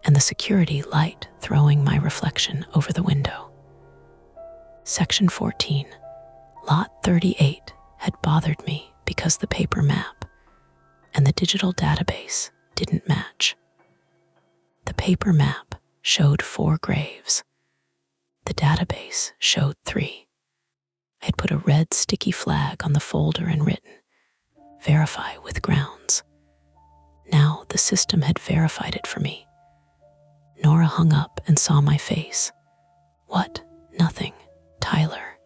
and the security light throwing my reflection over the window. Section 14, Lot 38, had bothered me because the paper map and the digital database didn't match. The paper map showed 4 graves. The database showed 3. I had put a red sticky flag on the folder and written, "Verify with grounds." Now the system had verified it for me. Nora hung up and saw my face. "What? Nothing. Tyler."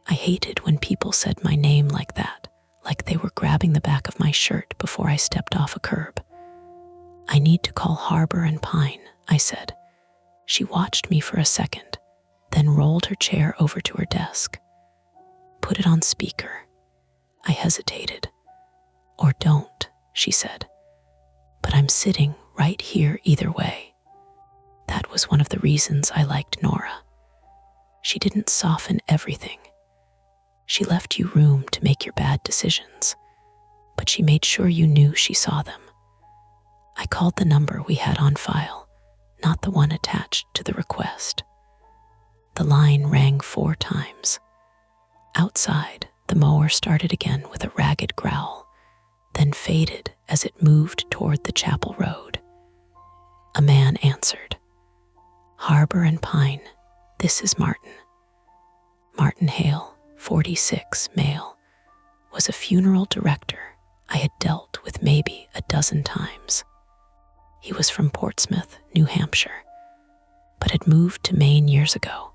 I hated when people said my name like that, like they were grabbing the back of my shirt before I stepped off a curb. "I need to call Harbor and Pine," I said. She watched me for a second, then rolled her chair over to her desk. "Put it on speaker." I hesitated. "Or don't," she said. "But I'm sitting right here either way." That was one of the reasons I liked Nora. She didn't soften everything. She left you room to make your bad decisions, but she made sure you knew she saw them. I called the number we had on file, not the one attached to the request. The line rang 4 times. Outside, the mower started again with a ragged growl, then faded as it moved toward the chapel road. A man answered. "Harbor and Pine, this is Martin." Martin Hale, 46, male, was a funeral director I had dealt with maybe a dozen times. He was from Portsmouth, New Hampshire, but had moved to Maine years ago,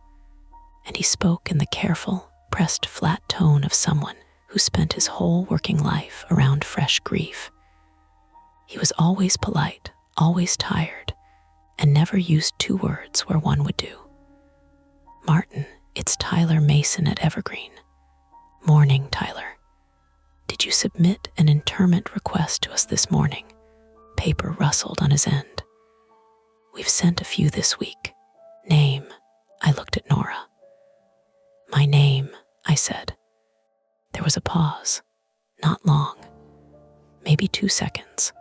and he spoke in the careful, pressed flat tone of someone who spent his whole working life around fresh grief. He was always polite, always tired, and never used 2 words where one would do. "Martin, it's Tyler Mason at Evergreen." "Morning, Tyler. Did you submit an interment request to us this morning?" Paper rustled on his end. "We've sent a few this week." "Name?" I looked at Nora. "My name," I said. There was a pause. Not long. Maybe 2 seconds.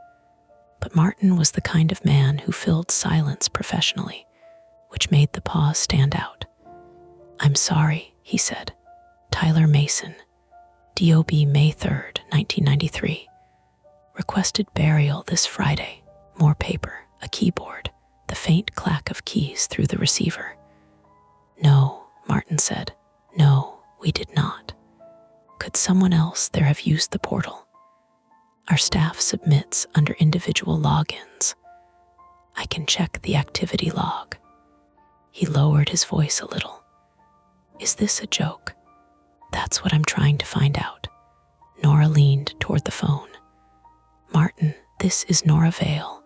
But Martin was the kind of man who filled silence professionally, which made the pause stand out. "I'm sorry," he said. "Tyler Mason, DOB May 3rd, 1993. Requested burial this Friday." More paper, a keyboard, the faint clack of keys through the receiver. "No," Martin said. "No, we did not. Could someone else there have used the portal? Our staff submits under individual logins. I can check the activity log." He lowered his voice a little. "Is this a joke? That's what I'm trying to find out." Nora leaned toward the phone. "Martin, this is Nora Vale.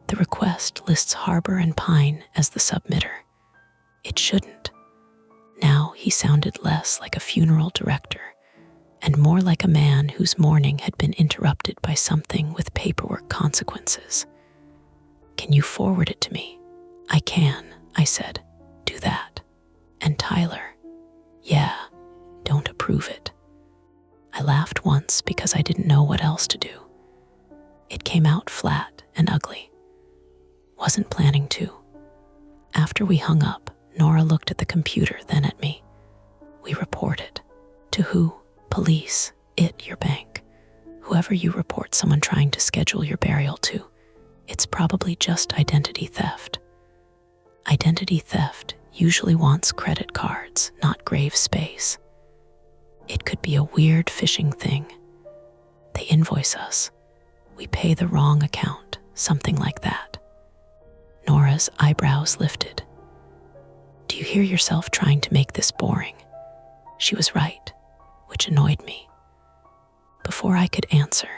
The request lists Harbor and Pine as the submitter. It shouldn't." Now he sounded less like a funeral director and more like a man whose mourning had been interrupted by something with paperwork consequences. "Can you forward it to me?" "I can," I said. "Do that." "And Tyler?" "Yeah, don't approve it." I laughed once because I didn't know what else to do. It came out flat and ugly. Wasn't planning to. After we hung up, Nora looked at the computer, then at me. "We report it." "To who?" "Police. It, your bank. Whoever you report someone trying to schedule your burial to. It's probably just identity theft." Identity theft usually wants credit cards, not grave space. It could be a weird phishing thing. They invoice us. We pay the wrong account, something like that. Nora's eyebrows lifted. "Do you hear yourself trying to make this boring?" She was right, which annoyed me. Before I could answer,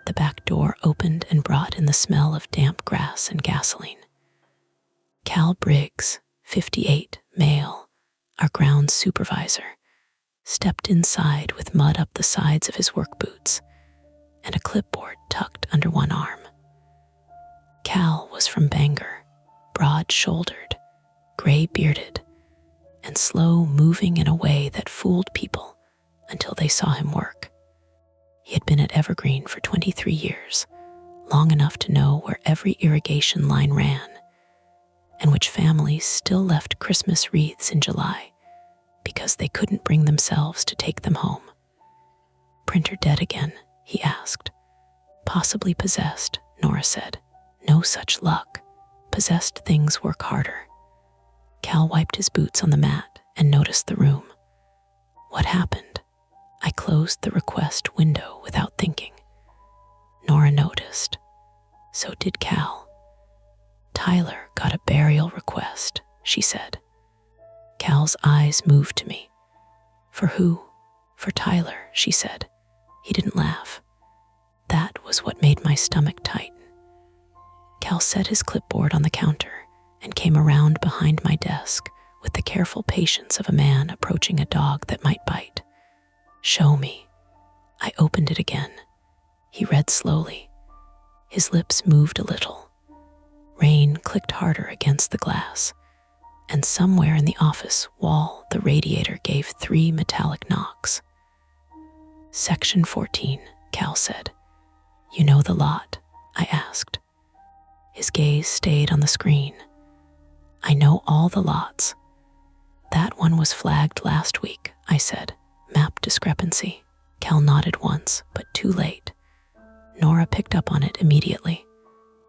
the back door opened and brought in the smell of damp grass and gasoline. "Cal Briggs, 58, male," our grounds supervisor, stepped inside with mud up the sides of his work boots and a clipboard tucked under one arm. Cal was from Bangor, broad-shouldered, gray-bearded, and slow-moving in a way that fooled people until they saw him work. He had been at Evergreen for 23 years, long enough to know where every irrigation line ran, and which families still left Christmas wreaths in July because they couldn't bring themselves to take them home. "Printer dead again?" he asked. "Possibly possessed," Nora said. "No such luck. Possessed things work harder." Cal wiped his boots on the mat and noticed the room. "What happened?" I closed the request window without thinking. Nora noticed. So did Cal. "Tyler got a burial request," she said. Cal's eyes moved to me. "For who?" "For Tyler," she said. He didn't laugh. That was what made my stomach tighten. Cal set his clipboard on the counter and came around behind my desk with the careful patience of a man approaching a dog that might bite. "Show me." I opened it again. He read slowly. His lips moved a little. Rain clicked harder against the glass, and somewhere in the office wall the radiator gave 3 metallic knocks. "Section 14, Cal said. "You know the lot?" I asked. His gaze stayed on the screen. "I know all the lots." "That one was flagged last week," I said. "Map discrepancy." Cal nodded once, but too late. Nora picked up on it immediately.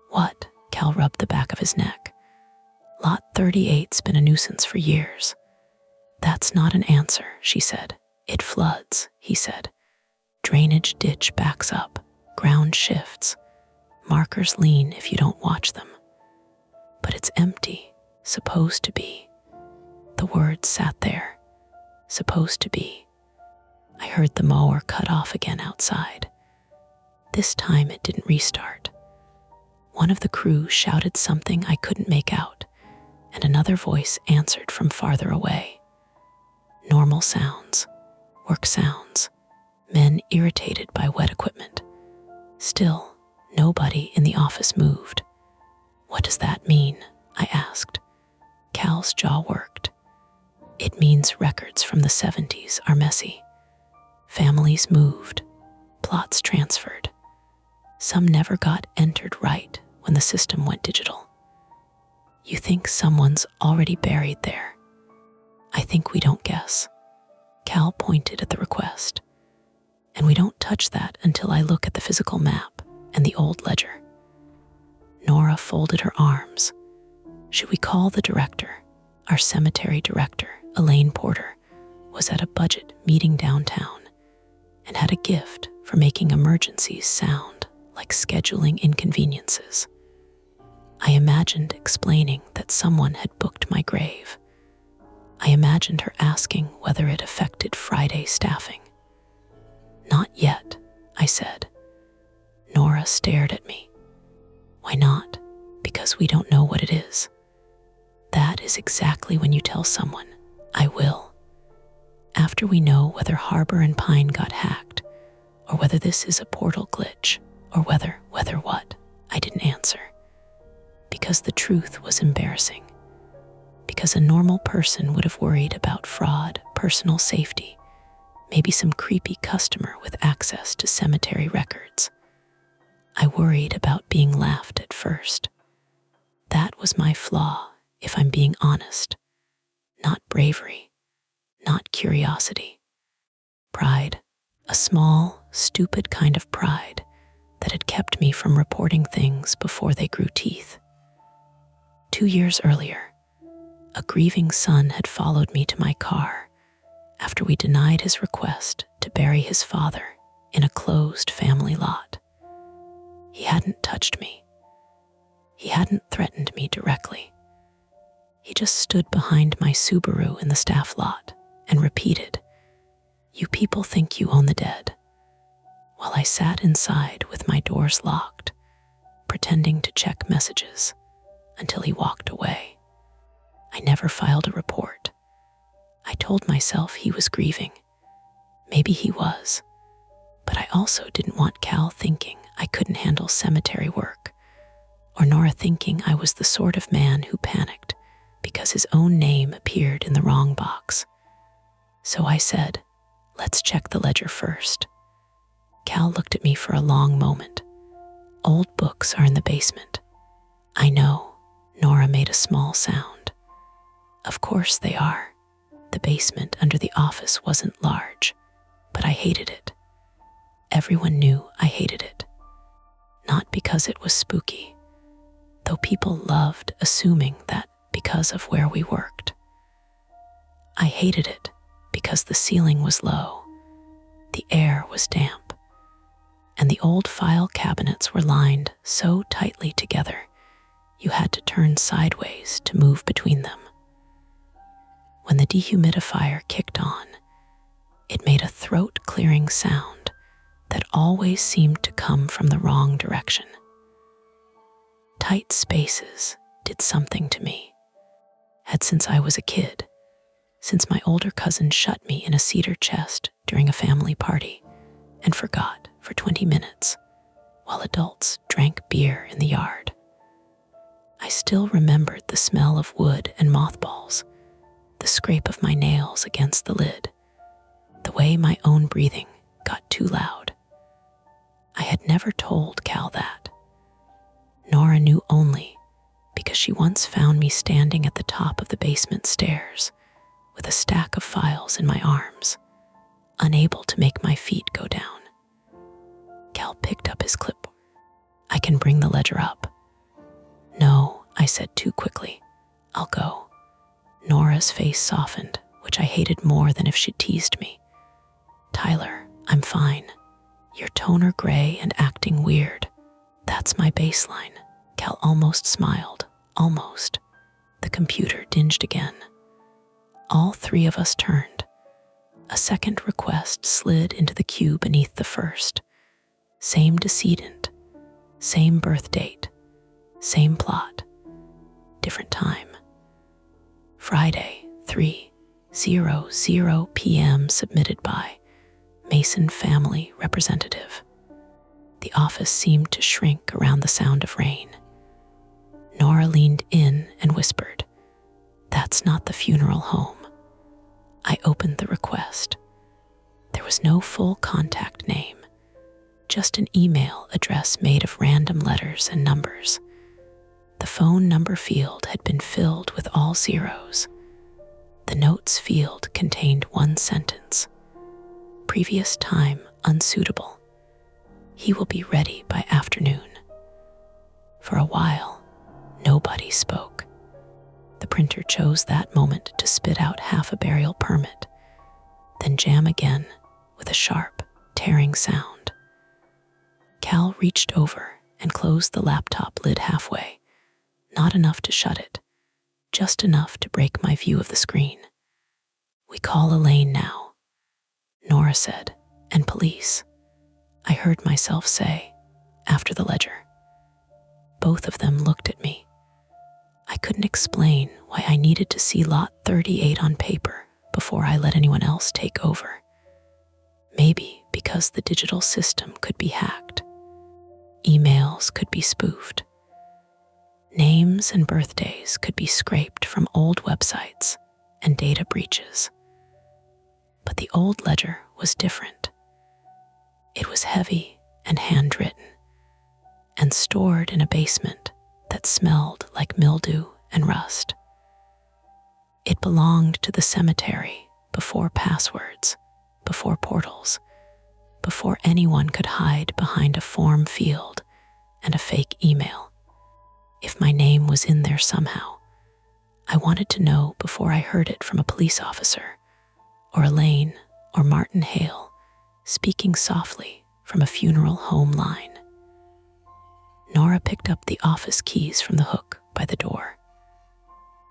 "What?" Cal rubbed the back of his neck. "Lot 38's been a nuisance for years." "That's not an answer," she said. "It floods," he said. "Drainage ditch backs up, ground shifts. Markers lean if you don't watch them." "But it's empty. Supposed to be." The words sat there. Supposed to be. I heard the mower cut off again outside. This time it didn't restart. One of the crew shouted something I couldn't make out, and another voice answered from farther away. Normal sounds, work sounds, men irritated by wet equipment. Still, nobody in the office moved. "What does that mean?" I asked. Cal's jaw worked. "It means records from the 70s are messy. Families moved, plots transferred. Some never got entered right when the system went digital. You think someone's already buried there? I think we don't guess." Cal pointed at the request. "And we don't touch that until I look at the physical map and the old ledger." Nora folded her arms. "Should we call the director?" Our cemetery director, Elaine Porter, was at a budget meeting downtown and had a gift for making emergencies sound like scheduling inconveniences. I imagined explaining that someone had booked my grave. I imagined her asking whether it affected Friday staffing. "Not yet," I said. Nora stared at me. "Why not?" "Because we don't know what it is." "That is exactly when you tell someone, 'I will.' After we know whether Harbor and Pine got hacked, or whether this is a portal glitch, or whether what?" I didn't answer. Because the truth was embarrassing. Because a normal person would have worried about fraud, personal safety, maybe some creepy customer with access to cemetery records. I worried about being laughed at first. That was my flaw, if I'm being honest. Not bravery, not curiosity. Pride, a small, stupid kind of pride that had kept me from reporting things before they grew teeth. 2 years earlier, a grieving son had followed me to my car after we denied his request to bury his father in a closed family lot. He hadn't touched me. He hadn't threatened me directly. He just stood behind my Subaru in the staff lot and repeated, "You people think you own the dead," while I sat inside with my doors locked, pretending to check messages until he walked away. I never filed a report. I told myself he was grieving. Maybe he was. But I also didn't want Cal thinking I couldn't handle cemetery work, or Nora thinking I was the sort of man who panicked because his own name appeared in the wrong box. So I said, "Let's check the ledger first." Cal looked at me for a long moment. "Old books are in the basement." "I know." Nora made a small sound. "Of course they are." The basement under the office wasn't large, but I hated it. Everyone knew I hated it. Not because it was spooky, though people loved assuming that because of where we worked. I hated it because the ceiling was low, the air was damp, and the old file cabinets were lined so tightly together you had to turn sideways to move between them. When the dehumidifier kicked on, it made a throat-clearing sound that always seemed to come from the wrong direction. Tight spaces did something to me. Had since I was a kid, since my older cousin shut me in a cedar chest during a family party and forgot for 20 minutes while adults drank beer in the yard. I still remembered the smell of wood and mothballs, the scrape of my nails against the lid, the way my own breathing got too loud. I had never told Cal that. Nora knew only because she once found me standing at the top of the basement stairs with a stack of files in my arms, unable to make my feet go down. Cal picked up his clipboard. "I can bring the ledger up." "No," I said too quickly. "I'll go." Nora's face softened, which I hated more than if she'd teased me. "Tyler, I'm fine. Your tone are gray and acting weird. That's my baseline." Cal almost smiled. Almost. The computer dinged again. All three of us turned. A second request slid into the queue beneath the first. Same decedent, same birth date, same plot, different time. Friday, 3:00 p.m. submitted by Mason Family Representative. The office seemed to shrink around the sound of rain. Nora leaned in and whispered, "That's not the funeral home." I opened the request. There was no full contact name, just an email address made of random letters and numbers. The phone number field had been filled with all zeros. The notes field contained one sentence. Previous time unsuitable. He will be ready by afternoon. For a while, nobody spoke. The printer chose that moment to spit out half a burial permit, then jam again with a sharp, tearing sound. Cal reached over and closed the laptop lid halfway, not enough to shut it, just enough to break my view of the screen. "We call Elaine now," Nora said, "and police," I heard myself say after the ledger. Both of them looked at me. I couldn't explain why I needed to see lot 38 on paper before I let anyone else take over. Maybe because the digital system could be hacked. Emails could be spoofed. Names and birthdays could be scraped from old websites and data breaches. But the old ledger was different. It was heavy and handwritten, and stored in a basement that smelled like mildew and rust. It belonged to the cemetery before passwords, before portals, before anyone could hide behind a form field and a fake email. If my name was in there somehow, I wanted to know before I heard it from a police officer, or Elaine, or Martin Hale, speaking softly from a funeral home line. Nora picked up the office keys from the hook by the door.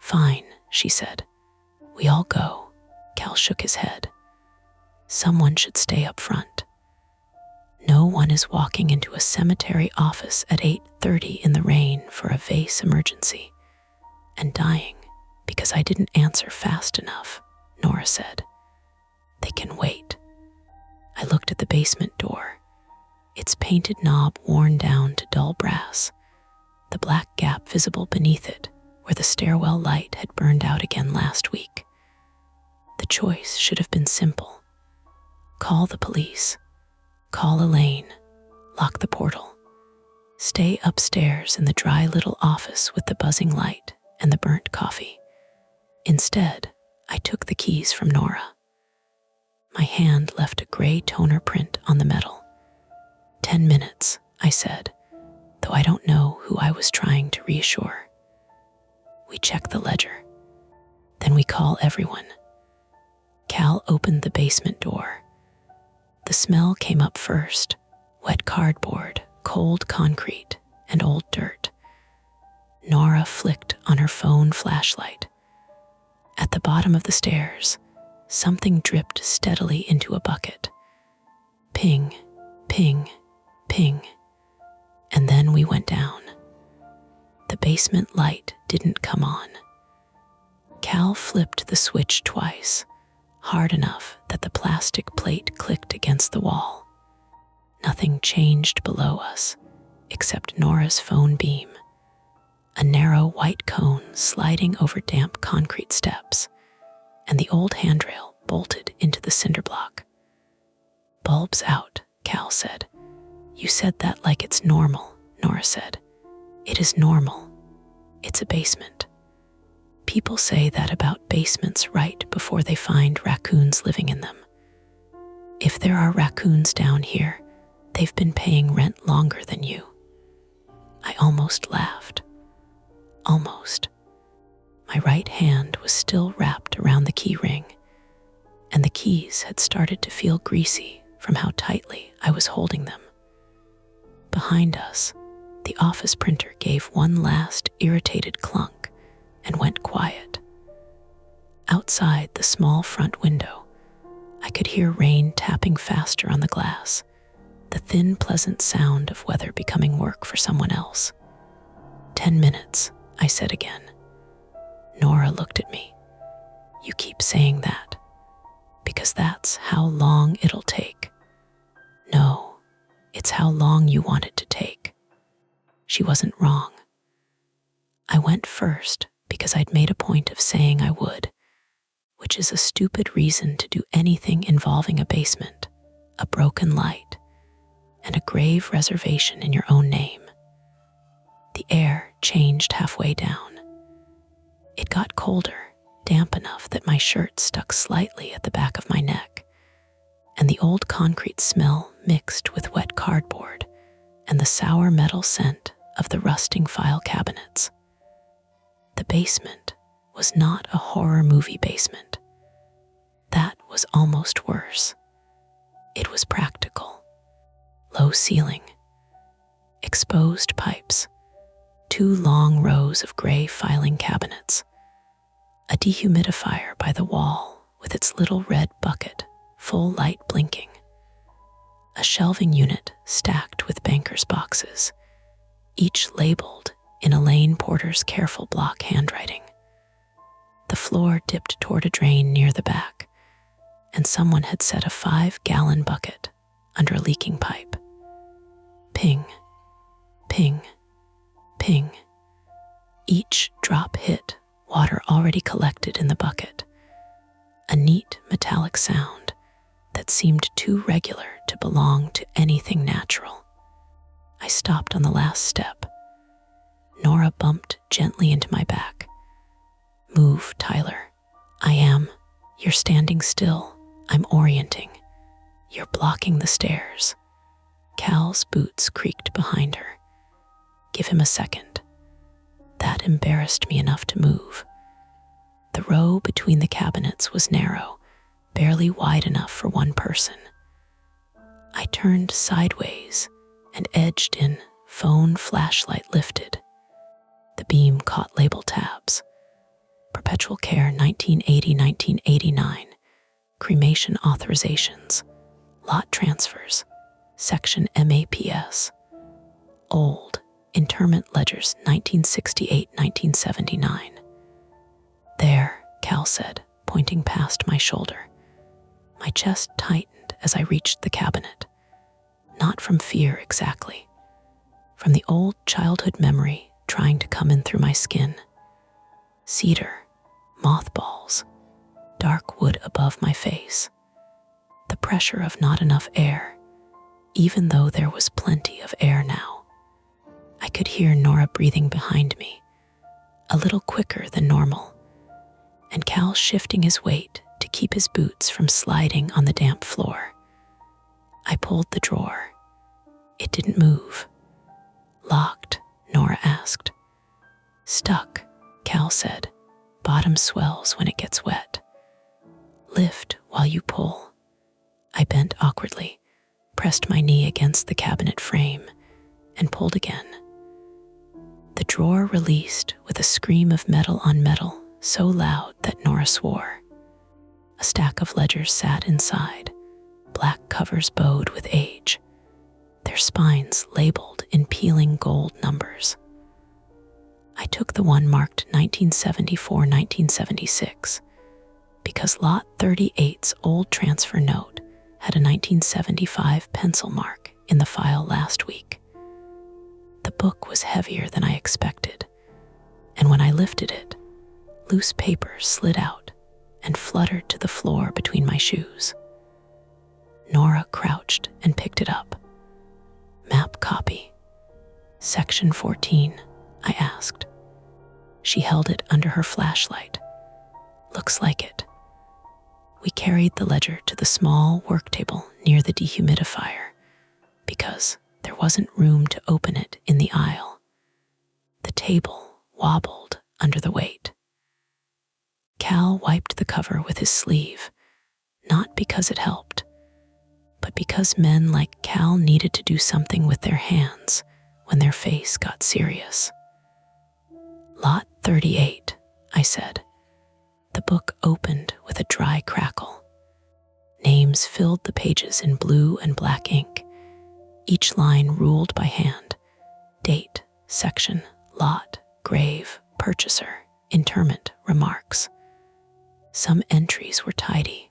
"Fine," she said. "We all go." Cal shook his head. "Someone should stay up front. No one is walking into a cemetery office at 8:30 in the rain for a vase emergency and dying because I didn't answer fast enough. Nora said. They can wait. I looked at the basement door, its painted knob worn down to dull brass, the black gap visible beneath it where the stairwell light had burned out again last week. The choice should have been simple. Call the police, call Elaine, lock the portal, stay upstairs in the dry little office with the buzzing light and the burnt coffee. Instead, I took the keys from Nora. My hand left a gray toner print on the metal. 10 minutes, I said, though I don't know who I was trying to reassure. We check the ledger. Then we call everyone. Cal opened the basement door. The smell came up first: wet cardboard, cold concrete, and old dirt. Nora flicked on her phone flashlight. At the bottom of the stairs, something dripped steadily into a bucket. Ping, ping, ping. And then we went down. The basement light didn't come on. Cal flipped the switch twice, hard enough that the plastic plate clicked against the wall. Nothing changed below us, except Nora's phone beam, a narrow white cone sliding over damp concrete steps, and the old handrail bolted into the cinder block. Bulbs out, Cal said. You said that like it's normal, Nora said. It is normal. It's a basement. People say that about basements right before they find raccoons living in them. If there are raccoons down here, they've been paying rent longer than you. I almost laughed. Almost. My right hand was still wrapped around the key ring, and the keys had started to feel greasy from how tightly I was holding them. Behind us, the office printer gave one last irritated clunk and went quiet. Outside the small front window, I could hear rain tapping faster on the glass, the thin, pleasant sound of weather becoming work for someone else. 10 minutes, I said again. Nora looked at me. You keep saying that, because that's how long it'll take. No, it's how long you want it to take. She wasn't wrong. I went first because I'd made a point of saying I would, which is a stupid reason to do anything involving a basement, a broken light, and a grave reservation in your own name. The air changed halfway down. It got colder, damp enough that my shirt stuck slightly at the back of my neck, and the old concrete smell mixed with wet cardboard and the sour metal scent of the rusting file cabinets. The basement was not a horror movie basement. That was almost worse. It was practical. Low ceiling, exposed pipes, 2 long rows of gray filing cabinets, a dehumidifier by the wall with its little red bucket, full light blinking, a shelving unit stacked with banker's boxes, each labeled in Elaine Porter's careful block handwriting. The floor dipped toward a drain near the back, and someone had set a 5-gallon bucket under a leaking pipe. Ping, ping, ping. Each drop hit water already collected in the bucket, a neat metallic sound that seemed too regular to belong to anything natural. I stopped on the last step. Nora bumped gently into my back. Move, Tyler. I am. You're standing still. I'm orienting. You're blocking the stairs. Cal's boots creaked behind her. Give him a second. That embarrassed me enough to move. The row between the cabinets was narrow, barely wide enough for one person. I turned sideways and edged in, phone flashlight lifted. The beam caught label tabs. Perpetual Care 1980-1989, cremation authorizations, lot transfers, section MAPS, old, interment ledgers 1968-1979. There, Cal said, pointing past my shoulder. My chest tightened as I reached the cabinet. Not from fear exactly, from the old childhood memory trying to come in through my skin. Cedar, mothballs, dark wood above my face. The pressure of not enough air, even though there was plenty of air now. I could hear Nora breathing behind me, a little quicker than normal, and Cal shifting his weight to keep his boots from sliding on the damp floor. I pulled the drawer. It didn't move. Locked, Nora asked. Stuck, Cal said. Bottom swells when it gets wet. Lift while you pull. I bent awkwardly, pressed my knee against the cabinet frame, and pulled again. The drawer released with a scream of metal on metal so loud that Nora swore. A stack of ledgers sat inside, black covers bowed with age, their spines labeled in peeling gold numbers. I took the one marked 1974-1976 because Lot 38's old transfer note had a 1975 pencil mark in the file last week. The book was heavier than I expected, and when I lifted it, loose paper slid out and fluttered to the floor between my shoes. Nora crouched and picked it up. Map copy. Section 14, I asked. She held it under her flashlight. Looks like it. We carried the ledger to the small work table near the dehumidifier because there wasn't room to open it in the aisle. The table wobbled under the weight. Cal wiped the cover with his sleeve, not because it helped, but because men like Cal needed to do something with their hands when their face got serious. Lot 38, I said. The book opened with a dry crackle. Names filled the pages in blue and black ink, each line ruled by hand. Date, section, lot, grave, purchaser, interment, remarks. Some entries were tidy.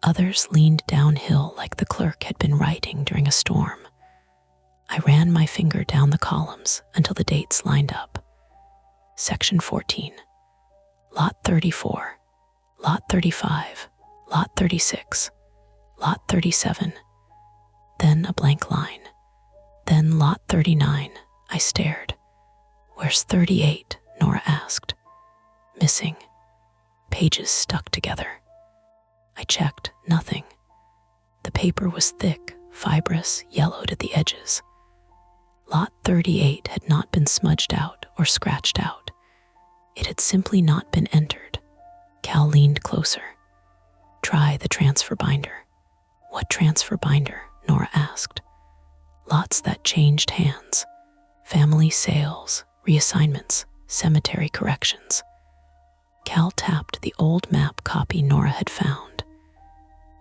Others leaned downhill like the clerk had been writing during a storm. I ran my finger down the columns until the dates lined up. Section 14, Lot 34, Lot 35, Lot 36, Lot 37, then a blank line, then Lot 39. I stared. Where's 38? Nora asked. Missing. Pages stuck together. I checked, nothing. The paper was thick, fibrous, yellowed at the edges. Lot 38 had not been smudged out or scratched out. It had simply not been entered. Cal leaned closer. Try the transfer binder. What transfer binder? Nora asked. Lots that changed hands. Family sales, reassignments, cemetery corrections. Cal tapped the old map copy Nora had found.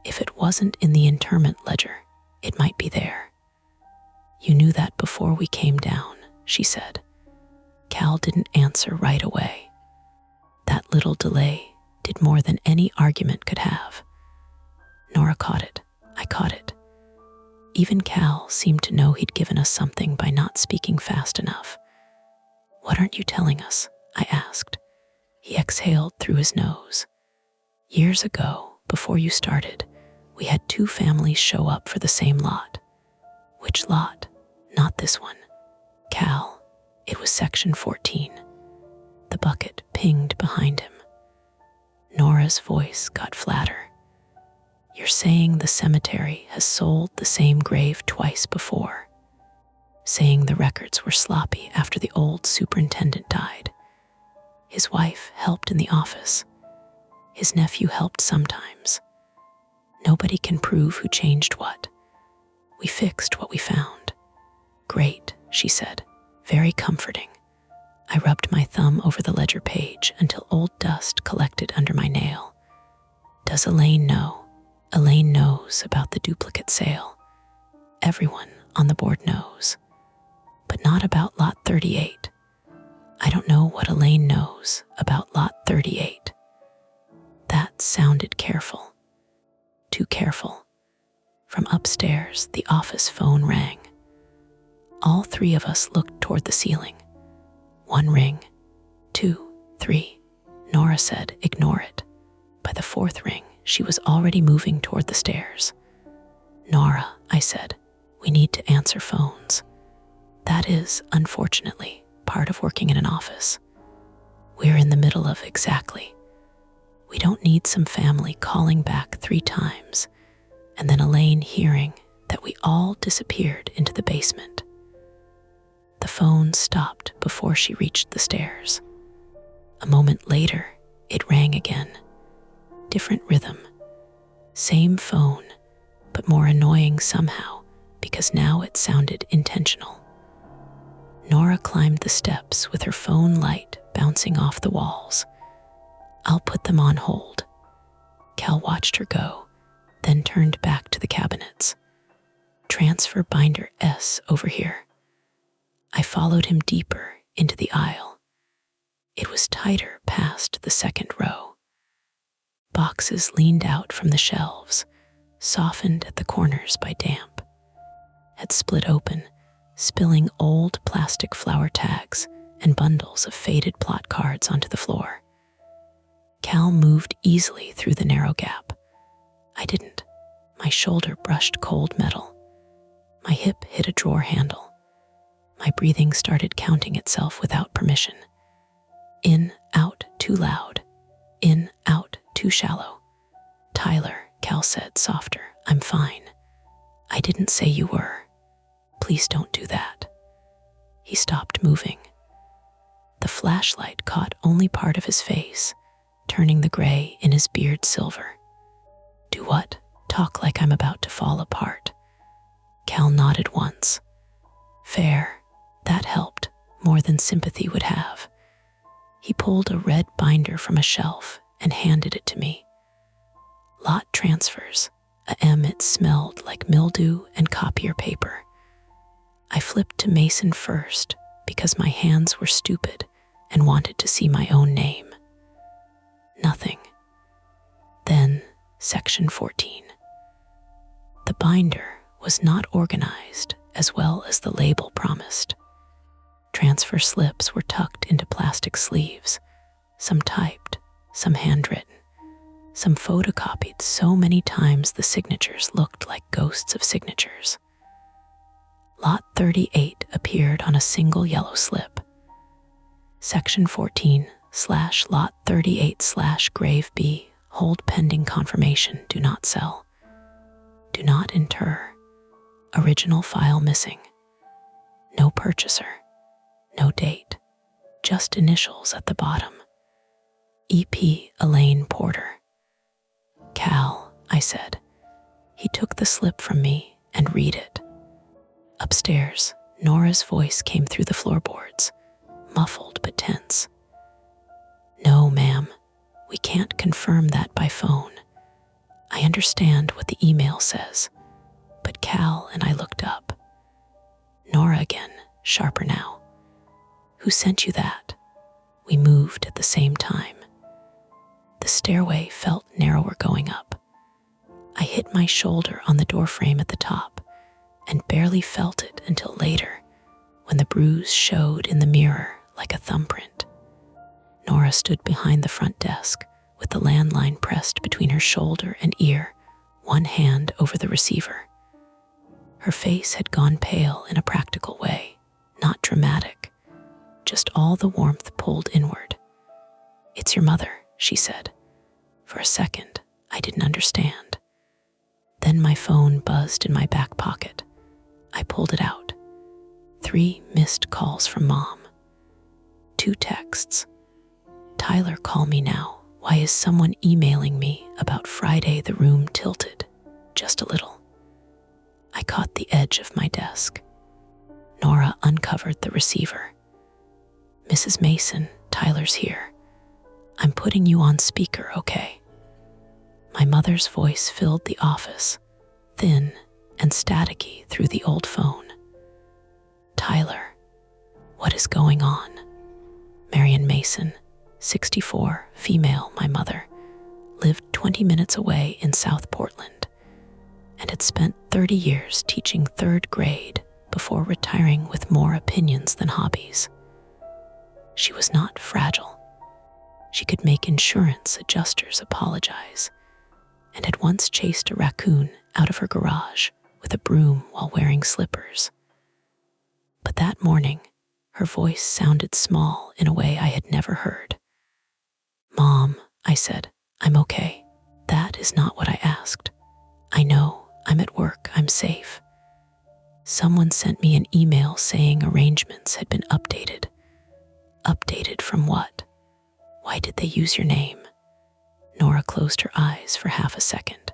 If it wasn't in the interment ledger, it might be there. You knew that before we came down, she said. Cal didn't answer right away. That little delay did more than any argument could have. Nora caught it. I caught it. Even Cal seemed to know he'd given us something by not speaking fast enough. What aren't you telling us? I asked. He exhaled through his nose. Years ago, before you started, we had 2 families show up for the same lot. Which lot? Not this one. Cal, it was section 14. The bucket pinged behind him. Nora's voice got flatter. You're saying the cemetery has sold the same grave twice before. Saying the records were sloppy after the old superintendent died. His wife helped in the office. His nephew helped sometimes. Nobody can prove who changed what. We fixed what we found. Great, she said, very comforting. I rubbed my thumb over the ledger page until old dust collected under my nail. Does Elaine know? Elaine knows about the duplicate sale. Everyone on the board knows. But not about Lot 38. I don't know what Elaine knows about Lot 38. That sounded careful. Too careful. From upstairs, the office phone rang. All three of us looked toward the ceiling. One ring, two, three. Nora said, "Ignore it." By the fourth ring, she was already moving toward the stairs. "Nora," I said, "we need to answer phones. That is, unfortunately, part of working in an office. We're in the middle of exactly. We don't need some family calling back 3 times and then Elaine hearing that we all disappeared into the basement." The phone stopped before she reached the stairs. A moment later, it rang again. Different rhythm. Same phone, but more annoying somehow because now it sounded intentional. Nora climbed the steps with her phone light bouncing off the walls. "I'll put them on hold." Cal watched her go, then turned back to the cabinets. "Transfer binder S over here." I followed him deeper into the aisle. It was tighter past the second row. Boxes leaned out from the shelves, softened at the corners by damp, had split open, spilling old plastic flower tags and bundles of faded plot cards onto the floor. Cal moved easily through the narrow gap. I didn't. My shoulder brushed cold metal. My hip hit a drawer handle. My breathing started counting itself without permission. In, out, too loud. In, out, too shallow. "Tyler," Cal said, softer, "I'm fine." "I didn't say you were. Please don't do that." He stopped moving. The flashlight caught only part of his face, turning the gray in his beard silver. "Do what? Talk like I'm about to fall apart." Cal nodded once. "Fair." That helped, more than sympathy would have. He pulled a red binder from a shelf and handed it to me. "Lot transfers." It smelled like mildew and copier paper. I flipped to Mason first because my hands were stupid and wanted to see my own name. Nothing. Then, section 14. The binder was not organized as well as the label promised. Transfer slips were tucked into plastic sleeves, some typed, some handwritten, some photocopied so many times the signatures looked like ghosts of signatures. Lot 38 appeared on a single yellow slip. Section 14/Lot 38/Grave B, hold pending confirmation, do not sell. Do not inter. Original file missing. No purchaser. No date. Just initials at the bottom. EP Elaine Porter. "Cal," I said. He took the slip from me and read it. Upstairs, Nora's voice came through the floorboards, muffled but tense. "No, ma'am, we can't confirm that by phone. I understand what the email says." But Cal and I looked up. Nora again, sharper now. "Who sent you that?" We moved at the same time. The stairway felt narrower going up. I hit my shoulder on the doorframe at the top and barely felt it until later, when the bruise showed in the mirror like a thumbprint. Nora stood behind the front desk with the landline pressed between her shoulder and ear, one hand over the receiver. Her face had gone pale in a practical way, not dramatic, just all the warmth pulled inward. "It's your mother," she said. For a second, I didn't understand. Then my phone buzzed in my back pocket. I pulled it out. 3 missed calls from Mom. 2 texts. "Tyler, call me now. Why is someone emailing me about Friday? The room tilted. Just a little." I caught the edge of my desk. Nora uncovered the receiver. "Mrs. Mason, Tyler's here. I'm putting you on speaker, okay?" My mother's voice filled the office, thin and staticky through the old phone. "Tyler, what is going on?" Marion Mason, 64, female, my mother. lived 20 minutes away in South Portland, and had spent 30 years teaching third grade before retiring with more opinions than hobbies. She was not fragile. She could make insurance adjusters apologize, and had once chased a raccoon out of her garage with a broom while wearing slippers. But that morning, her voice sounded small in a way I had never heard. "Mom," I said, "I'm okay." "That is not what I asked. I know, I'm at work, I'm safe." Someone sent me an email saying arrangements had been updated. Updated from what? Why did they use your name? Nora closed her eyes for half a second.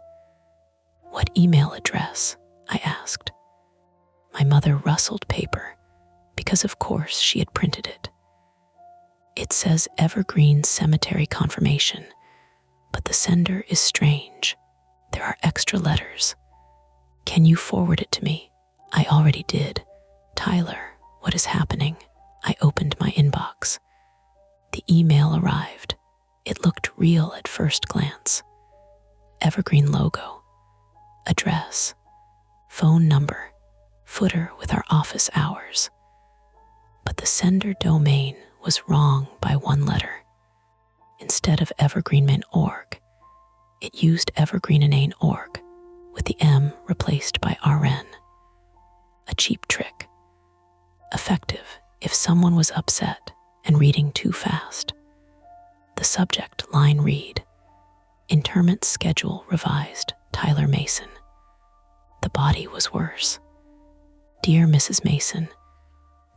"What email address?" I asked. My mother rustled paper, because of course she had printed it. "It says Evergreen Cemetery Confirmation, but the sender is strange. There are extra letters. Can you forward it to me?" "I already did." "Tyler, what is happening?" I opened my inbox. The email arrived. It looked real at first glance. Evergreen logo, address, phone number, footer with our office hours. But the sender domain was wrong by one letter. Instead of evergreenmain.org, it used evergreeninane.org, with the M replaced by RN. A cheap trick. Effective if someone was upset and reading too fast. The subject line read, "Interment schedule revised, Tyler Mason." The body was worse. "Dear Mrs. Mason,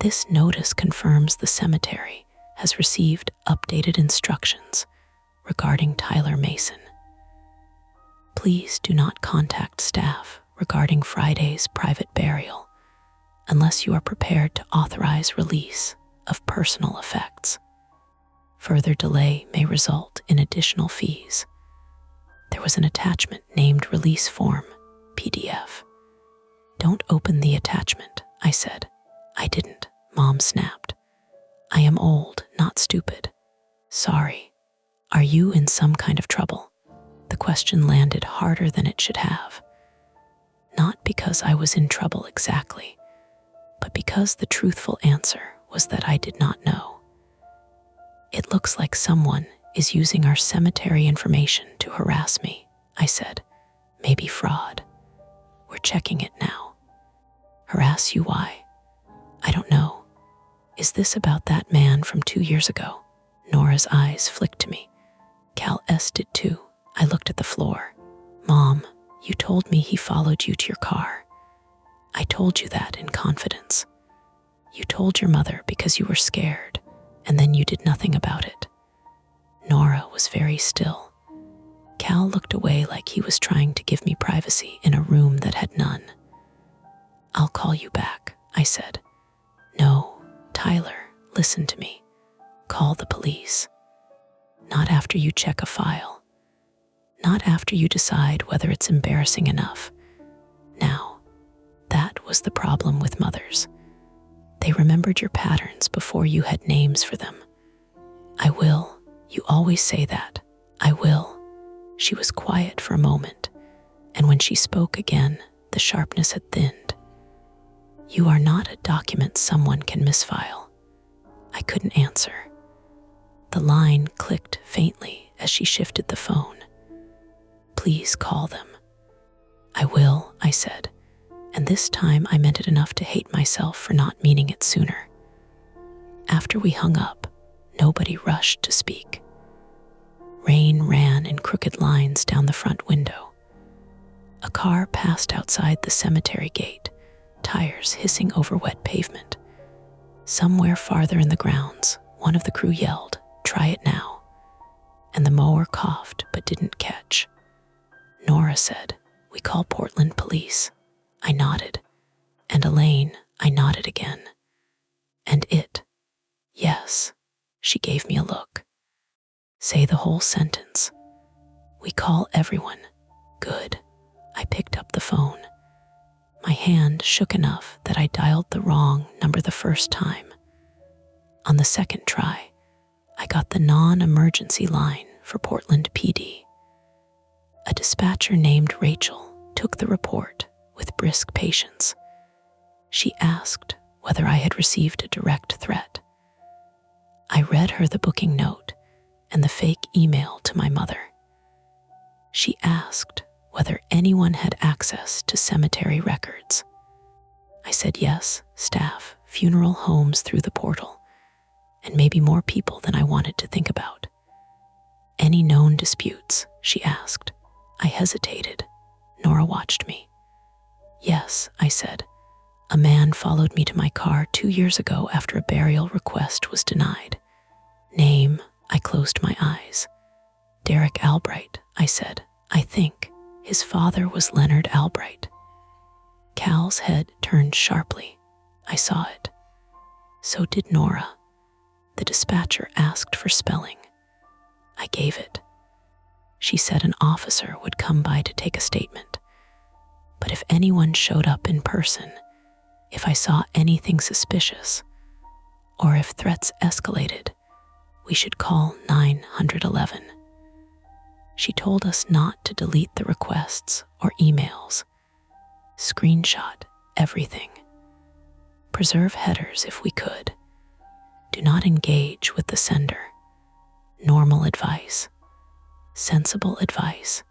this notice confirms the cemetery has received updated instructions regarding Tyler Mason. Please do not contact staff regarding Friday's private burial unless you are prepared to authorize release of personal effects. Further delay may result in additional fees." There was an attachment named Release Form, PDF. "Don't open the attachment," I said. "I didn't," Mom snapped. "I am old, not stupid." "Sorry. Are you in some kind of trouble?" The question landed harder than it should have. Not because I was in trouble exactly, but because the truthful answer was that I did not know. "It looks like someone is using our cemetery information to harass me," I said. "Maybe fraud. We're checking it now." "Harass you? Why?" "I don't know. Is this about that man from 2 years ago?" Nora's eyes flicked to me. Cal S did too. I looked at the floor. "Mom, you told me he followed you to your car. I told you that in confidence. You told your mother because you were scared, and then you did nothing about it." Nora was very still. Cal looked away like he was trying to give me privacy in a room that had none. "I'll call you back," I said. "No, Tyler, listen to me. Call the police. Not after you check a file. Not after you decide whether it's embarrassing enough. Now, that was the problem with mothers. They remembered your patterns before you had names for them. "I will. You always say that. I will." She was quiet for a moment, and when she spoke again, the sharpness had thinned. "You are not a document someone can misfile." I couldn't answer. The line clicked faintly as she shifted the phone. "Please call them." "I will," I said, and this time I meant it enough to hate myself for not meaning it sooner. After we hung up, nobody rushed to speak. Rain ran in crooked lines down the front window. A car passed outside the cemetery gate, tires hissing over wet pavement. Somewhere farther in the grounds, one of the crew yelled, "Try it now," and the mower coughed but didn't catch. Nora said, "We call Portland police." I nodded. "And Elaine," I nodded again. "And it." "Yes." She gave me a look. "Say the whole sentence." "We call everyone." "Good." I picked up the phone. My hand shook enough that I dialed the wrong number the first time. On the second try, I got the non-emergency line for Portland PD. A dispatcher named Rachel took the report with brisk patience. She asked whether I had received a direct threat. I read her the booking note and the fake email to my mother. She asked whether anyone had access to cemetery records. I said yes, staff, funeral homes through the portal, and maybe more people than I wanted to think about. Any known disputes? She asked. I hesitated. Nora watched me. Yes, I said. A man followed me to my car 2 years ago after a burial request was denied. Name? I closed my eyes. Derek Albright, I said. I think his father was Leonard Albright. Cal's head turned sharply. I saw it. So did Nora. The dispatcher asked for spelling. I gave it. She said an officer would come by to take a statement. But if anyone showed up in person, if I saw anything suspicious, or if threats escalated, we should call 911. She told us not to delete the requests or emails. Screenshot everything. Preserve headers if we could. Do not engage with the sender. Normal advice. Sensible advice.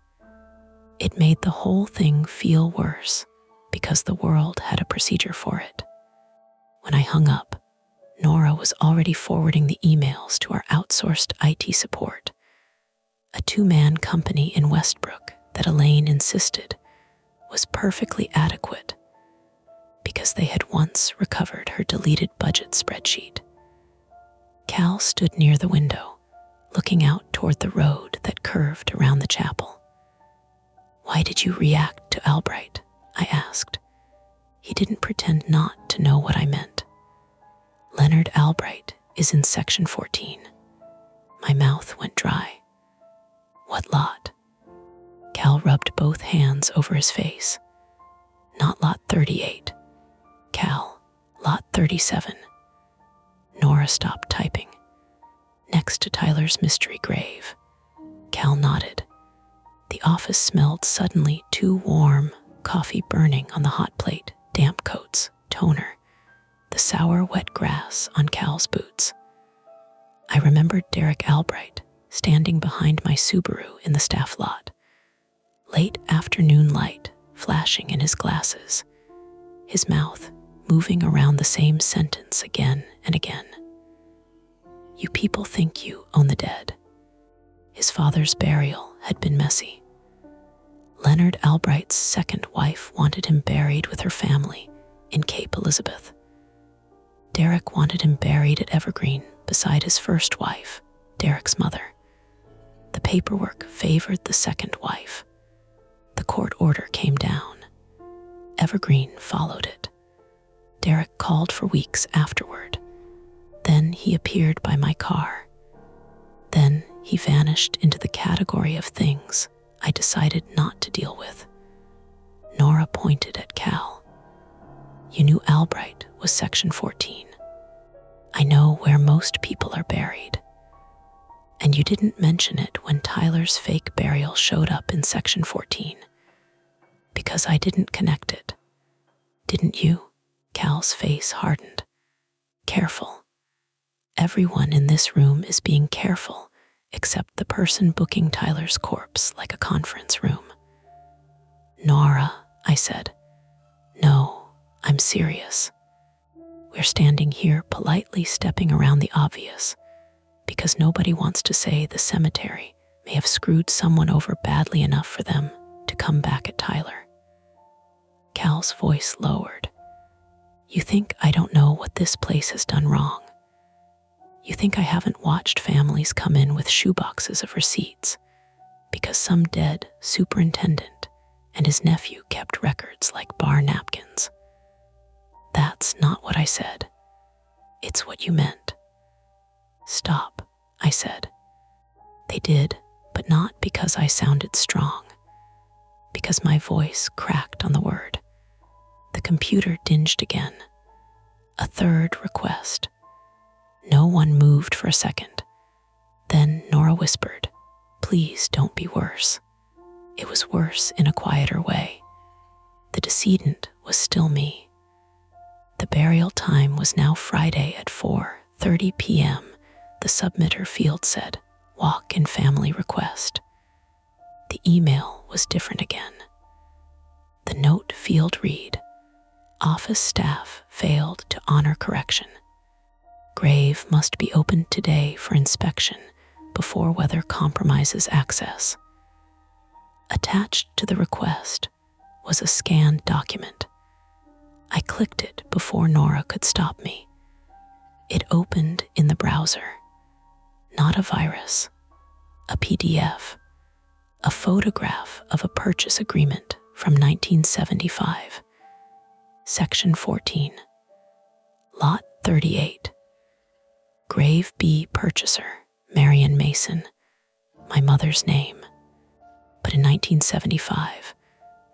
It made the whole thing feel worse because the world had a procedure for it. When I hung up, Nora was already forwarding the emails to our outsourced IT support, a 2-man company in Westbrook that Elaine insisted was perfectly adequate because they had once recovered her deleted budget spreadsheet. Cal stood near the window, looking out toward the road that curved around the chapel. Why did you react to Albright? I asked. He didn't pretend not to know what I meant. Leonard Albright is in section 14. My mouth went dry. What lot? Cal rubbed both hands over his face. Not lot 38. Cal, lot 37. Nora stopped typing. Next to Tyler's mystery grave. Cal nodded. The office smelled suddenly too warm, coffee burning on the hot plate, damp coats, toner, the sour wet grass on Cal's boots. I remembered Derek Albright standing behind my Subaru in the staff lot. Late afternoon light flashing in his glasses, his mouth moving around the same sentence again and again. You people think you own the dead. His father's burial had been messy. Leonard Albright's second wife wanted him buried with her family in Cape Elizabeth. Derek wanted him buried at Evergreen beside his first wife, Derek's mother. The paperwork favored the second wife. The court order came down. Evergreen followed it. Derek called for weeks afterward. Then he appeared by my car. Then he vanished into the category of things I decided not to deal with. Nora pointed at Cal. You knew Albright was section 14. I know where most people are buried. And you didn't mention it when Tyler's fake burial showed up in section 14. Because I didn't connect it. Didn't you? Cal's face hardened. Careful. Everyone in this room is being careful except the person booking Tyler's corpse like a conference room. Nora, I said. No, I'm serious. We're standing here politely stepping around the obvious because nobody wants to say the cemetery may have screwed someone over badly enough for them to come back at Tyler. Cal's voice lowered. You think I don't know what this place has done wrong? You think I haven't watched families come in with shoeboxes of receipts because some dead superintendent and his nephew kept records like bar napkins? That's not what I said. It's what you meant. Stop, I said. They did, but not because I sounded strong. Because my voice cracked on the word. The computer dinged again. A third request. No one moved for a second. Then Nora whispered, Please don't be worse. It was worse in a quieter way. The decedent was still me. The burial time was now Friday at 4:30 p.m. The submitter field said, "Walk in family request." The email was different again. The note field read, "Office staff failed to honor correction. Grave must be opened today for inspection before weather compromises access." Attached to the request was a scanned document. I clicked it before Nora could stop me. It opened in the browser. Not a virus, a PDF, a photograph of a purchase agreement from 1975. Section 14, Lot 38. Grave B purchaser, Marion Mason, my mother's name. But in 1975,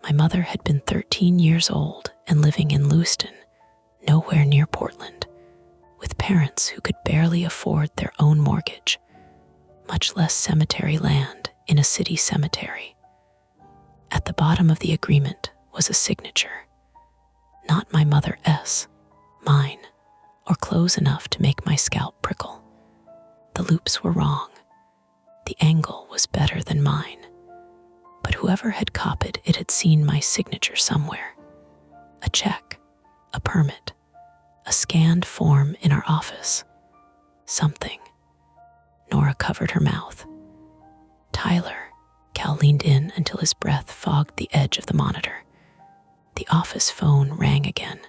my mother had been 13 years old and living in Lewiston, nowhere near Portland, with parents who could barely afford their own mortgage, much less cemetery land in a city cemetery. At the bottom of the agreement was a signature. Not my mother S, mine, or close enough to make my scalp prickle. The loops were wrong. The angle was better than mine. But whoever had copied it had seen my signature somewhere. A check, a permit, a scanned form in our office. Something. Nora covered her mouth. "Tyler," Cal leaned in until his breath fogged the edge of the monitor. The office phone rang again.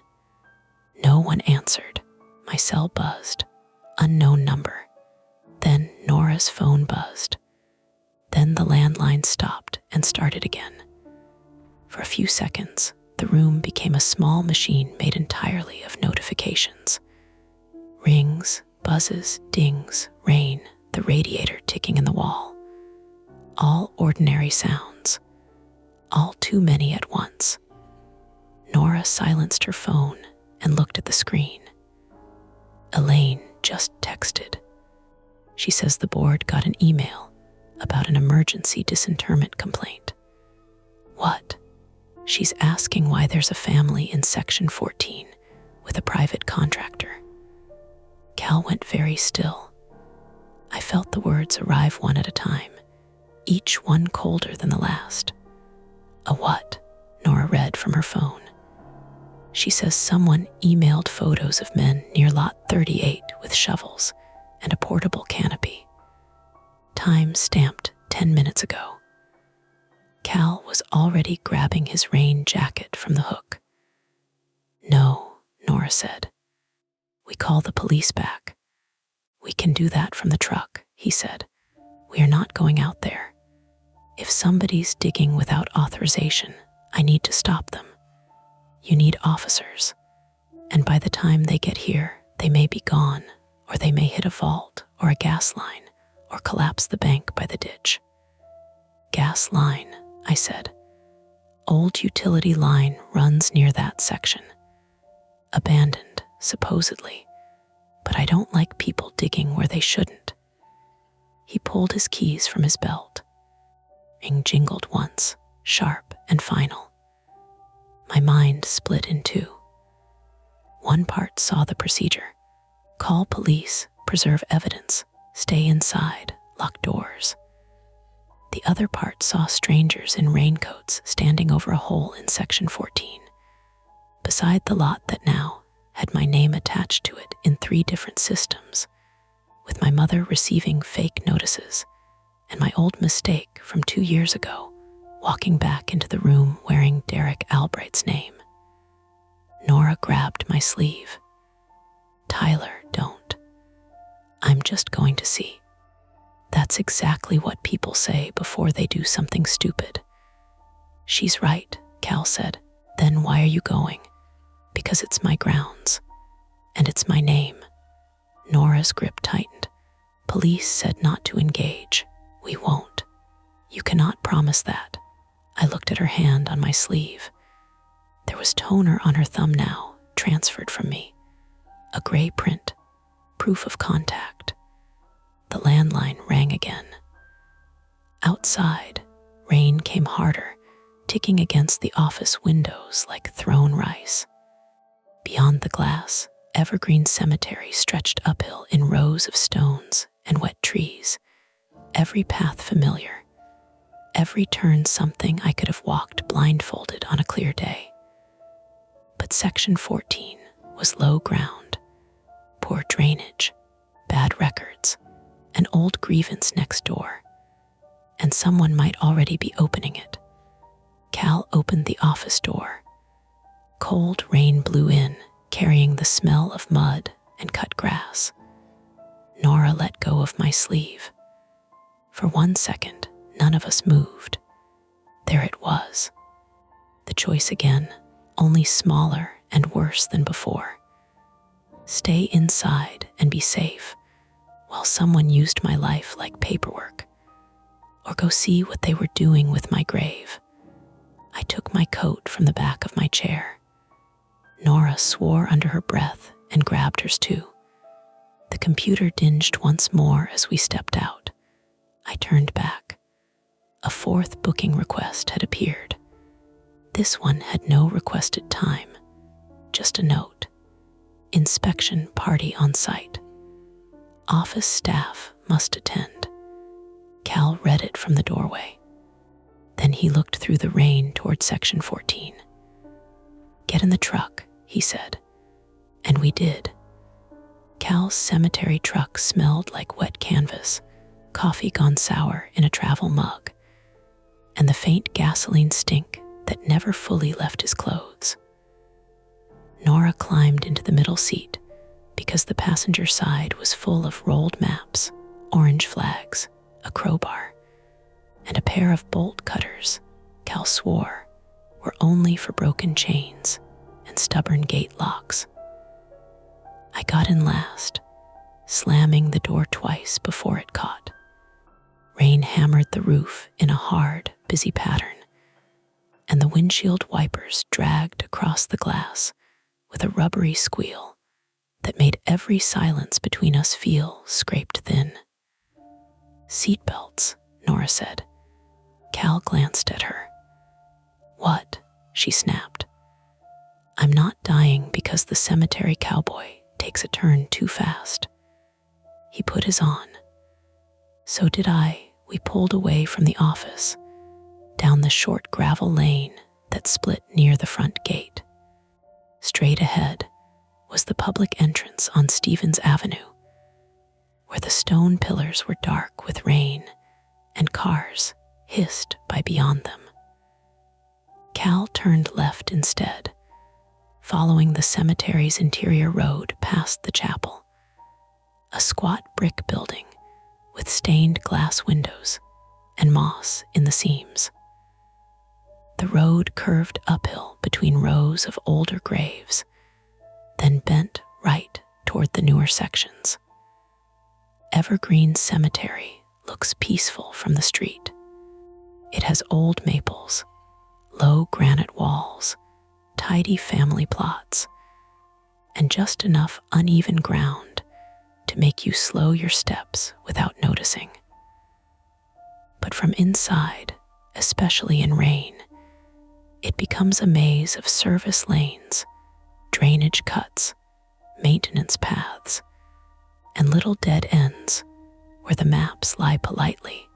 No one answered. My cell buzzed. Unknown number. Then Nora's phone buzzed. Then the landline stopped and started again. For a few seconds, the room became a small machine made entirely of notifications. Rings, buzzes, dings, rain, the radiator ticking in the wall. All ordinary sounds. All too many at once. Nora silenced her phone and looked at the screen. Elaine just texted. She says the board got an email about an emergency disinterment complaint. What? She's asking why there's a family in Section 14 with a private contractor. Cal went very still. I felt the words arrive one at a time, each one colder than the last. A what? Nora read from her phone. She says someone emailed photos of men near Lot 38 with shovels and a portable canopy. Time stamped 10 minutes ago. Cal was already grabbing his rain jacket from the hook. "No," Nora said. "We call the police back." "We can do that from the truck," he said. "We are not going out there. If somebody's digging without authorization, I need to stop them. You need officers. And by the time they get here, they may be gone, or they may hit a vault or a gas line, or collapse the bank by the ditch." "Gas line," I said. "Old utility line runs near that section. Abandoned, supposedly, but I don't like people digging where they shouldn't." He pulled his keys from his belt. Ring jingled once, sharp and final. My mind split in two. One part saw the procedure. Call police, preserve evidence, stay inside, lock doors. The other part saw strangers in raincoats standing over a hole in Section 14, beside the lot that now had my name attached to it in 3 different systems, with my mother receiving fake notices, and my old mistake from 2 years ago, walking back into the room wearing Derek Albright's name. Nora grabbed my sleeve. "Tyler, don't. I'm just going to see." That's exactly what people say before they do something stupid. "She's right," Cal said. "Then why are you going?" "Because it's my grounds. And it's my name." Nora's grip tightened. "Police said not to engage. We won't." "You cannot promise that." I looked at her hand on my sleeve. There was toner on her thumb now, transferred from me. A gray print, proof of contact. The landline rang again. Outside, Rain came harder, ticking against the office windows like thrown rice. Beyond the glass, evergreen cemetery stretched uphill in rows of stones and wet trees, every path familiar, every turn something I could have walked blindfolded on a clear day. But Section 14 was low ground, poor drainage, bad records, an old grievance next door, and someone might already be opening it. Cal opened the office door. Cold rain blew in, carrying the smell of mud and cut grass. Nora let go of my sleeve. For 1 second, none of us moved. There it was. The choice again, only smaller and worse than before. Stay inside and be safe while someone used my life like paperwork, or go see what they were doing with my grave. I took my coat from the back of my chair. Nora swore under her breath and grabbed hers too. The computer dinged once more as we stepped out. I turned back. A 4th booking request had appeared. This one had no requested time, just a note. Inspection party on site. Office staff must attend. Cal read it from the doorway. Then he looked through the rain toward Section 14. "Get in the truck," he said. And we did. Cal's cemetery truck smelled like wet canvas, coffee gone sour in a travel mug, and the faint gasoline stink that never fully left his clothes. Nora climbed into the middle seat because the passenger side was full of rolled maps, orange flags, a crowbar, and a pair of bolt cutters, Cal swore, were only for broken chains and stubborn gate locks. I got in last, slamming the door twice before it caught. Rain hammered the roof in a hard, busy pattern, and the windshield wipers dragged across the glass with a rubbery squeal that made every silence between us feel scraped thin. "Seatbelts," Nora said. Cal glanced at her. "What?" she snapped. "I'm not dying because the cemetery cowboy takes a turn too fast." He put his on. So did I. We pulled away from the office, down the short gravel lane that split near the front gate. Straight ahead was the public entrance on Stevens Avenue, where the stone pillars were dark with rain and cars hissed by beyond them. Cal turned left instead, following the cemetery's interior road past the chapel, a squat brick building with stained glass windows and moss in the seams. The road curved uphill between rows of older graves, then bent right toward the newer sections. Evergreen Cemetery looks peaceful from the street. It has old maples, low granite walls, tidy family plots, and just enough uneven ground to make you slow your steps without noticing. But from inside, especially in rain, it becomes a maze of service lanes, drainage cuts, maintenance paths, and little dead ends where the maps lie politely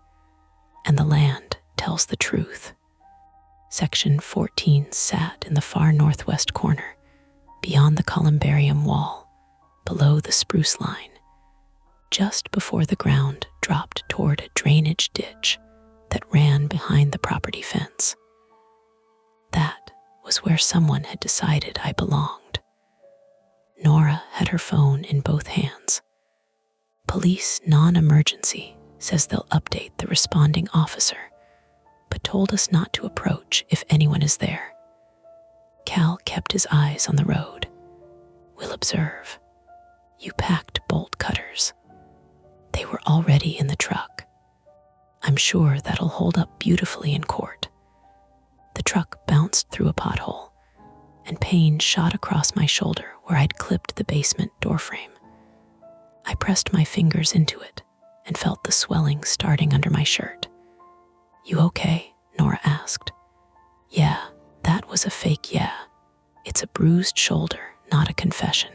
and the land tells the truth. Section 14 sat in the far northwest corner, beyond the columbarium wall, below the spruce line, just before the ground dropped toward a drainage ditch that ran behind the property fence. That was where someone had decided I belonged. Nora had her phone in both hands. Police non-emergency says they'll update the responding officer, but told us not to approach if anyone is there. Cal kept his eyes on the road. "We'll observe. You packed bolt cutters." They were already in the truck. "I'm sure that'll hold up beautifully in court." The truck bounced through a pothole, and pain shot across my shoulder where I'd clipped the basement doorframe. I pressed my fingers into it and felt the swelling starting under my shirt. "You okay?" Nora asked. Yeah, that was a fake yeah. It's a bruised shoulder, not a confession.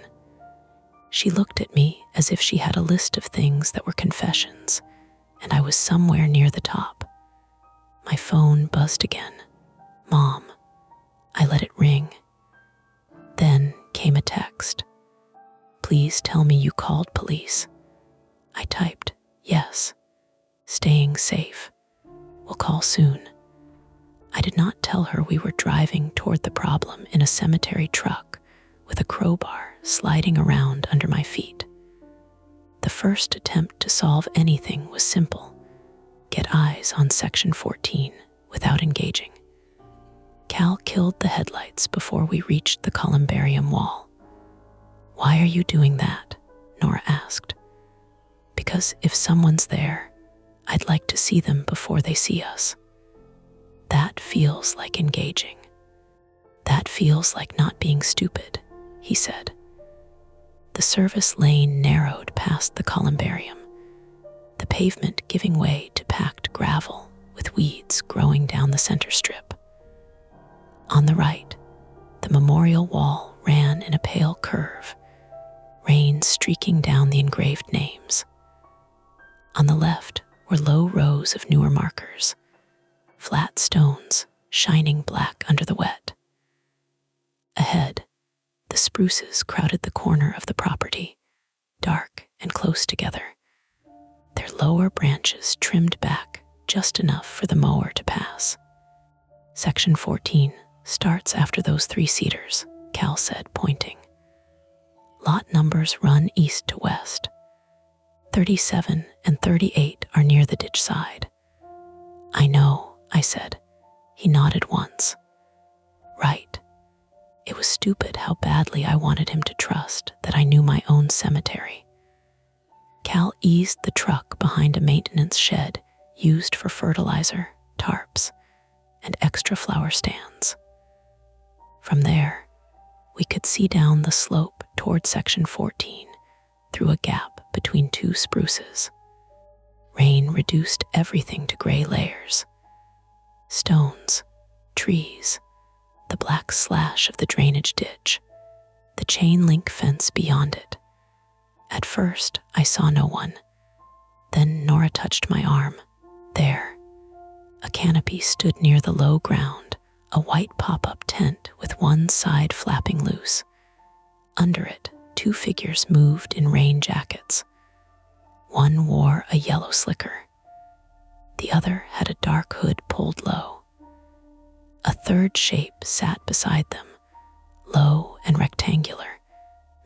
She looked at me as if she had a list of things that were confessions, and I was somewhere near the top. My phone buzzed again. Mom. I let it ring. Then came a text. Please tell me you called police. I typed, yes. Staying safe. We'll call soon. I did not tell her we were driving toward the problem in a cemetery truck with a crowbar sliding around under my feet. The first attempt to solve anything was simple. Get eyes on section 14 without engaging. Cal killed the headlights before we reached the columbarium wall. Why are you doing that? Nora asked. Because if someone's there, I'd like to see them before they see us. That feels like engaging. That feels like not being stupid, he said. The service lane narrowed past the columbarium, the pavement giving way to packed gravel with weeds growing down the center strip. On the right, the memorial wall ran in a pale curve, rain streaking down the engraved names. On the left were low rows of newer markers, flat stones shining black under the wet. Ahead, the spruces crowded the corner of the property, dark and close together, their lower branches trimmed back just enough for the mower to pass. Section 14 starts after those 3 cedars, Cal said, pointing. Lot numbers run east to west. 37 and 38 are near the ditch side. I know, I said. He nodded once. Right. It was stupid how badly I wanted him to trust that I knew my own cemetery. Cal eased the truck behind a maintenance shed used for fertilizer, tarps, and extra flower stands. From there, we could see down the slope toward section 14 through a gap between 2 spruces. Rain reduced everything to gray layers. Stones, trees, the black slash of the drainage ditch, the chain link fence beyond it. At first, I saw no one. Then Nora touched my arm. There. A canopy stood near the low ground, a white pop-up tent with one side flapping loose. Under it, 2 figures moved in rain jackets. One wore a yellow slicker. The other had a dark hood pulled low. A third shape sat beside them, low and rectangular,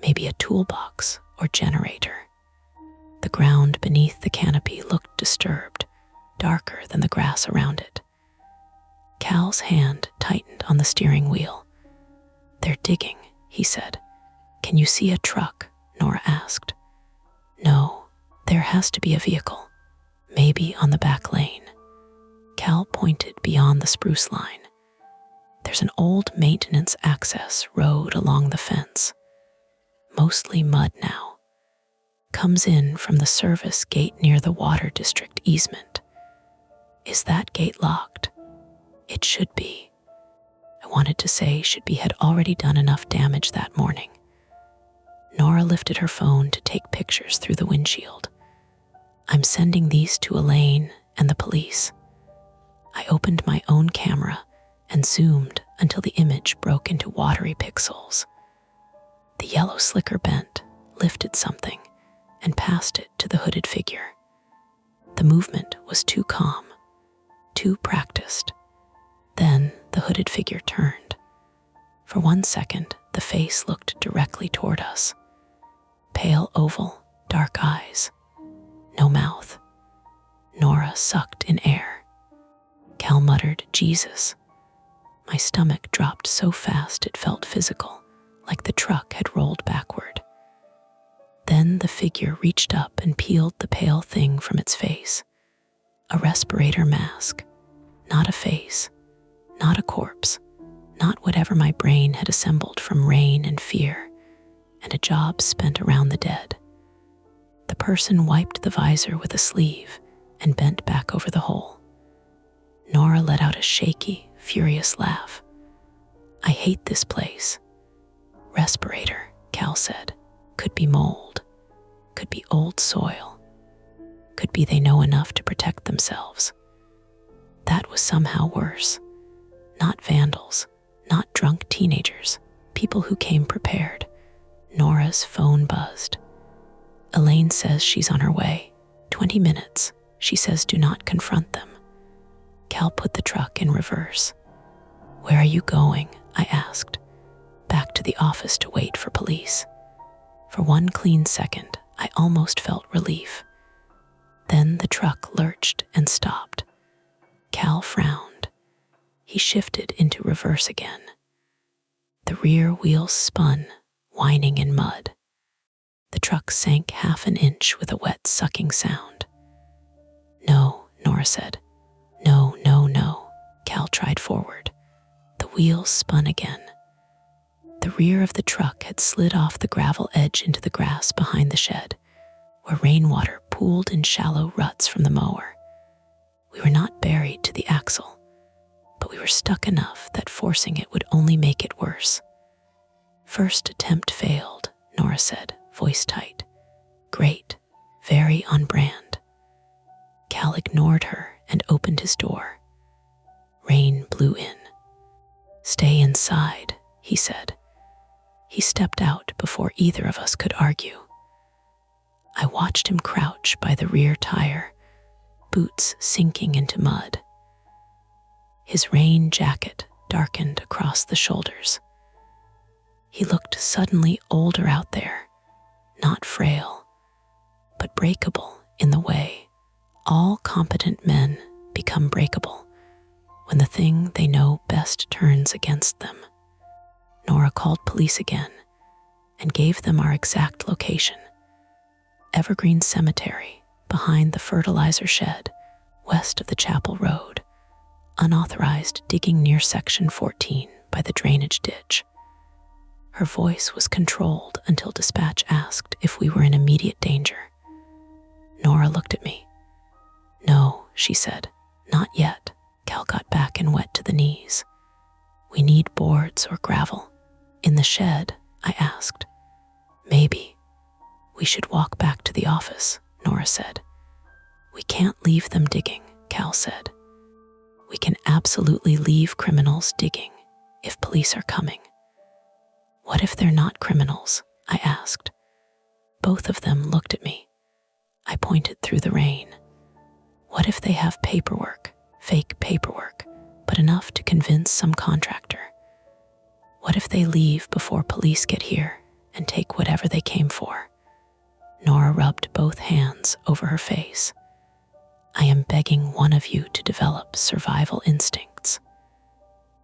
maybe a toolbox or generator. The ground beneath the canopy looked disturbed, darker than the grass around it. Cal's hand tightened on the steering wheel. They're digging, he said. Can you see a truck? Nora asked. No, there has to be a vehicle, maybe on the back lane. Cal pointed beyond the spruce line. There's an old maintenance access road along the fence, mostly mud now. Comes in from the service gate near the water district easement. Is that gate locked? It should be. I wanted to say Should-be had already done enough damage that morning. Nora lifted her phone to take pictures through the windshield. I'm sending these to Elaine and the police. I opened my own camera and zoomed until the image broke into watery pixels. The yellow slicker bent, lifted something, and passed it to the hooded figure. The movement was too calm, too practiced. Then the hooded figure turned. For 1 second, the face looked directly toward us. Pale oval, dark eyes. No mouth. Nora sucked in air. Cal muttered, Jesus. My stomach dropped so fast it felt physical, like the truck had rolled backward. Then the figure reached up and peeled the pale thing from its face. A respirator mask. Not a face. Not a corpse. Not whatever my brain had assembled from rain and fear, and a job spent around the dead. The person wiped the visor with a sleeve and bent back over the hole. Nora let out a shaky, furious laugh. I hate this place. Respirator, Cal said. Could be mold. Could be old soil. Could be they know enough to protect themselves. That was somehow worse. Not vandals, not drunk teenagers, people who came prepared. Nora's phone buzzed. Elaine says she's on her way. 20 minutes. She says do not confront them. Cal put the truck in reverse. Where are you going? I asked. Back to the office to wait for police. For one clean second, I almost felt relief. Then the truck lurched and stopped. Cal frowned. He shifted into reverse again. The rear wheels spun, whining in mud. The truck sank half an inch with a wet sucking sound. No, Nora said. No, no, no. Cal tried forward. The wheels spun again. The rear of the truck had slid off the gravel edge into the grass behind the shed, where rainwater pooled in shallow ruts from the mower. We were not buried to the axle, but we were stuck enough that forcing it would only make it worse. First attempt failed, Nora said, voice tight. Great, very on brand. Cal ignored her and opened his door. Rain blew in. Stay inside, he said. He stepped out before either of us could argue. I watched him crouch by the rear tire, boots sinking into mud. His rain jacket darkened across the shoulders. He looked suddenly older out there, not frail, but breakable in the way all competent men become breakable when the thing they know best turns against them. Nora called police again and gave them our exact location. Evergreen Cemetery, behind the fertilizer shed, west of the Chapel Road. Unauthorized digging near section 14 by the drainage ditch. Her voice was controlled until dispatch asked if we were in immediate danger. Nora looked at me. No, she said, not yet. Cal got back and wet to the knees. We need boards or gravel. In the shed, I asked. Maybe. We should walk back to the office, Nora said. We can't leave them digging, Cal said. We can absolutely leave criminals digging if police are coming. What if they're not criminals? I asked. Both of them looked at me. I pointed through the rain. What if they have paperwork, fake paperwork, but enough to convince some contractor? What if they leave before police get here and take whatever they came for? Nora rubbed both hands over her face. I am begging one of you to develop survival instincts.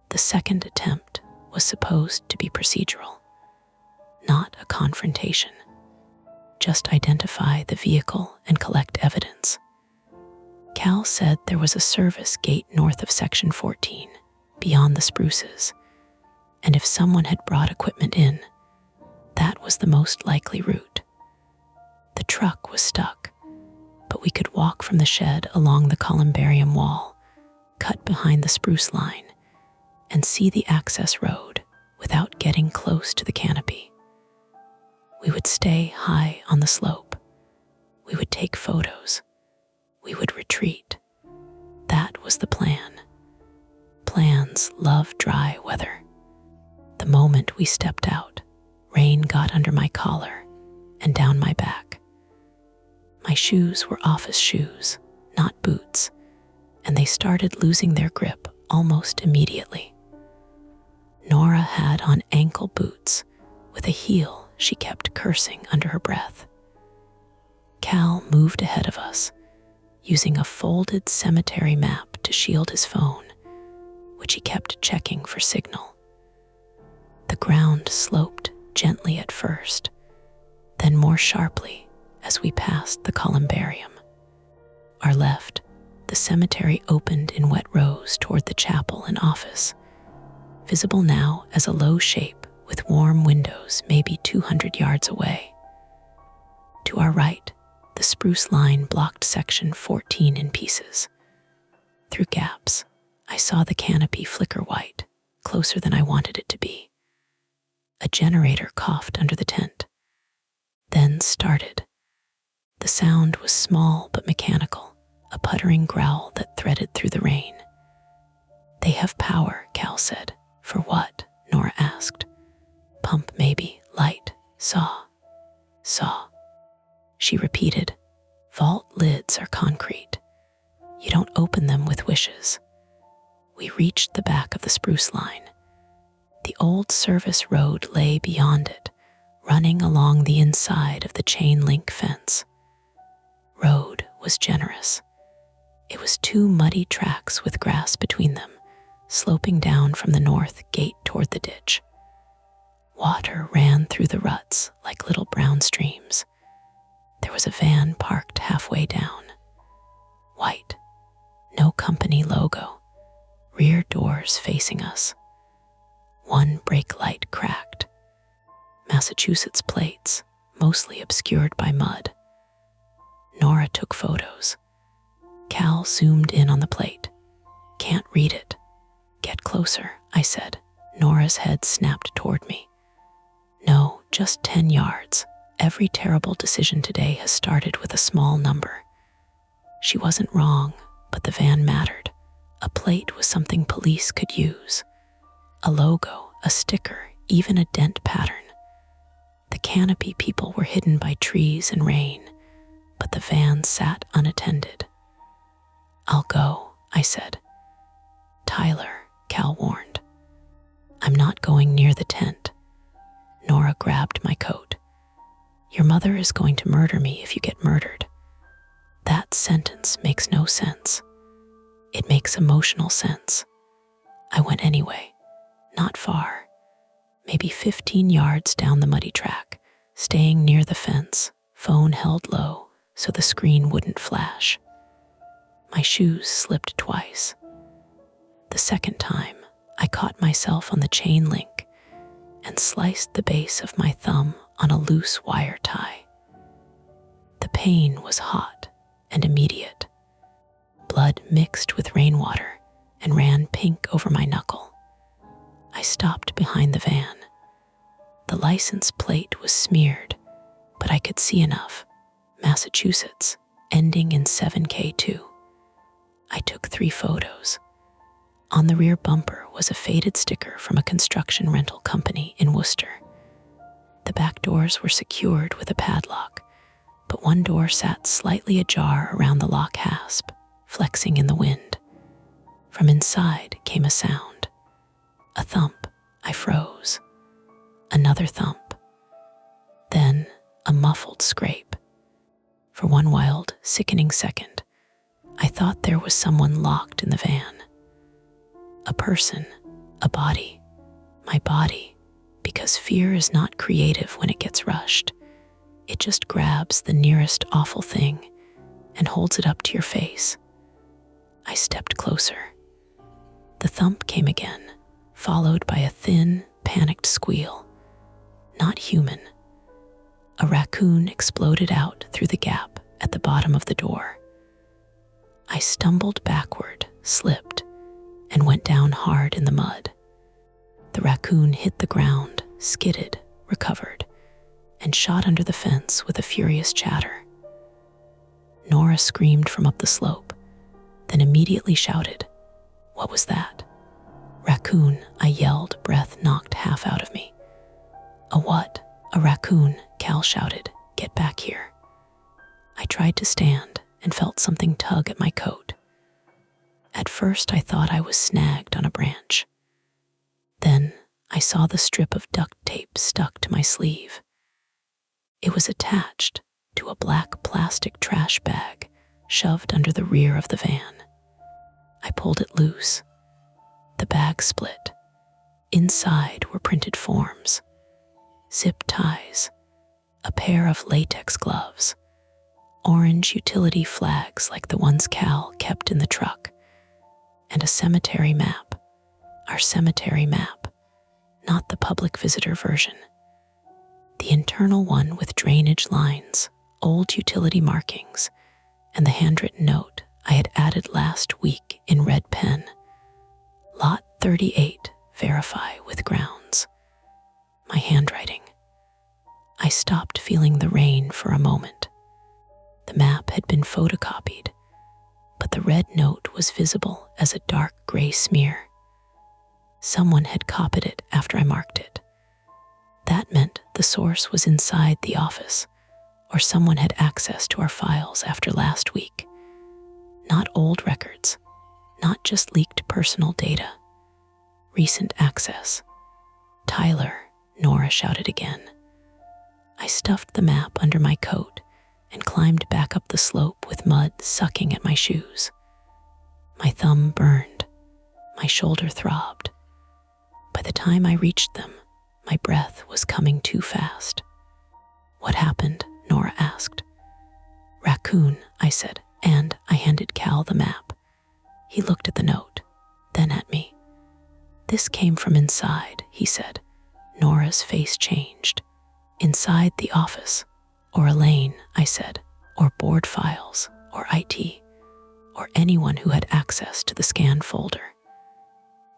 The second attempt was supposed to be procedural, not a confrontation. Just identify the vehicle and collect evidence. Cal said there was a service gate north of section 14, beyond the spruces, and if someone had brought equipment in, that was the most likely route. The truck was stuck, but we could walk from the shed along the columbarium wall, cut behind the spruce line, and see the access road without getting close to the canopy. We would stay high on the slope. We would take photos. We would retreat. That was the plan. Plans love dry weather. The moment we stepped out, rain got under my collar and down my back. My shoes were office shoes, not boots, and they started losing their grip almost immediately. Nora had on ankle boots with a heel she kept cursing under her breath. Cal moved ahead of us, using a folded cemetery map to shield his phone, which he kept checking for signal. The ground sloped gently at first, then more sharply as we passed the columbarium. Our left, the cemetery opened in wet rows toward the chapel and office, visible now as a low shape with warm windows maybe 200 yards away. To our right, the spruce line blocked section 14 in pieces. Through gaps, I saw the canopy flicker white, closer than I wanted it to be. A generator coughed under the tent, then started. The sound was small but mechanical, a puttering growl that threaded through the rain. "They have power," Cal said. "For what?" Nora asked. "Pump maybe, light, saw." "Saw," she repeated. "Vault lids are concrete. You don't open them with wishes." We reached the back of the spruce line. The old service road lay beyond it, running along the inside of the chain-link fence. Road was generous. It was 2 muddy tracks with grass between them, sloping down from the north gate toward the ditch. Water ran through the ruts like little brown streams. There was a van parked halfway down. White, no company logo, rear doors facing us. One brake light cracked. Massachusetts plates, mostly obscured by mud. Nora took photos. Cal zoomed in on the plate. "Can't read it." "Get closer," I said. Nora's head snapped toward me. "No, just 10 yards. Every terrible decision today has started with a small number." She wasn't wrong, but the van mattered. A plate was something police could use. A logo, a sticker, even a dent pattern. The canopy people were hidden by trees and rain, but the van sat unattended. "I'll go," I said. "Tyler," Cal warned. "I'm not going near the tent." Nora grabbed my coat. "Your mother is going to murder me if you get murdered." That sentence makes no sense. It makes emotional sense. I went anyway, not far, maybe 15 yards down the muddy track, staying near the fence, phone held low so the screen wouldn't flash. My shoes slipped twice. The second time, I caught myself on the chain link and sliced the base of my thumb on a loose wire tie. The pain was hot and immediate. Blood mixed with rainwater and ran pink over my knuckle. I stopped behind the van. The license plate was smeared, but I could see enough. Massachusetts, ending in 7K2. I took 3 photos. On the rear bumper was a faded sticker from a construction rental company in Worcester. The back doors were secured with a padlock, but one door sat slightly ajar around the lock hasp, flexing in the wind. From inside came a sound. A thump. I froze. Another thump. Then a muffled scrape. For one wild, sickening second, I thought there was someone locked in the van. A person, a body, my body, because fear is not creative when it gets rushed. It just grabs the nearest awful thing and holds it up to your face. I stepped closer. The thump came again, followed by a thin, panicked squeal. Not human. A raccoon exploded out through the gap at the bottom of the door. I stumbled backward, slipped, and went down hard in the mud. The raccoon hit the ground, skidded, recovered, and shot under the fence with a furious chatter. Nora screamed from up the slope, then immediately shouted, "What was that?" "Raccoon," I yelled, breath knocked half out of me. "A what?" "A raccoon," Cal shouted. "Get back here." I tried to stand and felt something tug at my coat. At first I thought I was snagged on a branch. Then I saw the strip of duct tape stuck to my sleeve. It was attached to a black plastic trash bag shoved under the rear of the van. I pulled it loose. The bag split. Inside were printed forms, zip ties, a pair of latex gloves, orange utility flags like the ones Cal kept in the truck, and a cemetery map, our cemetery map, not the public visitor version. The internal one with drainage lines, old utility markings, and the handwritten note I had added last week in red pen. Lot 38, verify with grounds. My handwriting. I stopped feeling the rain for a moment. The map had been photocopied, but the red note was visible as a dark gray smear. Someone had copied it after I marked it. That meant the source was inside the office, or someone had access to our files after last week. Not old records, not just leaked personal data. Recent access. Tyler, Nora shouted again. I stuffed the map under my coat and climbed back up the slope with mud sucking at my shoes. My thumb burned. My shoulder throbbed. By the time I reached them, my breath was coming too fast. What happened? Nora asked. Raccoon, I said, and I handed Cal the map. He looked at the note, then at me. This came from inside, he said. Nora's face changed. Inside the office. Or Elaine, I said, or board files, or IT, or anyone who had access to the scanned folder.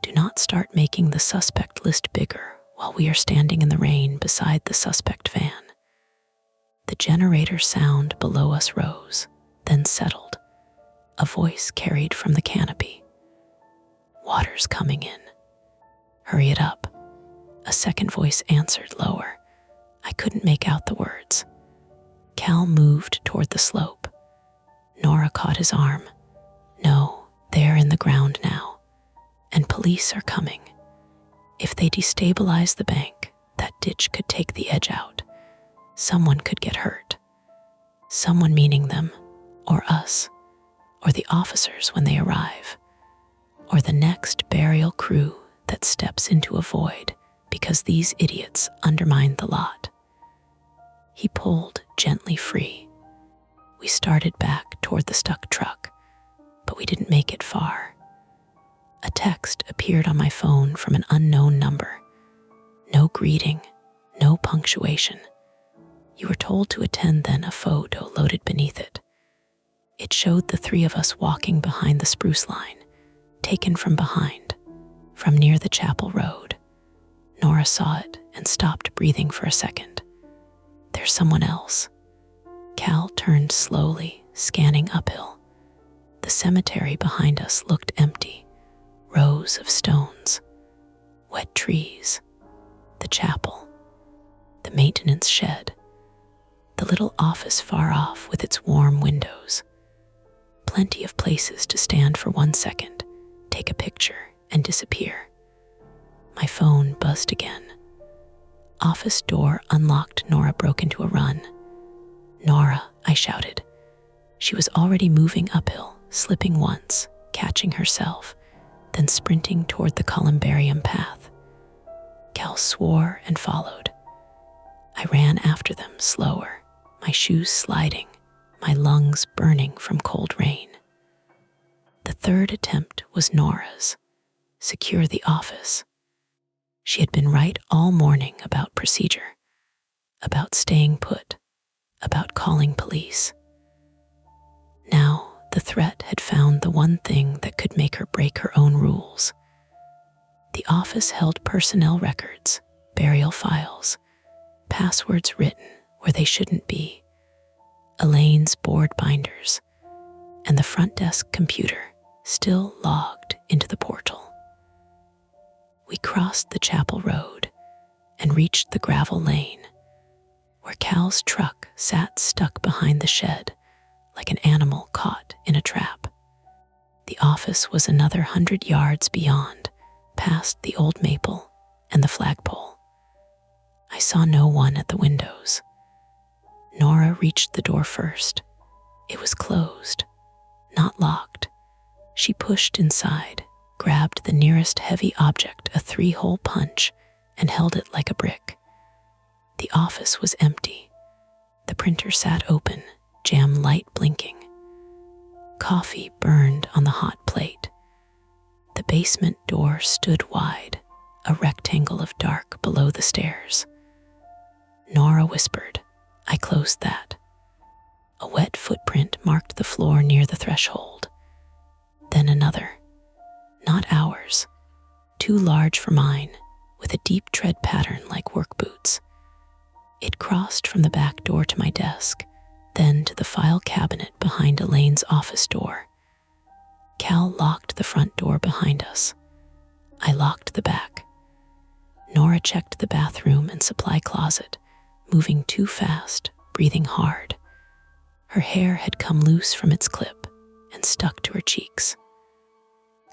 Do not start making the suspect list bigger while we are standing in the rain beside the suspect van. The generator sound below us rose, then settled. A voice carried from the canopy. Water's coming in. Hurry it up. A second voice answered lower. I couldn't make out the words. Cal moved toward the slope. Nora caught his arm. No, they're in the ground now, and police are coming. If they destabilize the bank, that ditch could take the edge out. Someone could get hurt. Someone meaning them, or us, or the officers when they arrive, or the next burial crew that steps into a void because these idiots undermined the lot. He pulled gently free. We started back toward the stuck truck, but we didn't make it far. A text appeared on my phone from an unknown number. No greeting, no punctuation. You were told to attend, then a photo loaded beneath it. It showed the three of us walking behind the spruce line, taken from behind, from near the chapel road. Nora saw it and stopped breathing for a second. There's someone else. Cal turned slowly, scanning uphill. The cemetery behind us looked empty. Rows of stones, wet trees, the chapel, the maintenance shed, the little office far off with its warm windows. Plenty of places to stand for 1 second, take a picture, and disappear. My phone buzzed again. Office door unlocked. Nora broke into a run. Nora, I shouted. She was already moving uphill, slipping once, catching herself, then sprinting toward the columbarium path. Cal swore and followed. I ran after them, slower, my shoes sliding, my lungs burning from cold rain. The third attempt was Nora's. Secure the office. She had been right all morning about procedure, about staying put, about calling police. Now, the threat had found the one thing that could make her break her own rules. The office held personnel records, burial files, passwords written where they shouldn't be, Elaine's board binders, and the front desk computer still logged into the portal. We crossed the chapel road and reached the gravel lane, where Cal's truck sat stuck behind the shed like an animal caught in a trap. The office was another 100 yards beyond, past the old maple and the flagpole. I saw no one at the windows. Nora reached the door first. It was closed, not locked. She pushed inside, grabbed the nearest heavy object, a 3-hole punch, and held it like a brick. The office was empty. The printer sat open, jam light blinking. Coffee burned on the hot plate. The basement door stood wide, a rectangle of dark below the stairs. Nora whispered. I closed that. A wet footprint marked the floor near the threshold. Then another. Not ours, too large for mine, with a deep tread pattern like work boots. It crossed from the back door to my desk, then to the file cabinet behind Elaine's office door. Cal locked the front door behind us. I locked the back. Nora checked the bathroom and supply closet, moving too fast, breathing hard. Her hair had come loose from its clip and stuck to her cheeks.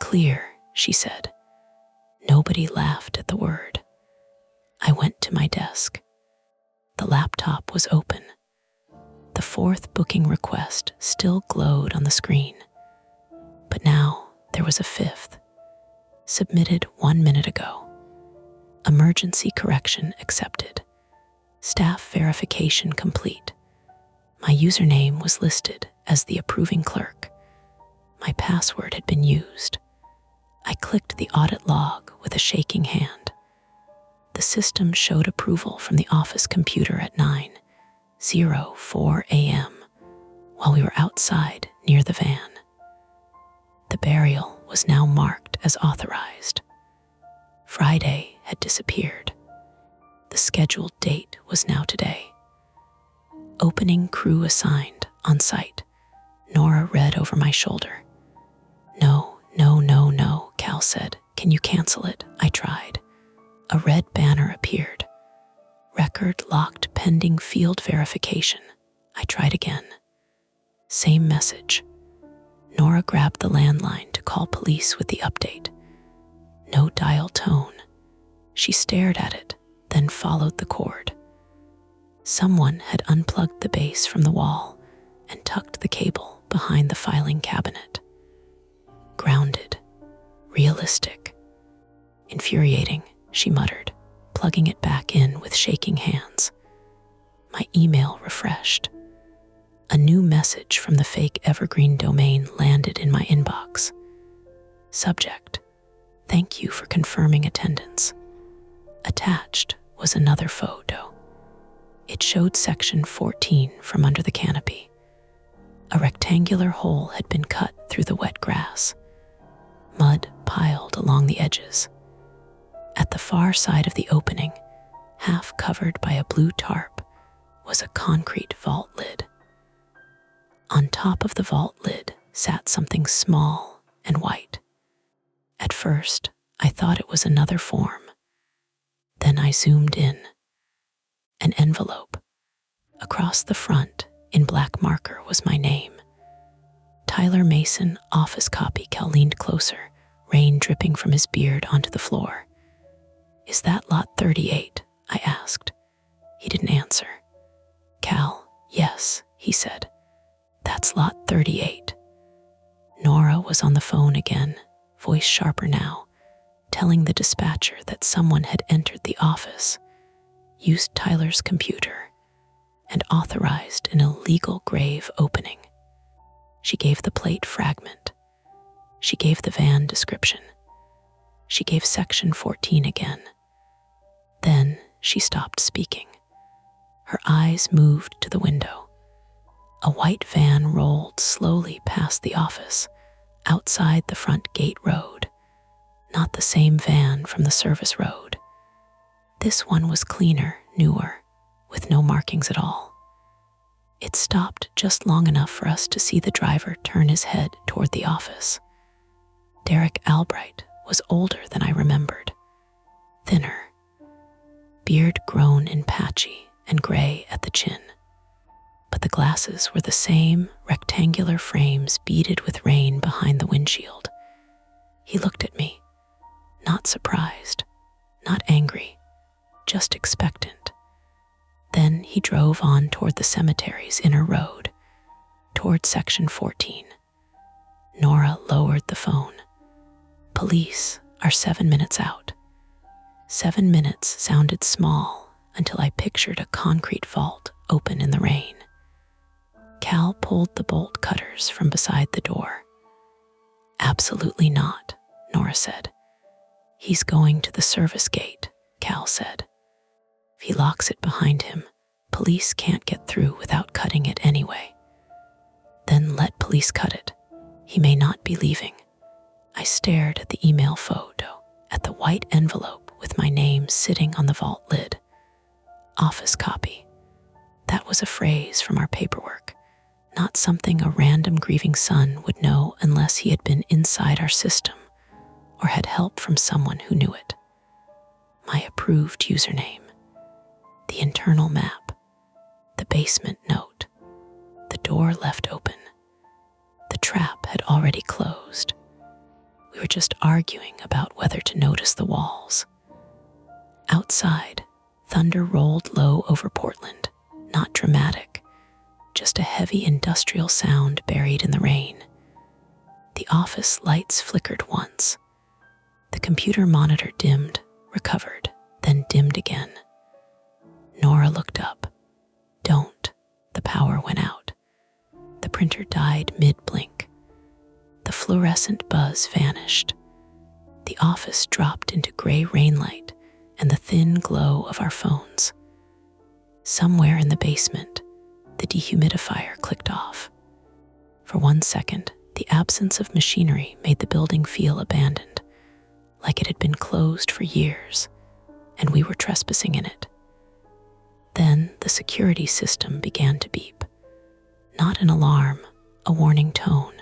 "Clear," she said. Nobody laughed at the word. I went to my desk. The laptop was open. The 4th booking request still glowed on the screen. But now there was a 5th, submitted 1 minute ago. Emergency correction accepted. Staff verification complete. My username was listed as the approving clerk. My password had been used. I clicked the audit log with a shaking hand. The system showed approval from the office computer at 9:04 a.m. while we were outside near the van. The burial was now marked as authorized. Friday had disappeared. The scheduled date was now today. Opening crew assigned on site. Nora read over my shoulder. No, Cal said. "Can you cancel it?" I tried. A red banner appeared. Record locked pending field verification. I tried again. Same message. Nora grabbed the landline to call police with the update. No dial tone. She stared at it, then followed the cord. Someone had unplugged the base from the wall and tucked the cable behind the filing cabinet. Grounded. Realistic. Infuriating, she muttered, plugging it back in with shaking hands. My email refreshed. A new message from the fake Evergreen domain landed in my inbox. Subject: "Thank you for confirming attendance." Attached was another photo. It showed section 14 from under the canopy. A rectangular hole had been cut through the wet grass. Mud piled along the edges. At the far side of the opening, half covered by a blue tarp, was a concrete vault lid. On top of the vault lid sat something small and white. At first, I thought it was another form. Then I zoomed in. An envelope. Across the front, in black marker, was my name. Tyler Mason, office copy. Cal leaned closer, rain dripping from his beard onto the floor. "Is that lot 38? I asked. He didn't answer. "Cal, yes," he said. "That's lot 38. Nora was on the phone again, voice sharper now, telling the dispatcher that someone had entered the office, used Tyler's computer, and authorized an illegal grave opening. She gave the plate fragment. She gave the van description. She gave section 14 again. Then she stopped speaking. Her eyes moved to the window. A white van rolled slowly past the office, outside the front gate road. Not the same van from the service road. This one was cleaner, newer, with no markings at all. It stopped just long enough for us to see the driver turn his head toward the office. Derek Albright was older than I remembered. Thinner. Beard grown and patchy and gray at the chin. But the glasses were the same rectangular frames beaded with rain behind the windshield. He looked at me, not surprised, not angry, just expectant. Then he drove on toward the cemetery's inner road, toward section 14. Nora lowered the phone. "Police are 7 minutes out." 7 minutes sounded small until I pictured a concrete vault open in the rain. Cal pulled the bolt cutters from beside the door. "Absolutely not," Nora said. "He's going to the service gate," Cal said. "If he locks it behind him, police can't get through without cutting it anyway." "Then let police cut it. He may not be leaving." I stared at the email photo, at the white envelope with my name sitting on the vault lid. Office copy. That was a phrase from our paperwork, not something a random grieving son would know unless he had been inside our system or had help from someone who knew it. My approved username, the internal map, the basement note, the door left open. The trap had already closed. We were just arguing about whether to notice the walls. Outside, thunder rolled low over Portland, not dramatic, just a heavy industrial sound buried in the rain. The office lights flickered once. The computer monitor dimmed, recovered, then dimmed again. Nora looked up. Don't. The power went out. The printer died mid-blink. The fluorescent buzz vanished. The office dropped into gray rainlight and the thin glow of our phones. Somewhere in the basement, the dehumidifier clicked off. For 1 second, the absence of machinery made the building feel abandoned, like it had been closed for years, and we were trespassing in it. Then the security system began to beep. Not an alarm, a warning tone.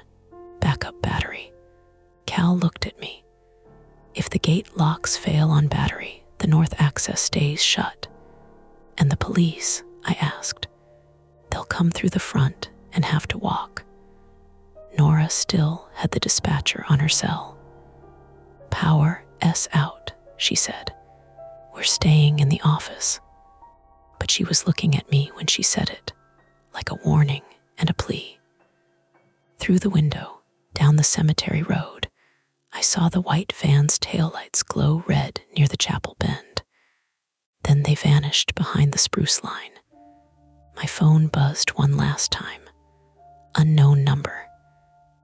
Backup battery. Cal looked at me. If the gate locks fail on battery, the north access stays shut. And the police, I asked. They'll come through the front and have to walk. Nora still had the dispatcher on her cell. Power S out, she said. We're staying in the office. But she was looking at me when she said it, like a warning and a plea. Through the window, down the cemetery road, I saw the white van's taillights glow red near the chapel bend. Then they vanished behind the spruce line. My phone buzzed one last time. Unknown number.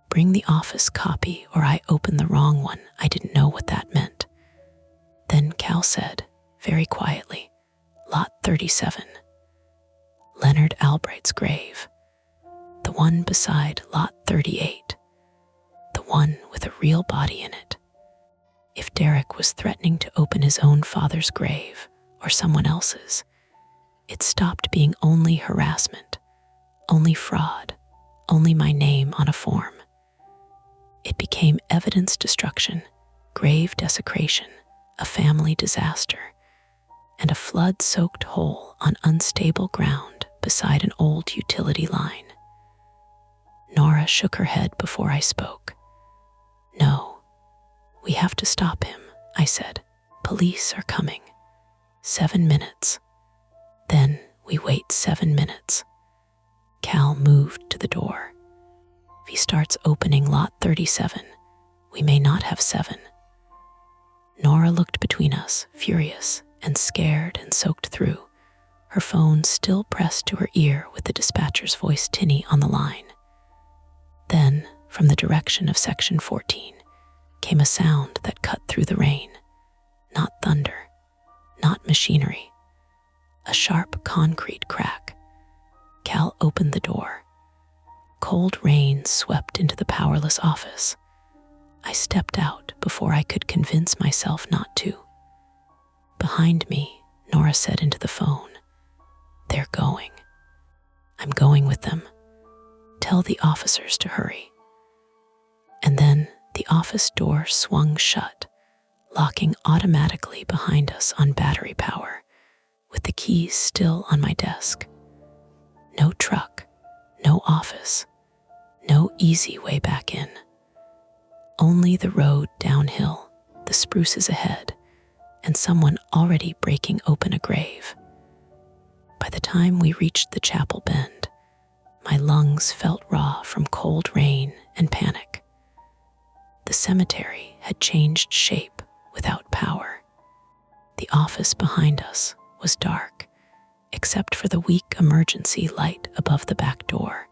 Bring the office copy or I open the wrong one. I didn't know what that meant. Then Cal said, very quietly, Lot 37. Leonard Albright's grave. The one beside Lot 38. The one with a real body in it. If Derek was threatening to open his own father's grave, or someone else's, it stopped being only harassment, only fraud, only my name on a form. It became evidence destruction, grave desecration, a family disaster, and a flood-soaked hole on unstable ground beside an old utility line. Nora shook her head before I spoke. No, we have to stop him, I said. Police are coming. 7 minutes. Then we wait 7 minutes. Cal moved to the door. If he starts opening Lot 37, we may not have 7. Nora looked between us, furious and scared and soaked through, her phone still pressed to her ear with the dispatcher's voice tinny on the line. Then, from the direction of Section 14, came a sound that cut through the rain. Not thunder, not machinery. A sharp concrete crack. Cal opened the door. Cold rain swept into the powerless office. I stepped out before I could convince myself not to. Behind me, Nora said into the phone, They're going. I'm going with them. Tell the officers to hurry. And then the office door swung shut, locking automatically behind us on battery power, with the keys still on my desk. No truck, no office, no easy way back in. Only the road downhill, the spruces ahead, and someone already breaking open a grave. By the time we reached the chapel bend, my lungs felt raw from cold rain and panic. The cemetery had changed shape without power. The office behind us was dark, except for the weak emergency light above the back door,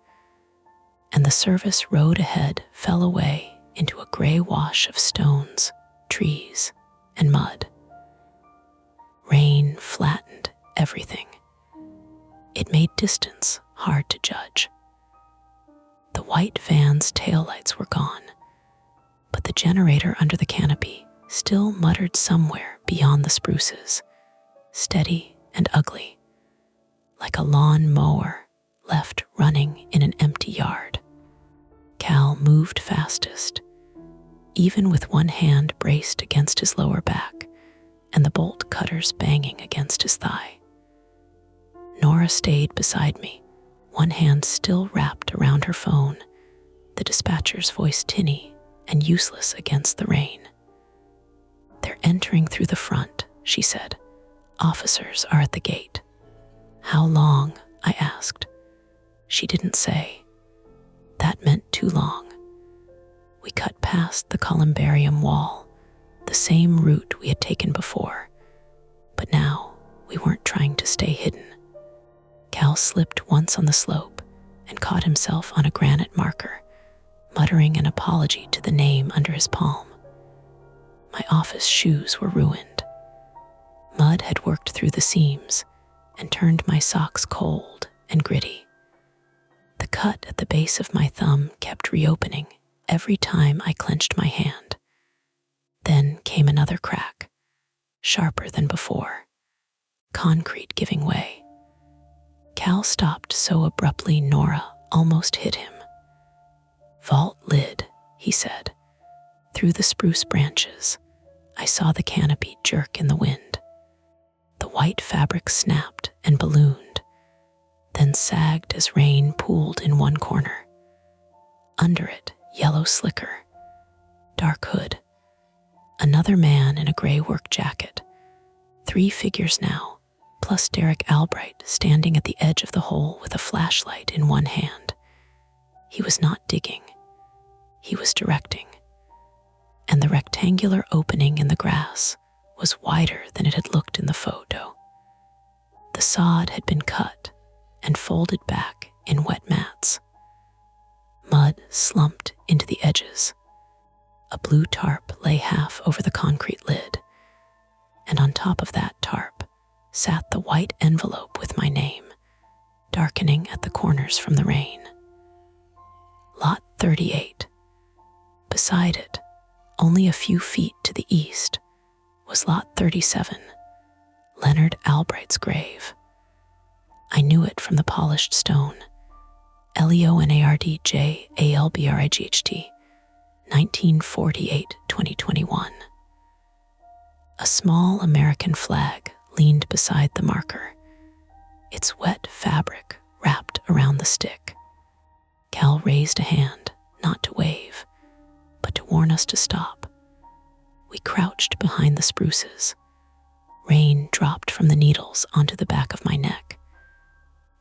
and the service road ahead fell away into a gray wash of stones, trees, and mud. Rain flattened everything. It made distance hard to judge. The white van's taillights were gone, but the generator under the canopy still muttered somewhere beyond the spruces, steady and ugly, like a lawn mower left running in an empty yard. Cal moved fastest, even with one hand braced against his lower back and the bolt cutters banging against his thigh. Nora stayed beside me, one hand still wrapped around her phone, the dispatcher's voice tinny and useless against the rain. "They're entering through the front," she said. "Officers are at the gate." "How long?" I asked. She didn't say. That meant too long. We cut past the columbarium wall, the same route we had taken before, but now we weren't trying to stay hidden. Cal slipped once on the slope and caught himself on a granite marker, muttering an apology to the name under his palm. My office shoes were ruined. Mud had worked through the seams and turned my socks cold and gritty. The cut at the base of my thumb kept reopening every time I clenched my hand. Then came another crack, sharper than before, concrete giving way. Cal stopped so abruptly Nora almost hit him. "Vault lid," he said. Through the spruce branches, I saw the canopy jerk in the wind. The white fabric snapped and ballooned, then sagged as rain pooled in one corner. Under it, yellow slicker, dark hood, another man in a gray work jacket, 3 figures now, plus Derek Albright standing at the edge of the hole with a flashlight in one hand. He was not digging, he was directing, and the rectangular opening in the grass was wider than it had looked in the photo. The sod had been cut and folded back in wet mats. Mud slumped into the edges. A blue tarp lay half over the concrete lid, and on top of that tarp sat the white envelope with my name, darkening at the corners from the rain. Lot 38. Beside it, only a few feet to the east, was Lot 37, Leonard Albright's grave. I knew it from the polished stone. LEONARDJALBRIGHT, 1948-2021. A small American flag leaned beside the marker, its wet fabric wrapped around the stick. Cal raised a hand, not to wave, but to warn us to stop. We crouched behind the spruces. Rain dropped from the needles onto the back of my neck.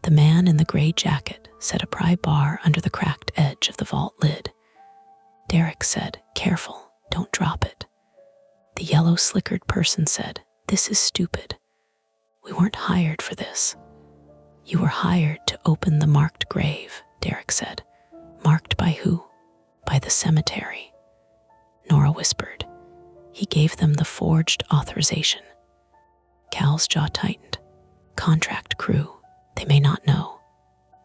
The man in the gray jacket set a pry bar under the cracked edge of the vault lid. Derek said, "Careful, don't drop it." The yellow slickered person said, "This is stupid. We weren't hired for this." "You were hired to open the marked grave," Derek said. "Marked by who?" "By the cemetery," Nora whispered. "He gave them the forged authorization." Cal's jaw tightened. "Contract crew. They may not know.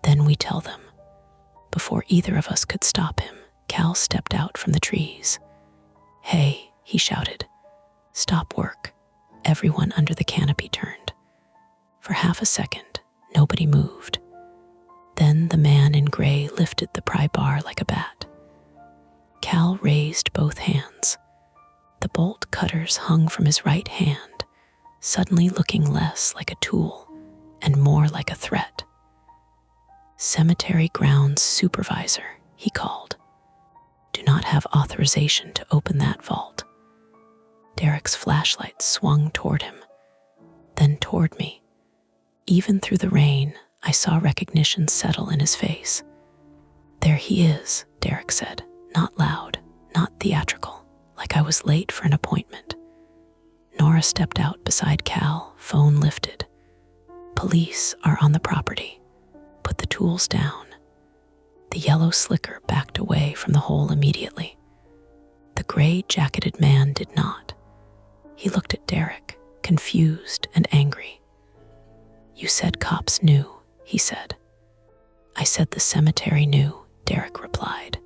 Then we tell them." Before either of us could stop him, Cal stepped out from the trees. "Hey," he shouted. "Stop work." Everyone under the canopy turned. For half a second, nobody moved. Then the man in gray lifted the pry bar like a bat. Cal raised both hands. The bolt cutters hung from his right hand, suddenly looking less like a tool and more like a threat. "Cemetery grounds supervisor," he called. "Do not have authorization to open that vault." Derek's flashlight swung toward him, then toward me. Even through the rain, I saw recognition settle in his face. "There he is," Derek said, not loud, not theatrical, like I was late for an appointment. Nora stepped out beside Cal, phone lifted. "Police are on the property. Put the tools down." The yellow slicker backed away from the hole immediately. The gray-jacketed man did not. He looked at Derek, confused and angry. "You said cops knew," he said. "I said the cemetery knew," Derek replied.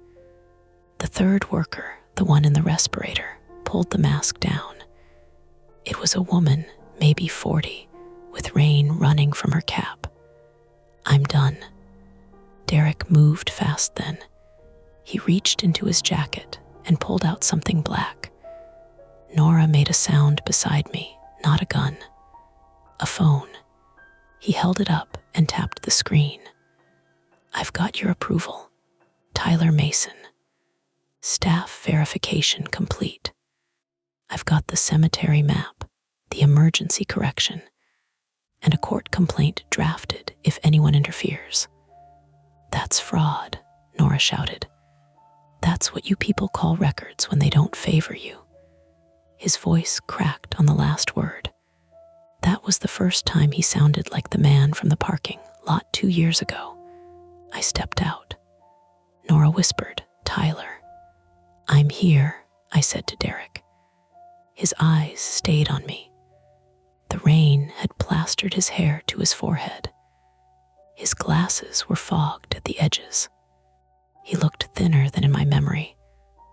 The third worker, the one in the respirator, pulled the mask down. It was a woman, maybe 40, with rain running from her cap. "I'm done." Derek moved fast then. He reached into his jacket and pulled out something black. Nora made a sound beside me, not a gun. A phone. He held it up and tapped the screen. "I've got your approval. Tyler Mason. Staff verification complete. I've got the cemetery map, the emergency correction, and a court complaint drafted if anyone interferes." "That's fraud," Nora shouted. "That's what you people call records when they don't favor you." His voice cracked on the last word. That was the first time he sounded like the man from the parking lot 2 years ago. I stepped out. Nora whispered, "Tyler." "I'm here," I said to Derek. His eyes stayed on me. The rain had plastered his hair to his forehead. His glasses were fogged at the edges. He looked thinner than in my memory,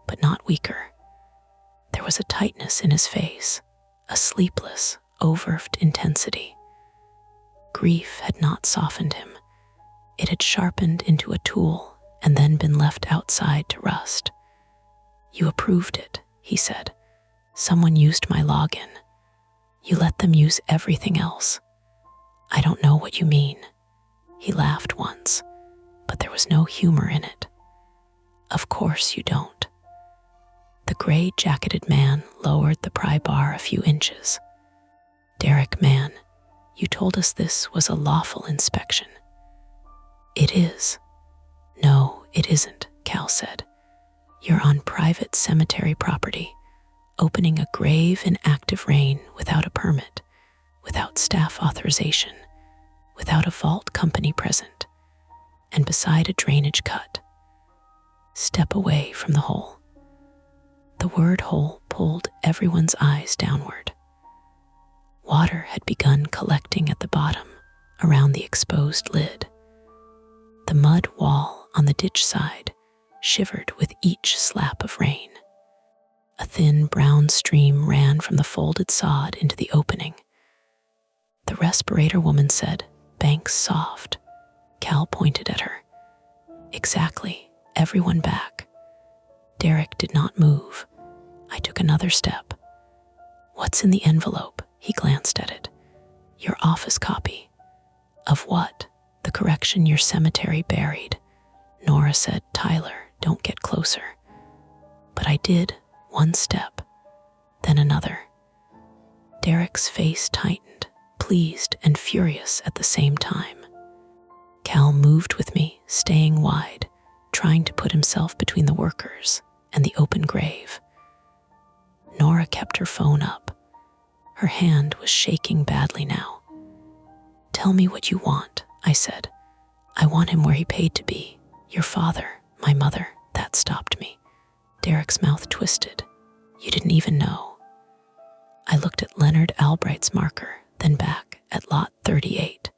but not weaker. There was a tightness in his face, a sleepless, overt intensity. Grief had not softened him. It had sharpened into a tool and then been left outside to rust. "You approved it," he said. "Someone used my login. You let them use everything else." "I don't know what you mean." He laughed once, but there was no humor in it. "Of course you don't." The gray-jacketed man lowered the pry bar a few inches. "Derek, man, you told us this was a lawful inspection." "It is." "No, it isn't," Cal said. "You're on private cemetery property, opening a grave in active rain without a permit, without staff authorization, without a vault company present, and beside a drainage cut. Step away from the hole." The word hole pulled everyone's eyes downward. Water had begun collecting at the bottom, around the exposed lid. The mud wall on the ditch side shivered with each slap of rain. A thin brown stream ran from the folded sod into the opening. The respirator woman said, "Bank's soft." Cal pointed at her. "Exactly, everyone back." Derek did not move. I took another step. "What's in the envelope?" He glanced at it. "Your office copy." "Of what?" "The correction your cemetery buried." Nora said, "Tyler, don't get closer." But I did, one step, then another. Derek's face tightened, pleased and furious at the same time. Cal moved with me, staying wide, trying to put himself between the workers and the open grave. Nora kept her phone up. Her hand was shaking badly now. "Tell me what you want," I said. "I want him where he paid to be. Your father, my mother." That stopped me. Derek's mouth twisted. "You didn't even know." I looked at Leonard Albright's marker, then back at lot 38.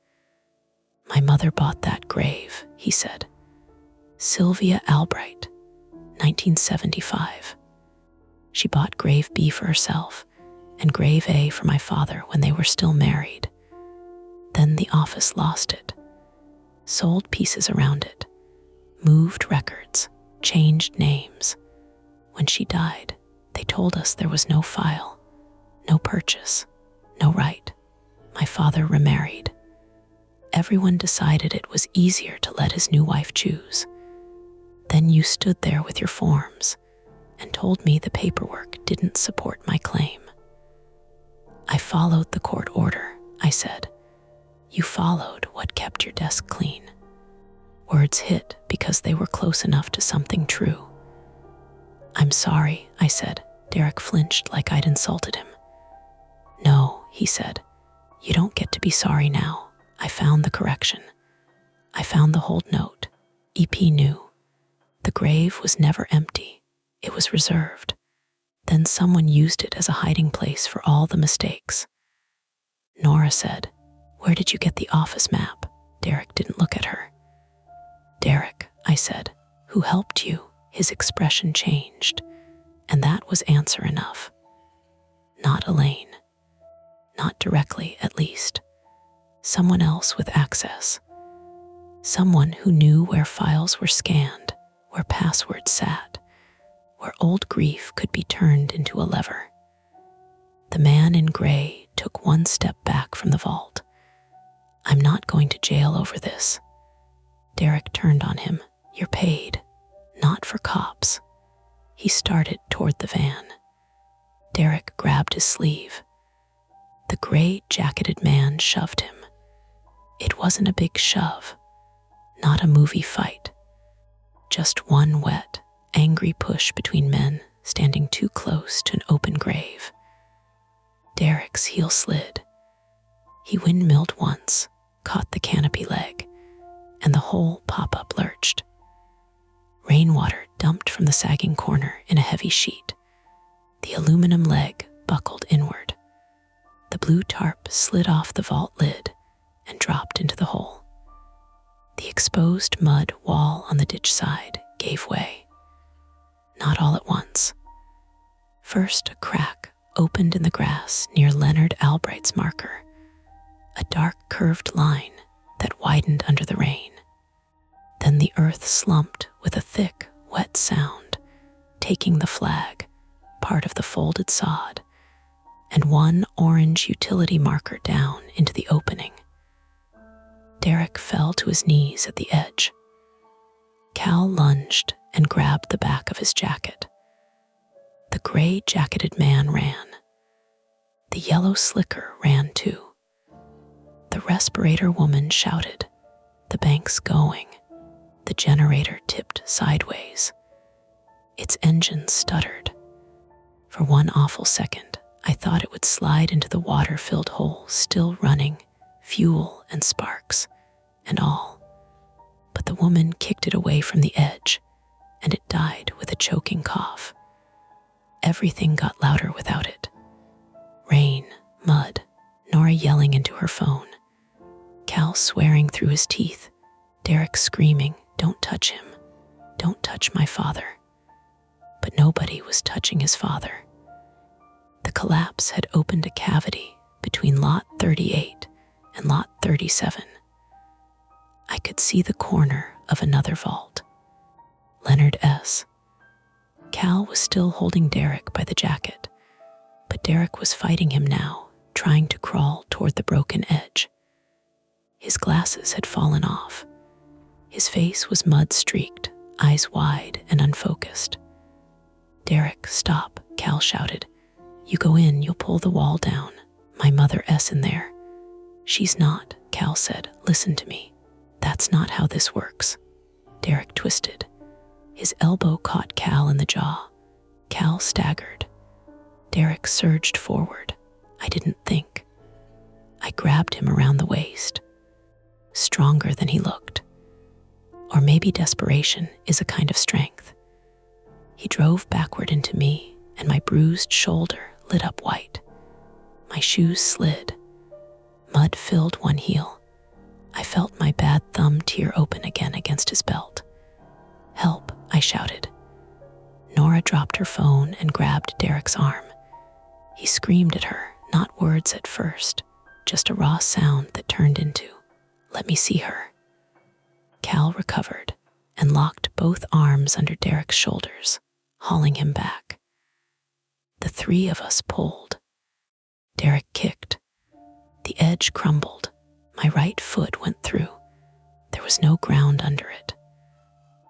"My mother bought that grave," he said. "Sylvia Albright, 1975. She bought grave B for herself and grave A for my father when they were still married. Then the office lost it, sold pieces around it, moved records, changed names. When she died, they told us there was no file, no purchase, no right. My father remarried. Everyone decided it was easier to let his new wife choose. Then you stood there with your forms and told me the paperwork didn't support my claim." "I followed the court order," I said. "You followed what kept your desk clean." Words hit because they were close enough to something true. "I'm sorry," I said. Derek flinched like I'd insulted him. "No," he said. "You don't get to be sorry now. I found the correction. I found the hold note. EP knew. The grave was never empty. It was reserved. Then someone used it as a hiding place for all the mistakes." Nora said, "Where did you get the office map?" Derek didn't look at her. "Derek," I said, "who helped you?" His expression changed, And that was answer enough. Not Elaine. Not directly, at least. Someone else with access. Someone who knew where files were scanned, where passwords sat, where old grief could be turned into a lever. The man in gray took one step back from the vault. I'm not going to jail over this. Derek turned on him. You're paid, not for cops. He started toward the van. Derek grabbed his sleeve. The gray-jacketed man shoved him. It wasn't a big shove, not a movie fight. Just one wet, angry push between men standing too close to an open grave. Derek's heel slid. He windmilled once, caught the canopy leg, and the whole pop-up lurched. Rainwater dumped from the sagging corner in a heavy sheet. The aluminum leg buckled inward. The blue tarp slid off the vault lid and dropped into the hole. The exposed mud wall on the ditch side gave way. Not all at once. First, a crack opened in the grass near Leonard Albright's marker, a dark curved line that widened under the rain. Then the earth slumped with a thick, wet sound, taking the flag, part of the folded sod, and one orange utility marker down into the opening. Derek fell to his knees at the edge. Cal lunged and grabbed the back of his jacket. The gray-jacketed man ran. The yellow slicker ran too. The respirator woman shouted, "The bank's going." The generator tipped sideways. Its engine stuttered. For one awful second, I thought it would slide into the water-filled hole still running, fuel and sparks, and all. But the woman kicked it away from the edge, and it died with a choking cough. Everything got louder without it. Rain, mud, Nora yelling into her phone, Cal swearing through his teeth, Derek screaming, "Don't touch him. Don't touch my father." But nobody was touching his father. The collapse had opened a cavity between Lot 38 and Lot 37. I could see the corner of another vault. Leonard S. Cal was still holding Derek by the jacket, but Derek was fighting him now, trying to crawl toward the broken edge. His glasses had fallen off. His face was mud-streaked, eyes wide and unfocused. "Derek, stop," Cal shouted. "You go in, you'll pull the wall down. My mother S in there." "She's not," Cal said. "Listen to me. That's not how this works." Derek twisted. His elbow caught Cal in the jaw. Cal staggered. Derek surged forward. I didn't think. I grabbed him around the waist. Stronger than he looked. Or maybe desperation is a kind of strength. He drove backward into me, and my bruised shoulder lit up white. My shoes slid. Mud filled one heel. I felt my bad thumb tear open again against his belt. "Help," I shouted. Nora dropped her phone and grabbed Derek's arm. He screamed at her, not words at first, just a raw sound that turned into, "Let me see her." Cal recovered and locked both arms under Derek's shoulders, hauling him back. The three of us pulled. Derek kicked. The edge crumbled. My right foot went through. There was no ground under it.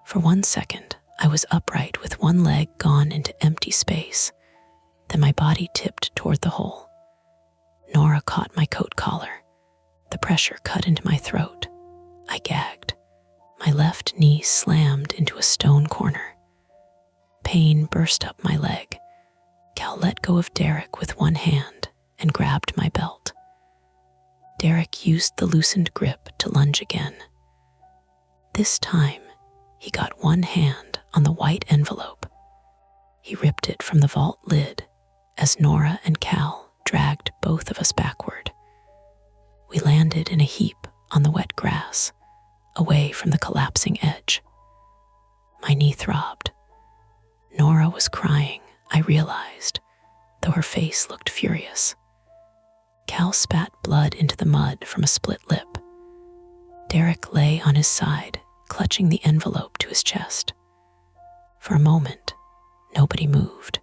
For 1 second, I was upright with one leg gone into empty space. Then my body tipped toward the hole. Nora caught my coat collar. The pressure cut into my throat. I gagged. My left knee slammed into a stone corner. Pain burst up my leg. Cal let go of Derek with one hand and grabbed my belt. Derek used the loosened grip to lunge again. This time, he got one hand on the white envelope. He ripped it from the vault lid as Nora and Cal dragged both of us backward. We landed in a heap on the wet grass, away from the collapsing edge. My knee throbbed. Nora was crying. I realized, though her face looked furious. Cal spat blood into the mud from a split lip. Derek lay on his side, clutching the envelope to his chest. For a moment, nobody moved.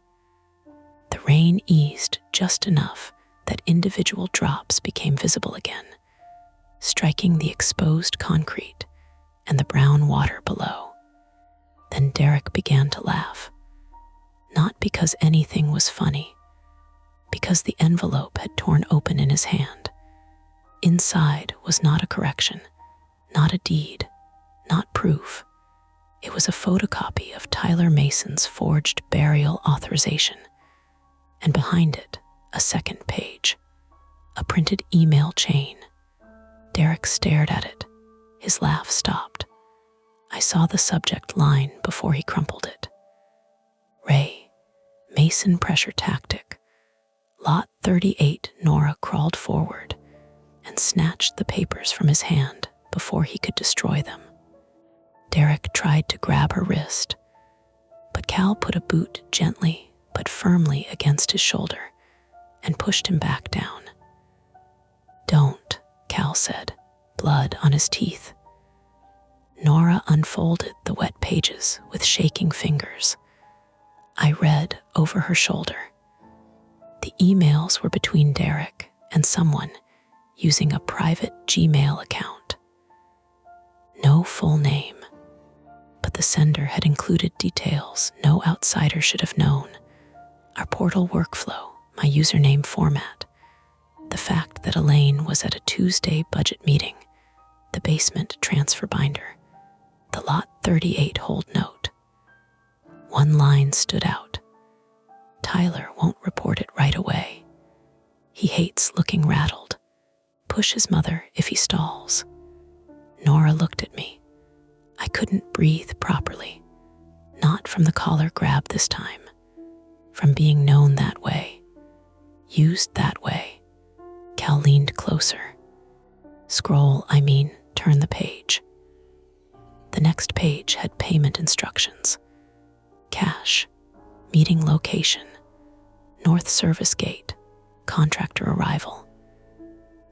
The rain eased just enough that individual drops became visible again, striking the exposed concrete and the brown water below. Then Derek began to laugh, not because anything was funny, because the envelope had torn open in his hand. Inside was not a correction, not a deed, not proof. It was a photocopy of Tyler Mason's forged burial authorization, and behind it, a second page, a printed email chain. Derek stared at it. His laugh stopped. I saw the subject line before he crumpled it. Ray, Mason pressure tactic. Lot 38. Nora crawled forward and snatched the papers from his hand before he could destroy them. Derek tried to grab her wrist, but Cal put a boot gently but firmly against his shoulder and pushed him back down. "Don't," Cal said, blood on his teeth. Nora unfolded the wet pages with shaking fingers. I read over her shoulder. The emails were between Derek and someone using a private Gmail account. No full name, but the sender had included details no outsider should have known. Our portal workflow, my username format, the fact that Elaine was at a Tuesday budget meeting, the basement transfer binder, the Lot 38 hold note. One line stood out. Tyler won't report it right away. He hates looking rattled. Push his mother if he stalls. Nora looked at me. I couldn't breathe properly. Not from the collar grab this time. From being known that way. Used that way. Cal leaned closer. Turn the page. The next page had payment instructions. Cash, meeting location, North Service Gate, contractor arrival.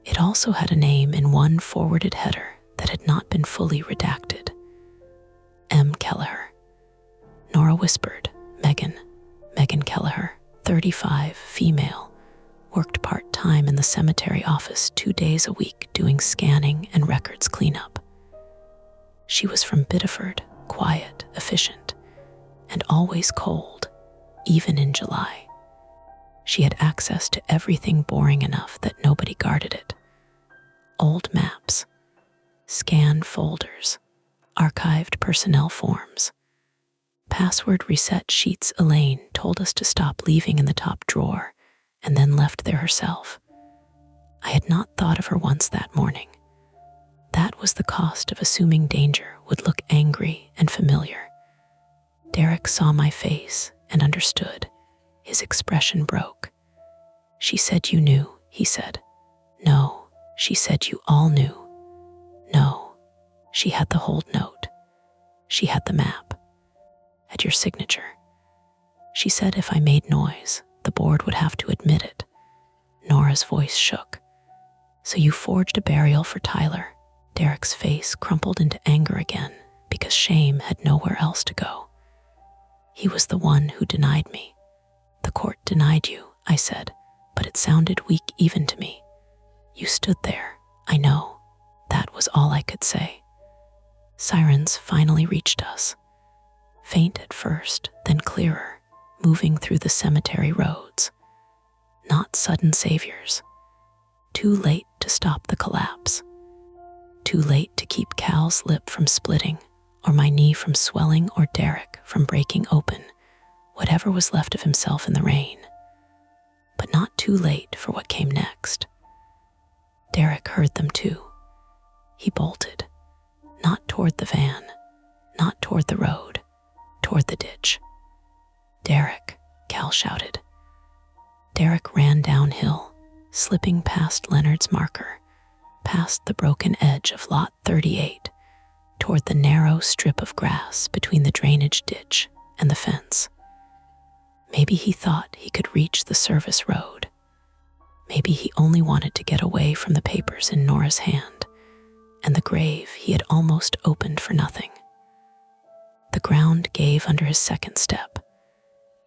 It also had a name in one forwarded header that had not been fully redacted. M. Kelleher. Nora whispered, Megan Kelleher, 35, female, worked part-time in the cemetery office 2 days a week doing scanning and records cleanup. She was from Biddeford, quiet, efficient, and always cold, even in July. She had access to everything boring enough that nobody guarded it. Old maps, scanned folders, archived personnel forms, password reset sheets Elaine told us to stop leaving in the top drawer and then left there herself. I had not thought of her once that morning. That was the cost of assuming danger would look angry and familiar. Derek saw my face and understood. His expression broke. "She said you knew," he said. "No, she said you all knew." "No, she had the hold note. She had the map. Had your signature. She said if I made noise, the board would have to admit it." Nora's voice shook. "So you forged a burial for Tyler." Derek's face crumpled into anger again because shame had nowhere else to go. "He was the one who denied me." "The court denied you," I said, but it sounded weak even to me. "You stood there, I know." That was all I could say. Sirens finally reached us. Faint at first, then clearer, moving through the cemetery roads. Not sudden saviors. Too late to stop the collapse. Too late to keep Cal's lip from splitting, or my knee from swelling, or Derek from breaking open whatever was left of himself in the rain. But not too late for what came next. Derek heard them too. He bolted, not toward the van, not toward the road, toward the ditch. "Derek," Cal shouted. Derek ran downhill, slipping past Leonard's marker, past the broken edge of Lot 38, toward the narrow strip of grass between the drainage ditch and the fence. Maybe he thought he could reach the service road. Maybe he only wanted to get away from the papers in Nora's hand and the grave he had almost opened for nothing. The ground gave under his second step.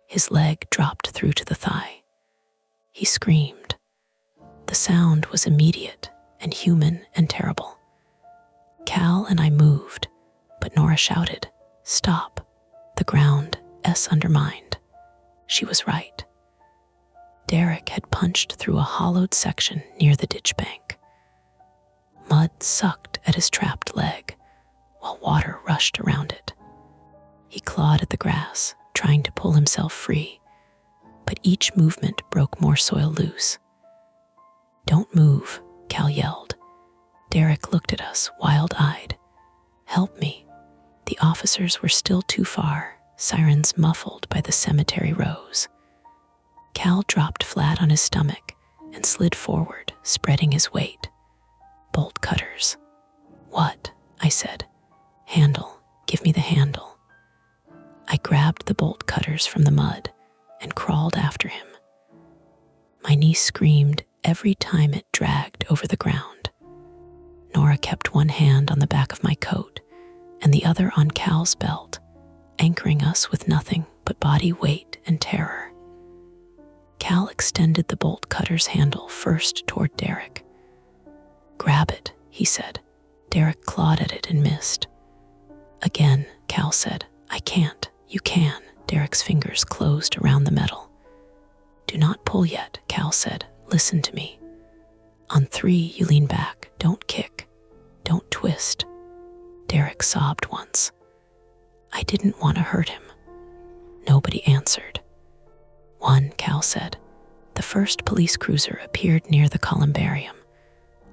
His leg dropped through to the thigh. He screamed. The sound was immediate and human and terrible. Cal and I moved, but Nora shouted, "Stop." The ground undermined. She was right. Derek had punched through a hollowed section near the ditch bank. Mud sucked at his trapped leg, while water rushed around it. He clawed at the grass, trying to pull himself free, but each movement broke more soil loose. "Don't move," Cal yelled. Derek looked at us, wild-eyed. "Help me." The officers were still too far, sirens muffled by the cemetery rows. Cal dropped flat on his stomach and slid forward, spreading his weight. "Bolt cutters." "What?" I said. "Handle. Give me the handle." I grabbed the bolt cutters from the mud and crawled after him. My knee screamed every time it dragged over the ground. Nora kept one hand on the back of my coat and the other on Cal's belt, anchoring us with nothing but body weight and terror. Cal extended the bolt cutter's handle first toward Derek. "Grab it," he said. Derek clawed at it and missed. "Again," Cal said. "I can't." "You can." Derek's fingers closed around the metal. "Do not pull yet," Cal said. "Listen to me. On 3, you lean back. Don't kick. Don't twist." Derek sobbed once. I didn't want to hurt him. Nobody answered. 1, Cal said. The first police cruiser appeared near the columbarium,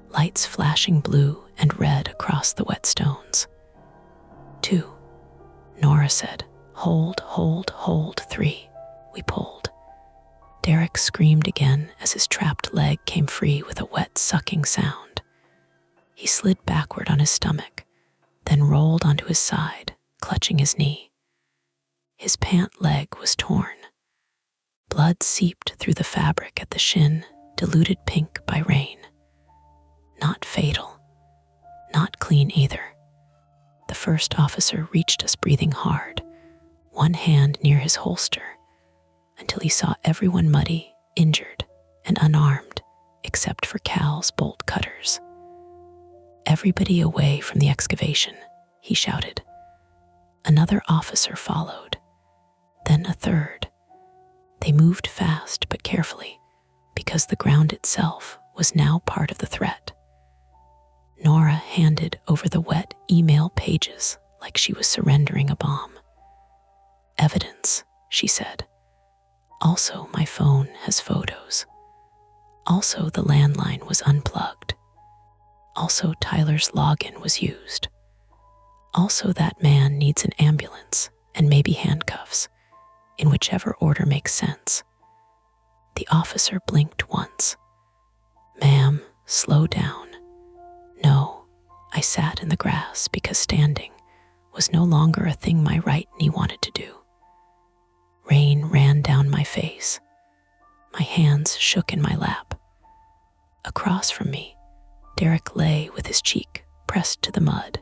lights flashing blue and red across the wet stones. 2, Nora said. Hold, hold, hold. 3. We pulled. Derek screamed again as his trapped leg came free with a wet, sucking sound. He slid backward on his stomach, then rolled onto his side, clutching his knee. His pant leg was torn. Blood seeped through the fabric at the shin, diluted pink by rain. Not fatal. Not clean either. The first officer reached us breathing hard, one hand near his holster, until he saw everyone muddy, injured, and unarmed, except for Cal's bolt cutters. "Everybody away from the excavation," he shouted. Another officer followed, then a third. They moved fast but carefully, because the ground itself was now part of the threat. Nora handed over the wet email pages like she was surrendering a bomb. "Evidence," she said. "Also, my phone has photos. Also, the landline was unplugged. Also, Tyler's login was used. Also, that man needs an ambulance and maybe handcuffs, in whichever order makes sense." The officer blinked once. "Ma'am, slow down." No, I sat in the grass because standing was no longer a thing my right knee wanted to do. Rain ran down my face. My hands shook in my lap. Across from me, Derek lay with his cheek pressed to the mud,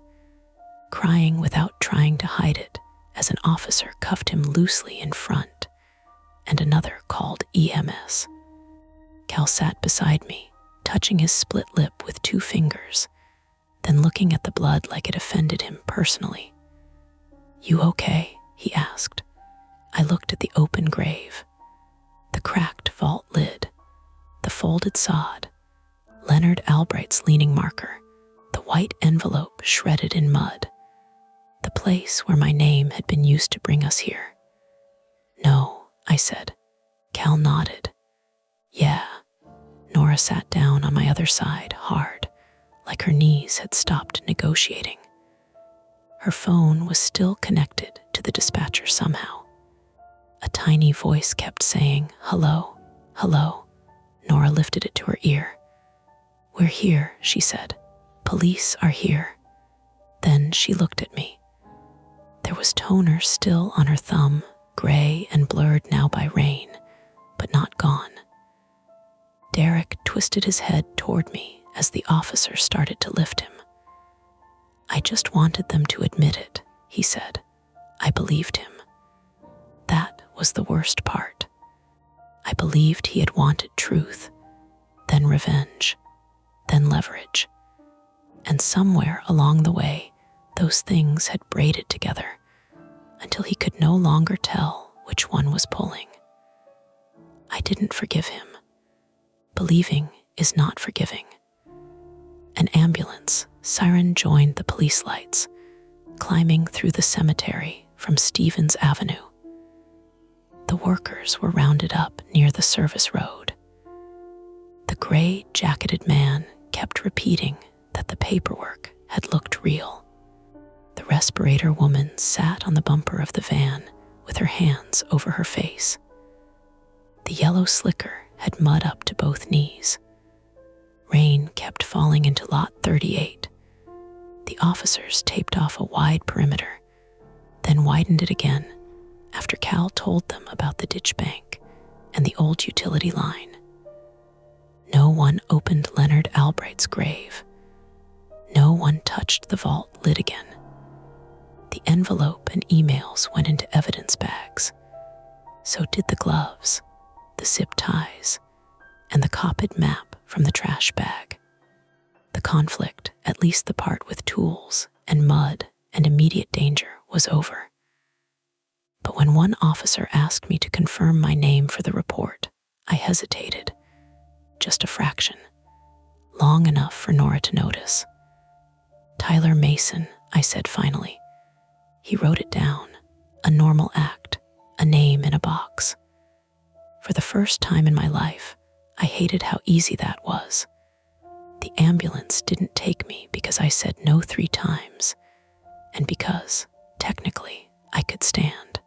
crying without trying to hide it as an officer cuffed him loosely in front, and another called EMS. Cal sat beside me, touching his split lip with 2 fingers, then looking at the blood like it offended him personally. "You okay?" he asked. I looked at the open grave, the cracked vault lid, the folded sod, Leonard Albright's leaning marker, the white envelope shredded in mud, the place where my name had been used to bring us here. "No," I said. Cal nodded. "Yeah." Nora sat down on my other side, hard, like her knees had stopped negotiating. Her phone was still connected to the dispatcher somehow. A tiny voice kept saying, "Hello, hello." Nora lifted it to her ear. "We're here," she said. "Police are here." Then she looked at me. There was toner still on her thumb, gray and blurred now by rain, but not gone. Derek twisted his head toward me as the officer started to lift him. "I just wanted them to admit it," he said. I believed him. That was the worst part. I believed he had wanted truth, then revenge, then leverage. And somewhere along the way, those things had braided together until he could no longer tell which one was pulling. I didn't forgive him. Believing is not forgiving. An ambulance siren joined the police lights, climbing through the cemetery from Stevens Avenue. The workers were rounded up near the service road. The gray-jacketed man kept repeating that the paperwork had looked real. The respirator woman sat on the bumper of the van with her hands over her face. The yellow slicker had mud up to both knees. Rain kept falling into lot 38. The officers taped off a wide perimeter, then widened it again after Cal told them about the ditch bank and the old utility line. No one opened Leonard Albright's grave. No one touched the vault lid again. The envelope and emails went into evidence bags. So did the gloves, the zip ties, and the copied map from the trash bag. The conflict, at least the part with tools and mud and immediate danger, was over. But when one officer asked me to confirm my name for the report, I hesitated. Just a fraction. Long enough for Nora to notice. "Tyler Mason," I said finally. He wrote it down. A normal act. A name in a box. For the first time in my life, I hated how easy that was. The ambulance didn't take me because I said no 3 times, and because, technically, I could stand.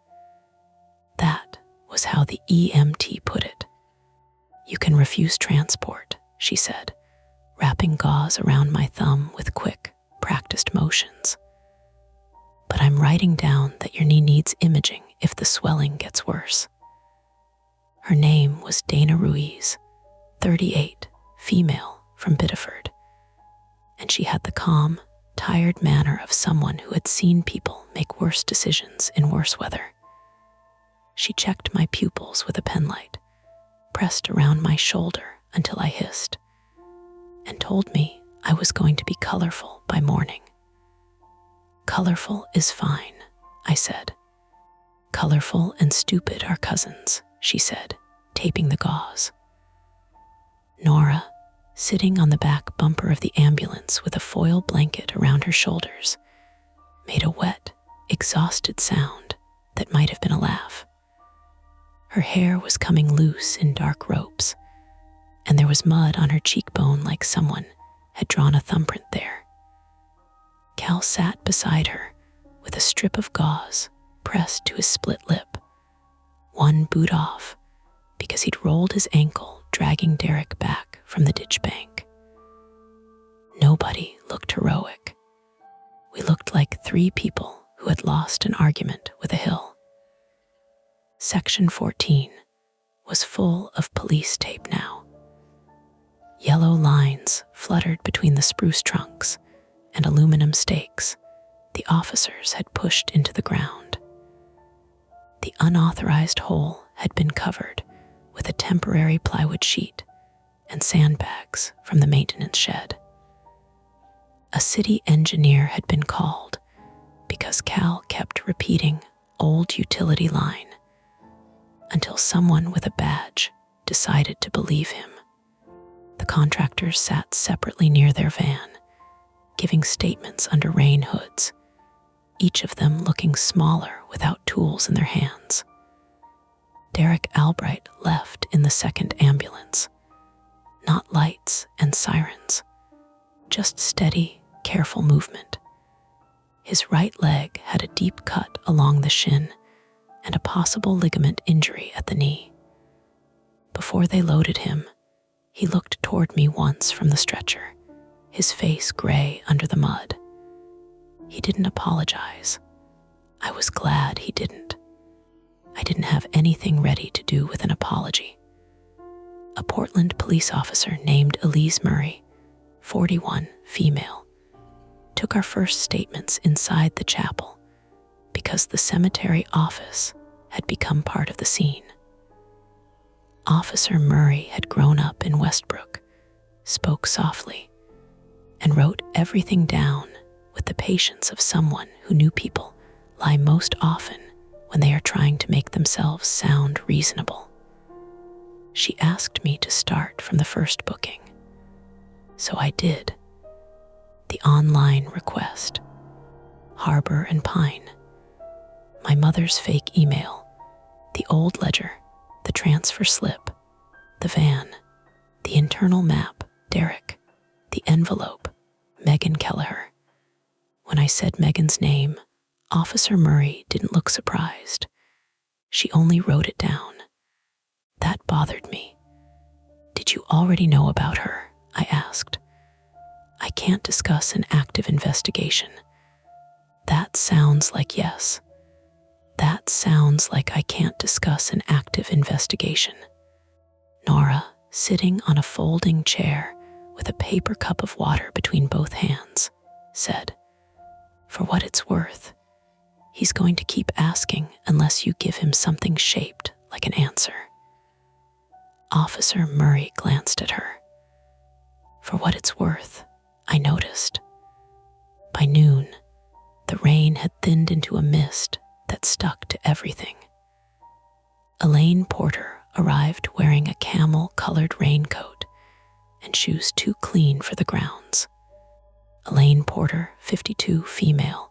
That was how the EMT put it. "You can refuse transport," she said, wrapping gauze around my thumb with quick, practiced motions. "But I'm writing down that your knee needs imaging if the swelling gets worse." Her name was Dana Ruiz, 38, female, from Biddeford, and she had the calm, tired manner of someone who had seen people make worse decisions in worse weather. She checked my pupils with a penlight, pressed around my shoulder until I hissed, and told me I was going to be colorful by morning. "Colorful is fine," I said. "Colorful and stupid are cousins," she said, taping the gauze. Nora, sitting on the back bumper of the ambulance with a foil blanket around her shoulders, made a wet, exhausted sound that might have been a laugh. Her hair was coming loose in dark ropes, and there was mud on her cheekbone like someone had drawn a thumbprint there. Cal sat beside her with a strip of gauze pressed to his split lip, one boot off because he'd rolled his ankle dragging Derek back from the ditch bank. Nobody looked heroic. We looked like 3 people who had lost an argument with a hill. Section 14 was full of police tape now. Yellow lines fluttered between the spruce trunks and aluminum stakes the officers had pushed into the ground. The unauthorized hole had been covered with a temporary plywood sheet and sandbags from the maintenance shed. A city engineer had been called because Cal kept repeating old utility line until someone with a badge decided to believe him. The contractors sat separately near their van, giving statements under rain hoods, each of them looking smaller without tools in their hands. Derek Albright left in the second ambulance. Not lights and sirens, just steady, careful movement. His right leg had a deep cut along the shin and a possible ligament injury at the knee. Before they loaded him, he looked toward me once from the stretcher, his face gray under the mud. He didn't apologize. I was glad he didn't. I didn't have anything ready to do with an apology. A Portland police officer named Elise Murray, 41, female, took our first statements inside the chapel because the cemetery office had become part of the scene. Officer Murray had grown up in Westbrook, spoke softly, and wrote everything down with the patience of someone who knew people lie most often when they are trying to make themselves sound reasonable. She asked me to start from the first booking, so I did. The online request, Harbor and Pine, my mother's fake email, the old ledger, the transfer slip, the van, the internal map, Derek, the envelope, Megan Kelleher. When I said Megan's name, Officer Murray didn't look surprised. She only wrote it down. That bothered me. Did you already know about her? I asked. I can't discuss an active investigation. That sounds like yes. That sounds like I can't discuss an active investigation. Nora, sitting on a folding chair with a paper cup of water between both hands, said, "For what it's worth, he's going to keep asking unless you give him something shaped like an answer." Officer Murray glanced at her. For what it's worth, I noticed. By noon, the rain had thinned into a mist that stuck to everything. Elaine Porter arrived wearing a camel-colored raincoat and shoes too clean for the grounds. Elaine Porter, 52, female,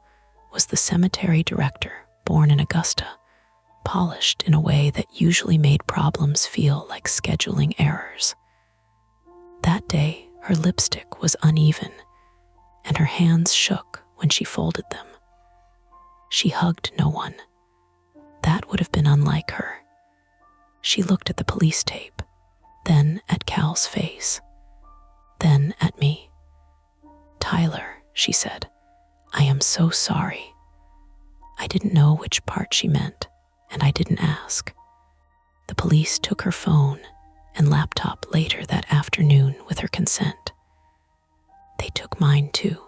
was the cemetery director, born in Augusta, polished in a way that usually made problems feel like scheduling errors. That day, her lipstick was uneven, and her hands shook when she folded them. She hugged no one. That would have been unlike her. She looked at the police tape, then at Cal's face, then at me. "Tyler," she said, "I am so sorry." I didn't know which part she meant, and I didn't ask. The police took her phone and laptop later that afternoon with her consent. They took mine too.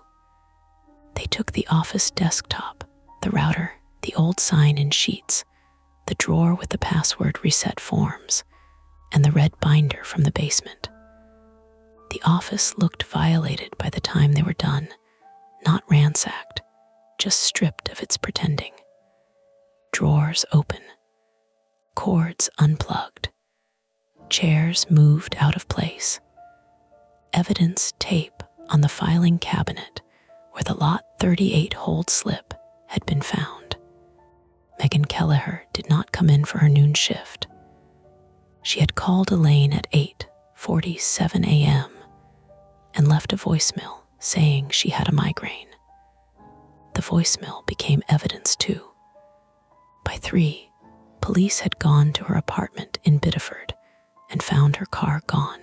They took the office desktop, the router, the old sign in sheets, the drawer with the password reset forms, and the red binder from the basement. The office looked violated by the time they were done, not ransacked, just stripped of its pretending. Drawers open, cords unplugged, chairs moved out of place, evidence tape on the filing cabinet where the Lot 38 hold slip had been found. Megan Kelleher did not come in for her noon shift. She had called Elaine at 8:47 a.m. and left a voicemail saying she had a migraine. The voicemail became evidence too. By 3, police had gone to her apartment in Biddeford and found her car gone.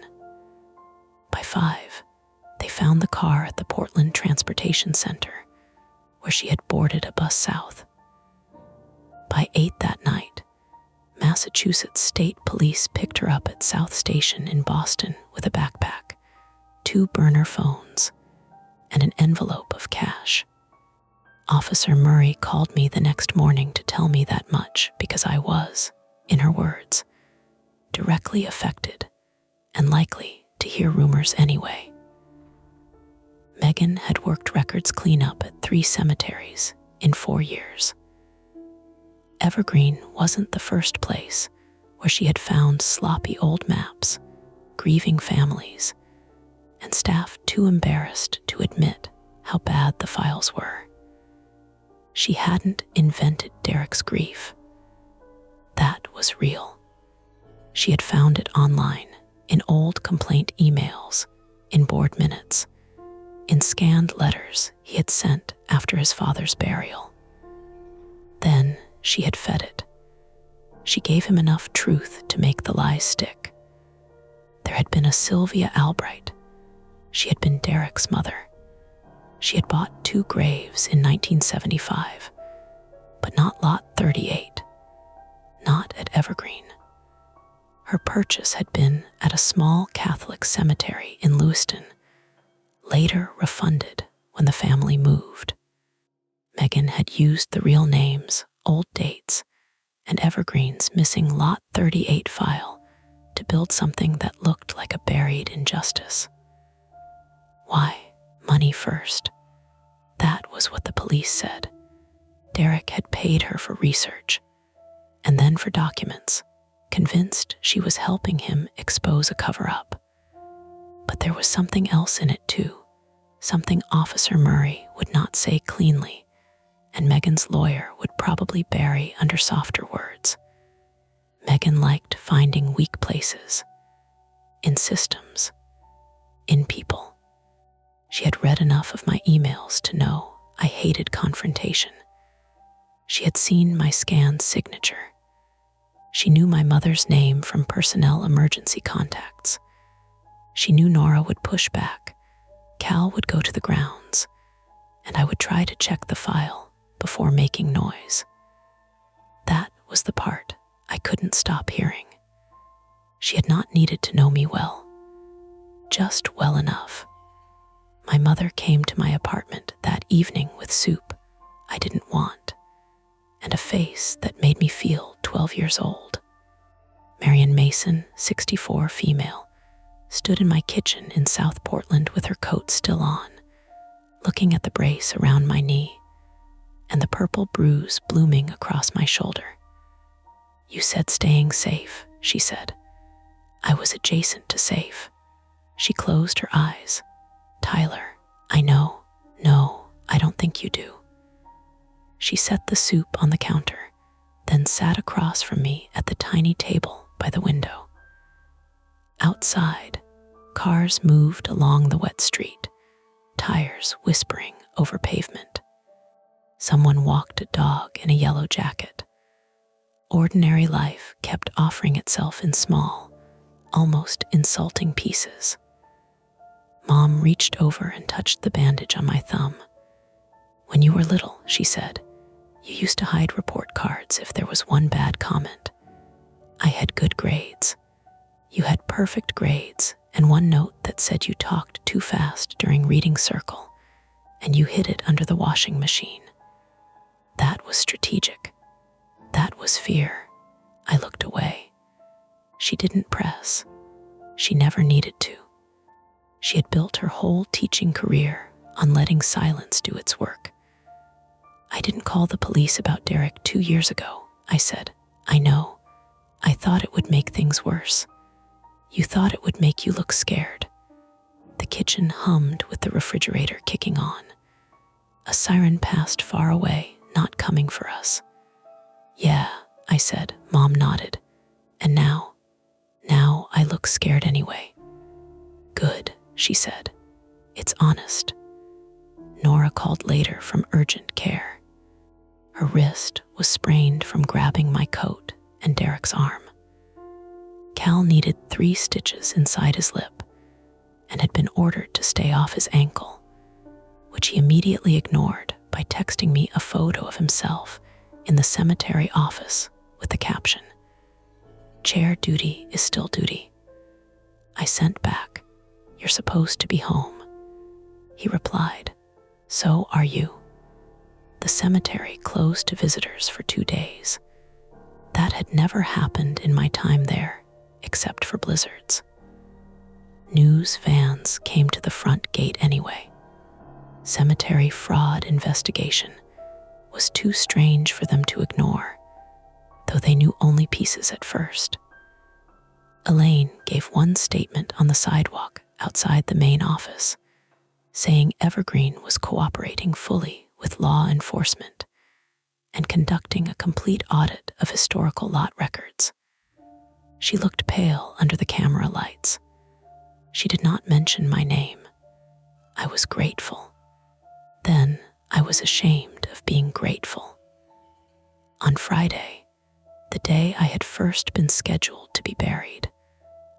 By 5, they found the car at the Portland Transportation Center, where she had boarded a bus south. By 8 that night, Massachusetts State Police picked her up at South Station in Boston with a backpack, 2 burner phones, and an envelope of cash. Officer Murray called me the next morning to tell me that much because I was, in her words, directly affected and likely to hear rumors anyway. Megan had worked records cleanup at 3 cemeteries in 4 years. Evergreen wasn't the first place where she had found sloppy old maps, grieving families, and staff too embarrassed to admit how bad the files were. She hadn't invented Derek's grief. That was real. She had found it online, in old complaint emails, in board minutes, in scanned letters he had sent after his father's burial. Then she had fed it. She gave him enough truth to make the lies stick. There had been a Sylvia Albright. She had been Derek's mother. She had bought 2 graves in 1975, but not Lot 38, not evergreen. Her purchase had been at a small Catholic cemetery in Lewiston, later refunded when the family moved. Megan had used the real names, old dates, and Evergreen's missing Lot 38 file to build something that looked like a buried injustice. Why? Money first. That was what the police said. Derek had paid her for research, and then for documents, convinced she was helping him expose a cover-up. But there was something else in it too, something Officer Murray would not say cleanly, and Megan's lawyer would probably bury under softer words. Megan liked finding weak places, in systems, in people. She had read enough of my emails to know I hated confrontation. She had seen my scanned signature. She knew my mother's name from personnel emergency contacts. She knew Nora would push back, Cal would go to the grounds, and I would try to check the file before making noise. That was the part I couldn't stop hearing. She had not needed to know me well, just well enough. My mother came to my apartment that evening with soup I didn't want, and a face that made me feel 12 years old. Marion Mason, 64, female, stood in my kitchen in South Portland with her coat still on, looking at the brace around my knee and the purple bruise blooming across my shoulder. "You said staying safe," she said. I was adjacent to safe. She closed her eyes. "Tyler, I know. No, I don't think you do." She set the soup on the counter, then sat across from me at the tiny table by the window. Outside, cars moved along the wet street, tires whispering over pavement. Someone walked a dog in a yellow jacket. Ordinary life kept offering itself in small, almost insulting pieces. Mom reached over and touched the bandage on my thumb. "When you were little," she said, "you used to hide report cards if there was one bad comment. I had good grades. You had perfect grades and one note that said you talked too fast during reading circle, and you hid it under the washing machine. That was strategic. That was fear." I looked away. She didn't press. She never needed to. She had built her whole teaching career on letting silence do its work. "I didn't call the police about Derek 2 years ago," I said. "I know. I thought it would make things worse. You thought it would make you look scared." The kitchen hummed with the refrigerator kicking on. A siren passed far away, not coming for us. "Yeah," I said. Mom nodded. "And now I look scared anyway." "Good," she said. "It's honest." Nora called later from urgent care. Her wrist was sprained from grabbing my coat and Derek's arm. Cal needed 3 stitches inside his lip and had been ordered to stay off his ankle, which he immediately ignored by texting me a photo of himself in the cemetery office with the caption, "Chair duty is still duty." I sent back, "You're supposed to be home." He replied, "So are you." The cemetery closed to visitors for 2 days. That had never happened in my time there, except for blizzards. News vans came to the front gate anyway. Cemetery fraud investigation was too strange for them to ignore, though they knew only pieces at first. Elaine gave one statement on the sidewalk outside the main office, saying Evergreen was cooperating fully with law enforcement and conducting a complete audit of historical lot records. She looked pale under the camera lights. She did not mention my name. I was grateful. Then I was ashamed of being grateful. On Friday, the day I had first been scheduled to be buried,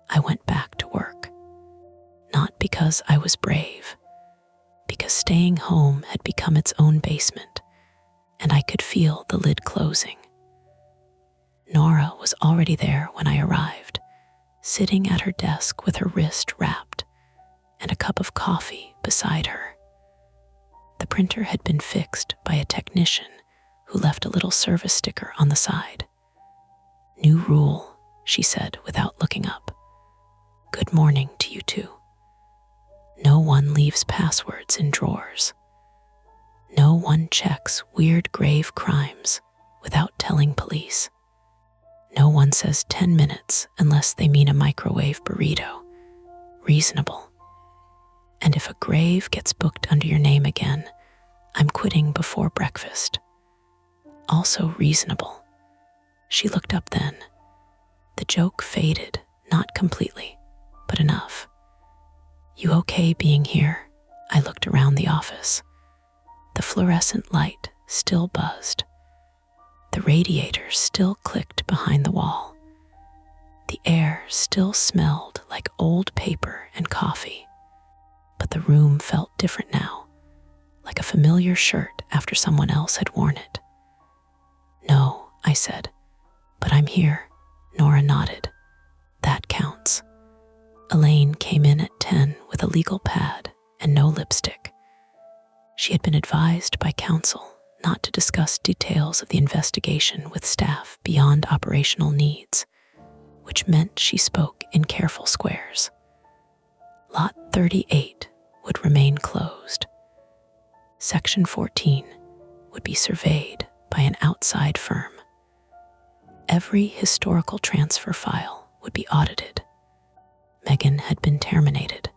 I went back to work. Not because I was brave, because staying home had become its own basement, and I could feel the lid closing. Nora was was already there when I arrived, sitting at her desk with her wrist wrapped and a cup of coffee beside her. The printer had been fixed by a technician who left a little service sticker on the side. "New rule," she said without looking up. "Good morning to you too. No one leaves passwords in drawers. No one checks weird grave crimes without telling police. No one says 10 minutes unless they mean a microwave burrito. Reasonable. And if a grave gets booked under your name again, I'm quitting before breakfast. Also reasonable." She looked up then. The joke faded, not completely, but enough. "You okay being here?" I looked around the office. The fluorescent light still buzzed. The radiator still clicked behind the wall. The air still smelled like old paper and coffee. But the room felt different now, like a familiar shirt after someone else had worn it. "No," I said, "but I'm here." Nora nodded. "That counts." Elaine came in at 10 with a legal pad and no lipstick. She had been advised by counsel not to discuss details of the investigation with staff beyond operational needs, which meant she spoke in careful squares. Lot 38 would remain closed. Section 14 would be surveyed by an outside firm. Every historical transfer file would be audited. Megan had been terminated.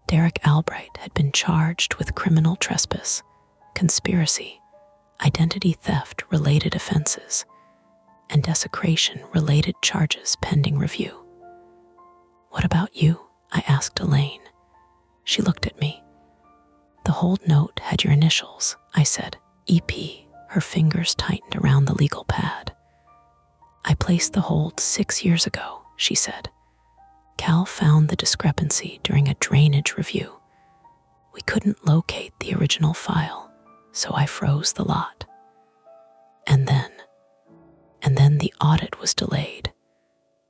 Derek Albright had been charged with criminal trespass, conspiracy, identity theft-related offenses, and desecration-related charges pending review. "What about you?" I asked Elaine. She looked at me. "The hold note had your initials," I said. "EP." Her fingers tightened around the legal pad. "I placed the hold 6 years ago," she said. "Cal found the discrepancy during a drainage review. We couldn't locate the original file, so I froze the lot. And then the audit was delayed.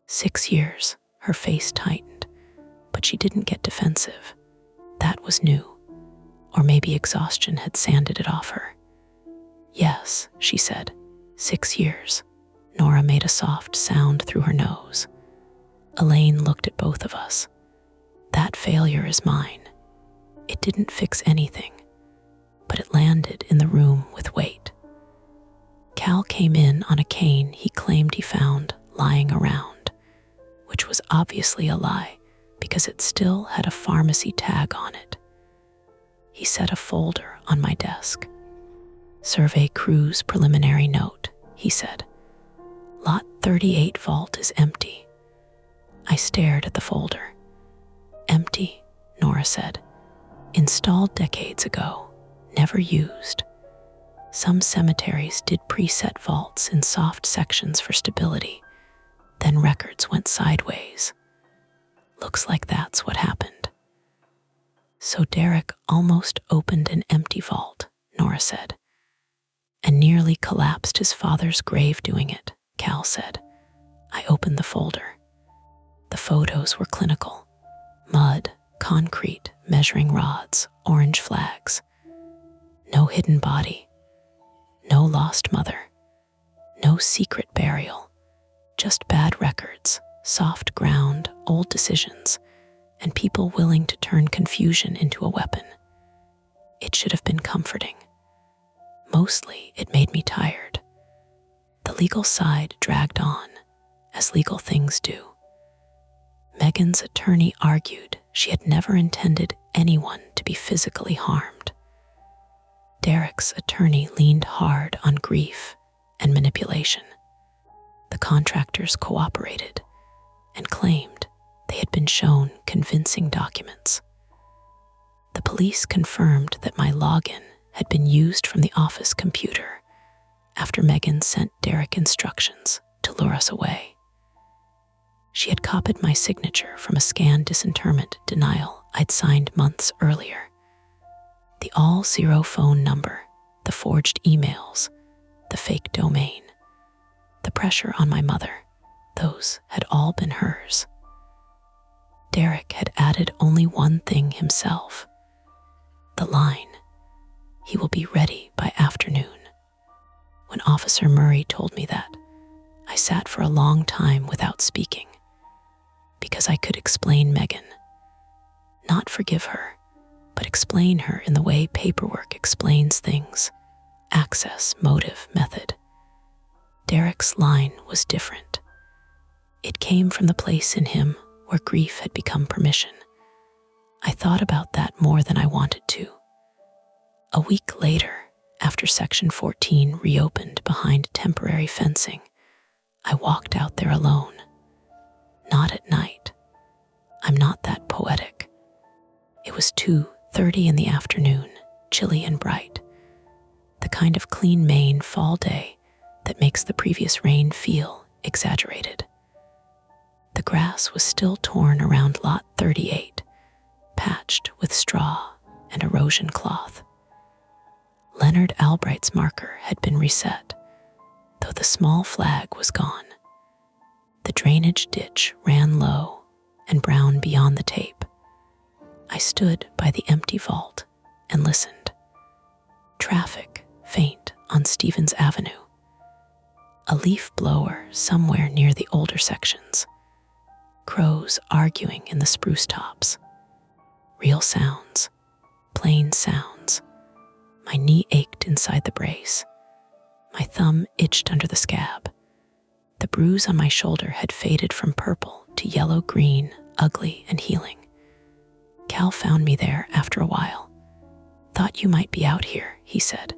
6 years." Her face tightened, but she didn't get defensive. That was new. Or maybe exhaustion had sanded it off her. "Yes," she said. 6 years. Nora made a soft sound through her nose. Elaine looked at both of us. "That failure is mine. It didn't fix anything, but it landed in the room with weight." Cal came in on a cane he claimed he found lying around, which was obviously a lie because it still had a pharmacy tag on it. He set a folder on my desk. "Survey crew's preliminary note," he said. "Lot 38 vault is empty." I stared at the folder. "Empty," Nora said. "Installed decades ago, never used. Some cemeteries did preset vaults in soft sections for stability. Then records went sideways. Looks like that's what happened." "So Derek almost opened an empty vault," Nora said, "and nearly collapsed his father's grave doing it," Cal said. I opened the folder. The photos were clinical. Mud, concrete, measuring rods, orange flags. No hidden body. No lost mother. No secret burial. Just bad records, soft ground, old decisions, and people willing to turn confusion into a weapon. It should have been comforting. Mostly, it made me tired. The legal side dragged on, as legal things do. Megan's attorney argued she had never intended anyone to be physically harmed. Derek's attorney leaned hard on grief and manipulation. The contractors cooperated and claimed they had been shown convincing documents. The police confirmed that my login had been used from the office computer after Megan sent Derek instructions to lure us away. She had copied my signature from a scanned disinterment denial I'd signed months earlier. The all-zero phone number, the forged emails, the fake domain. The pressure on my mother. Those had all been hers. Derek had added only one thing himself. The line, "He will be ready by afternoon." When Officer Murray told me that, I sat for a long time without speaking, because I could explain Megan. Not forgive her, but explain her in the way paperwork explains things: access, motive, method. Derek's line was different. It came from the place in him where grief had become permission. I thought about that more than I wanted to. A week later, after Section 14 reopened behind temporary fencing, I walked out there alone. Not at night. I'm not that poetic. It was 2:30 in the afternoon, chilly and bright. The kind of clean Maine fall day that makes the previous rain feel exaggerated. The grass was still torn around Lot 38, patched with straw and erosion cloth. Leonard Albright's marker had been reset, though the small flag was gone. The drainage ditch ran low and brown beyond the tape. I stood by the empty vault and listened. Traffic faint on Stevens Avenue. A leaf blower somewhere near the older sections. Crows arguing in the spruce tops. Real sounds, plain sounds. My knee ached inside the brace. My thumb itched under the scab. The bruise on my shoulder had faded from purple to yellow-green, ugly and healing. Cal found me there after a while. "Thought you might be out here," he said.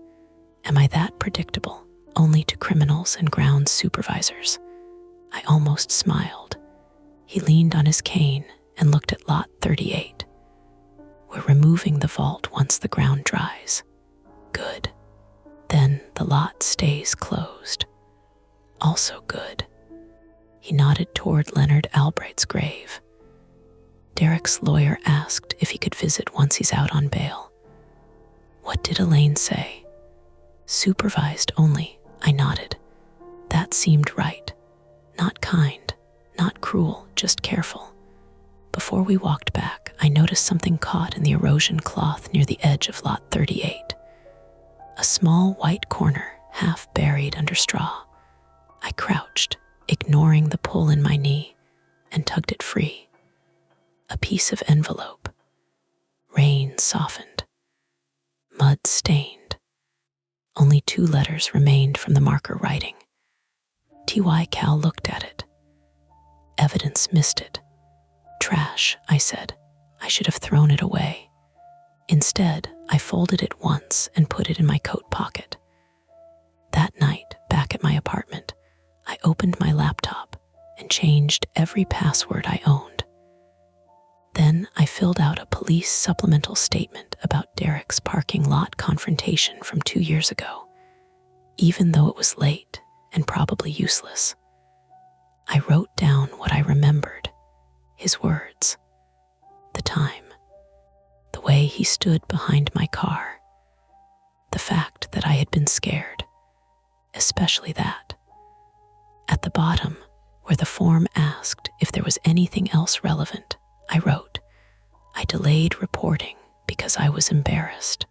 "Am I that predictable, only to criminals and grounds supervisors?" I almost smiled. He leaned on his cane and looked at Lot 38. "We're removing the vault once the ground dries." "Good. Then the lot stays closed." "Also good." He nodded toward Leonard Albright's grave. Derek's lawyer asked if he could visit once he's out on bail. "What did Elaine say?" "Supervised only," I nodded. That seemed right. Not kind, not cruel, just careful. Before we walked back, I noticed something caught in the erosion cloth near the edge of Lot 38. A small white corner, half buried under straw. I crouched, ignoring the pull in my knee, and tugged it free. A piece of envelope. Rain softened. Mud stained. Only 2 letters remained from the marker writing. T.Y. Cal looked at it. Evidence missed it. "Trash," I said. "I should have thrown it away." Instead, I folded it once and put it in my coat pocket. That night, back at my apartment, I opened my laptop and changed every password I owned. Then I filled out a police supplemental statement about Derek's parking lot confrontation from 2 years ago, even though it was late and probably useless. I wrote down what I remembered, his words, the time, the way he stood behind my car, the fact that I had been scared, especially that. At the bottom, where the form asked if there was anything else relevant, I wrote, "I delayed reporting because I was embarrassed."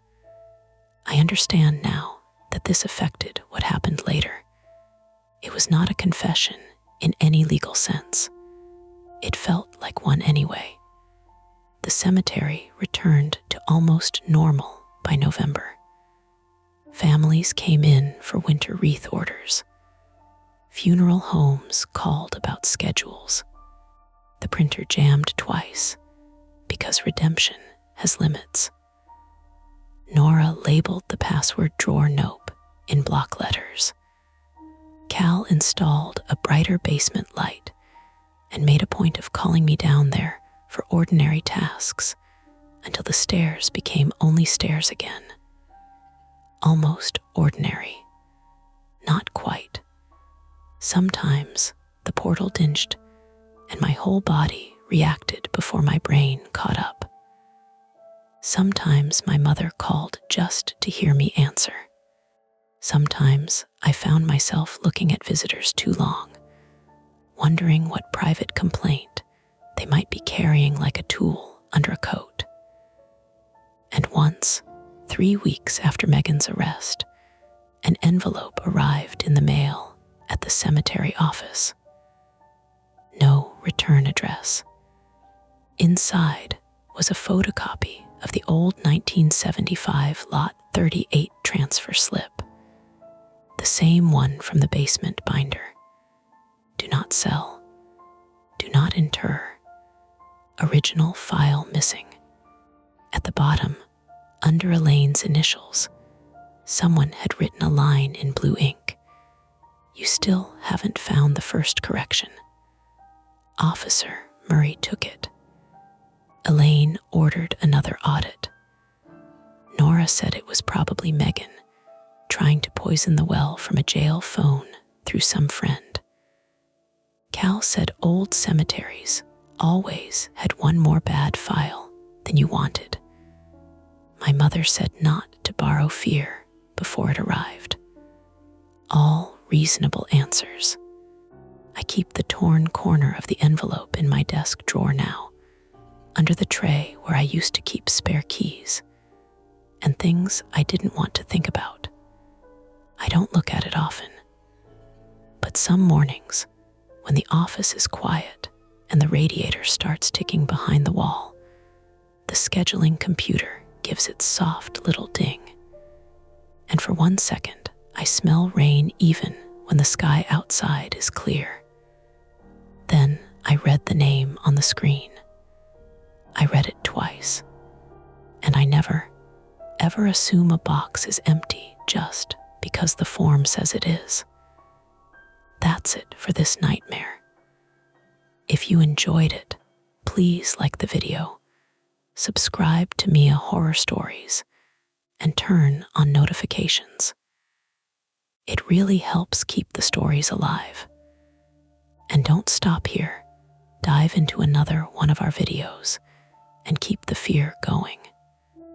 I understand now that this affected what happened later. It was not a confession in any legal sense. It felt like one anyway. The cemetery returned to almost normal by November. Families came in for winter wreath orders. Funeral homes called about schedules. The printer jammed twice because redemption has limits. Nora labeled the password drawer nope in block letters. Cal installed a brighter basement light and made a point of calling me down there for ordinary tasks until the stairs became only stairs again. Almost ordinary. Not quite. Sometimes the portal dinged and my whole body reacted before my brain caught up. Sometimes my mother called just to hear me answer. Sometimes I found myself looking at visitors too long, wondering what private complaint they might be carrying like a tool under a coat. And once, 3 weeks after Megan's arrest, an envelope arrived in the mail at the cemetery office. No return address. Inside was a photocopy of the old 1975 Lot 38 transfer slip, the same one from the basement binder. Do not sell. Do not inter. Original file missing. At the bottom, under Elaine's initials, someone had written a line in blue ink. You still haven't found the first correction. Officer Murray took it. Elaine ordered another audit. Nora said it was probably Megan, trying to poison the well from a jail phone through some friend. Cal said old cemeteries always had one more bad file than you wanted. My mother said not to borrow fear before it arrived. All reasonable answers. I keep the torn corner of the envelope in my desk drawer now, under the tray where I used to keep spare keys and things I didn't want to think about. I don't look at it often, but some mornings, when the office is quiet and the radiator starts ticking behind the wall, the scheduling computer gives its soft little ding. And for 1 second, I smell rain even when the sky outside is clear. Then I read the name on the screen. I read it twice, and I never, ever assume a box is empty just because the form says it is. That's it for this nightmare. If you enjoyed it, please like the video, subscribe to Mia Horror Stories, and turn on notifications. It really helps keep the stories alive. And don't stop here. Dive into another one of our videos and keep the fear going.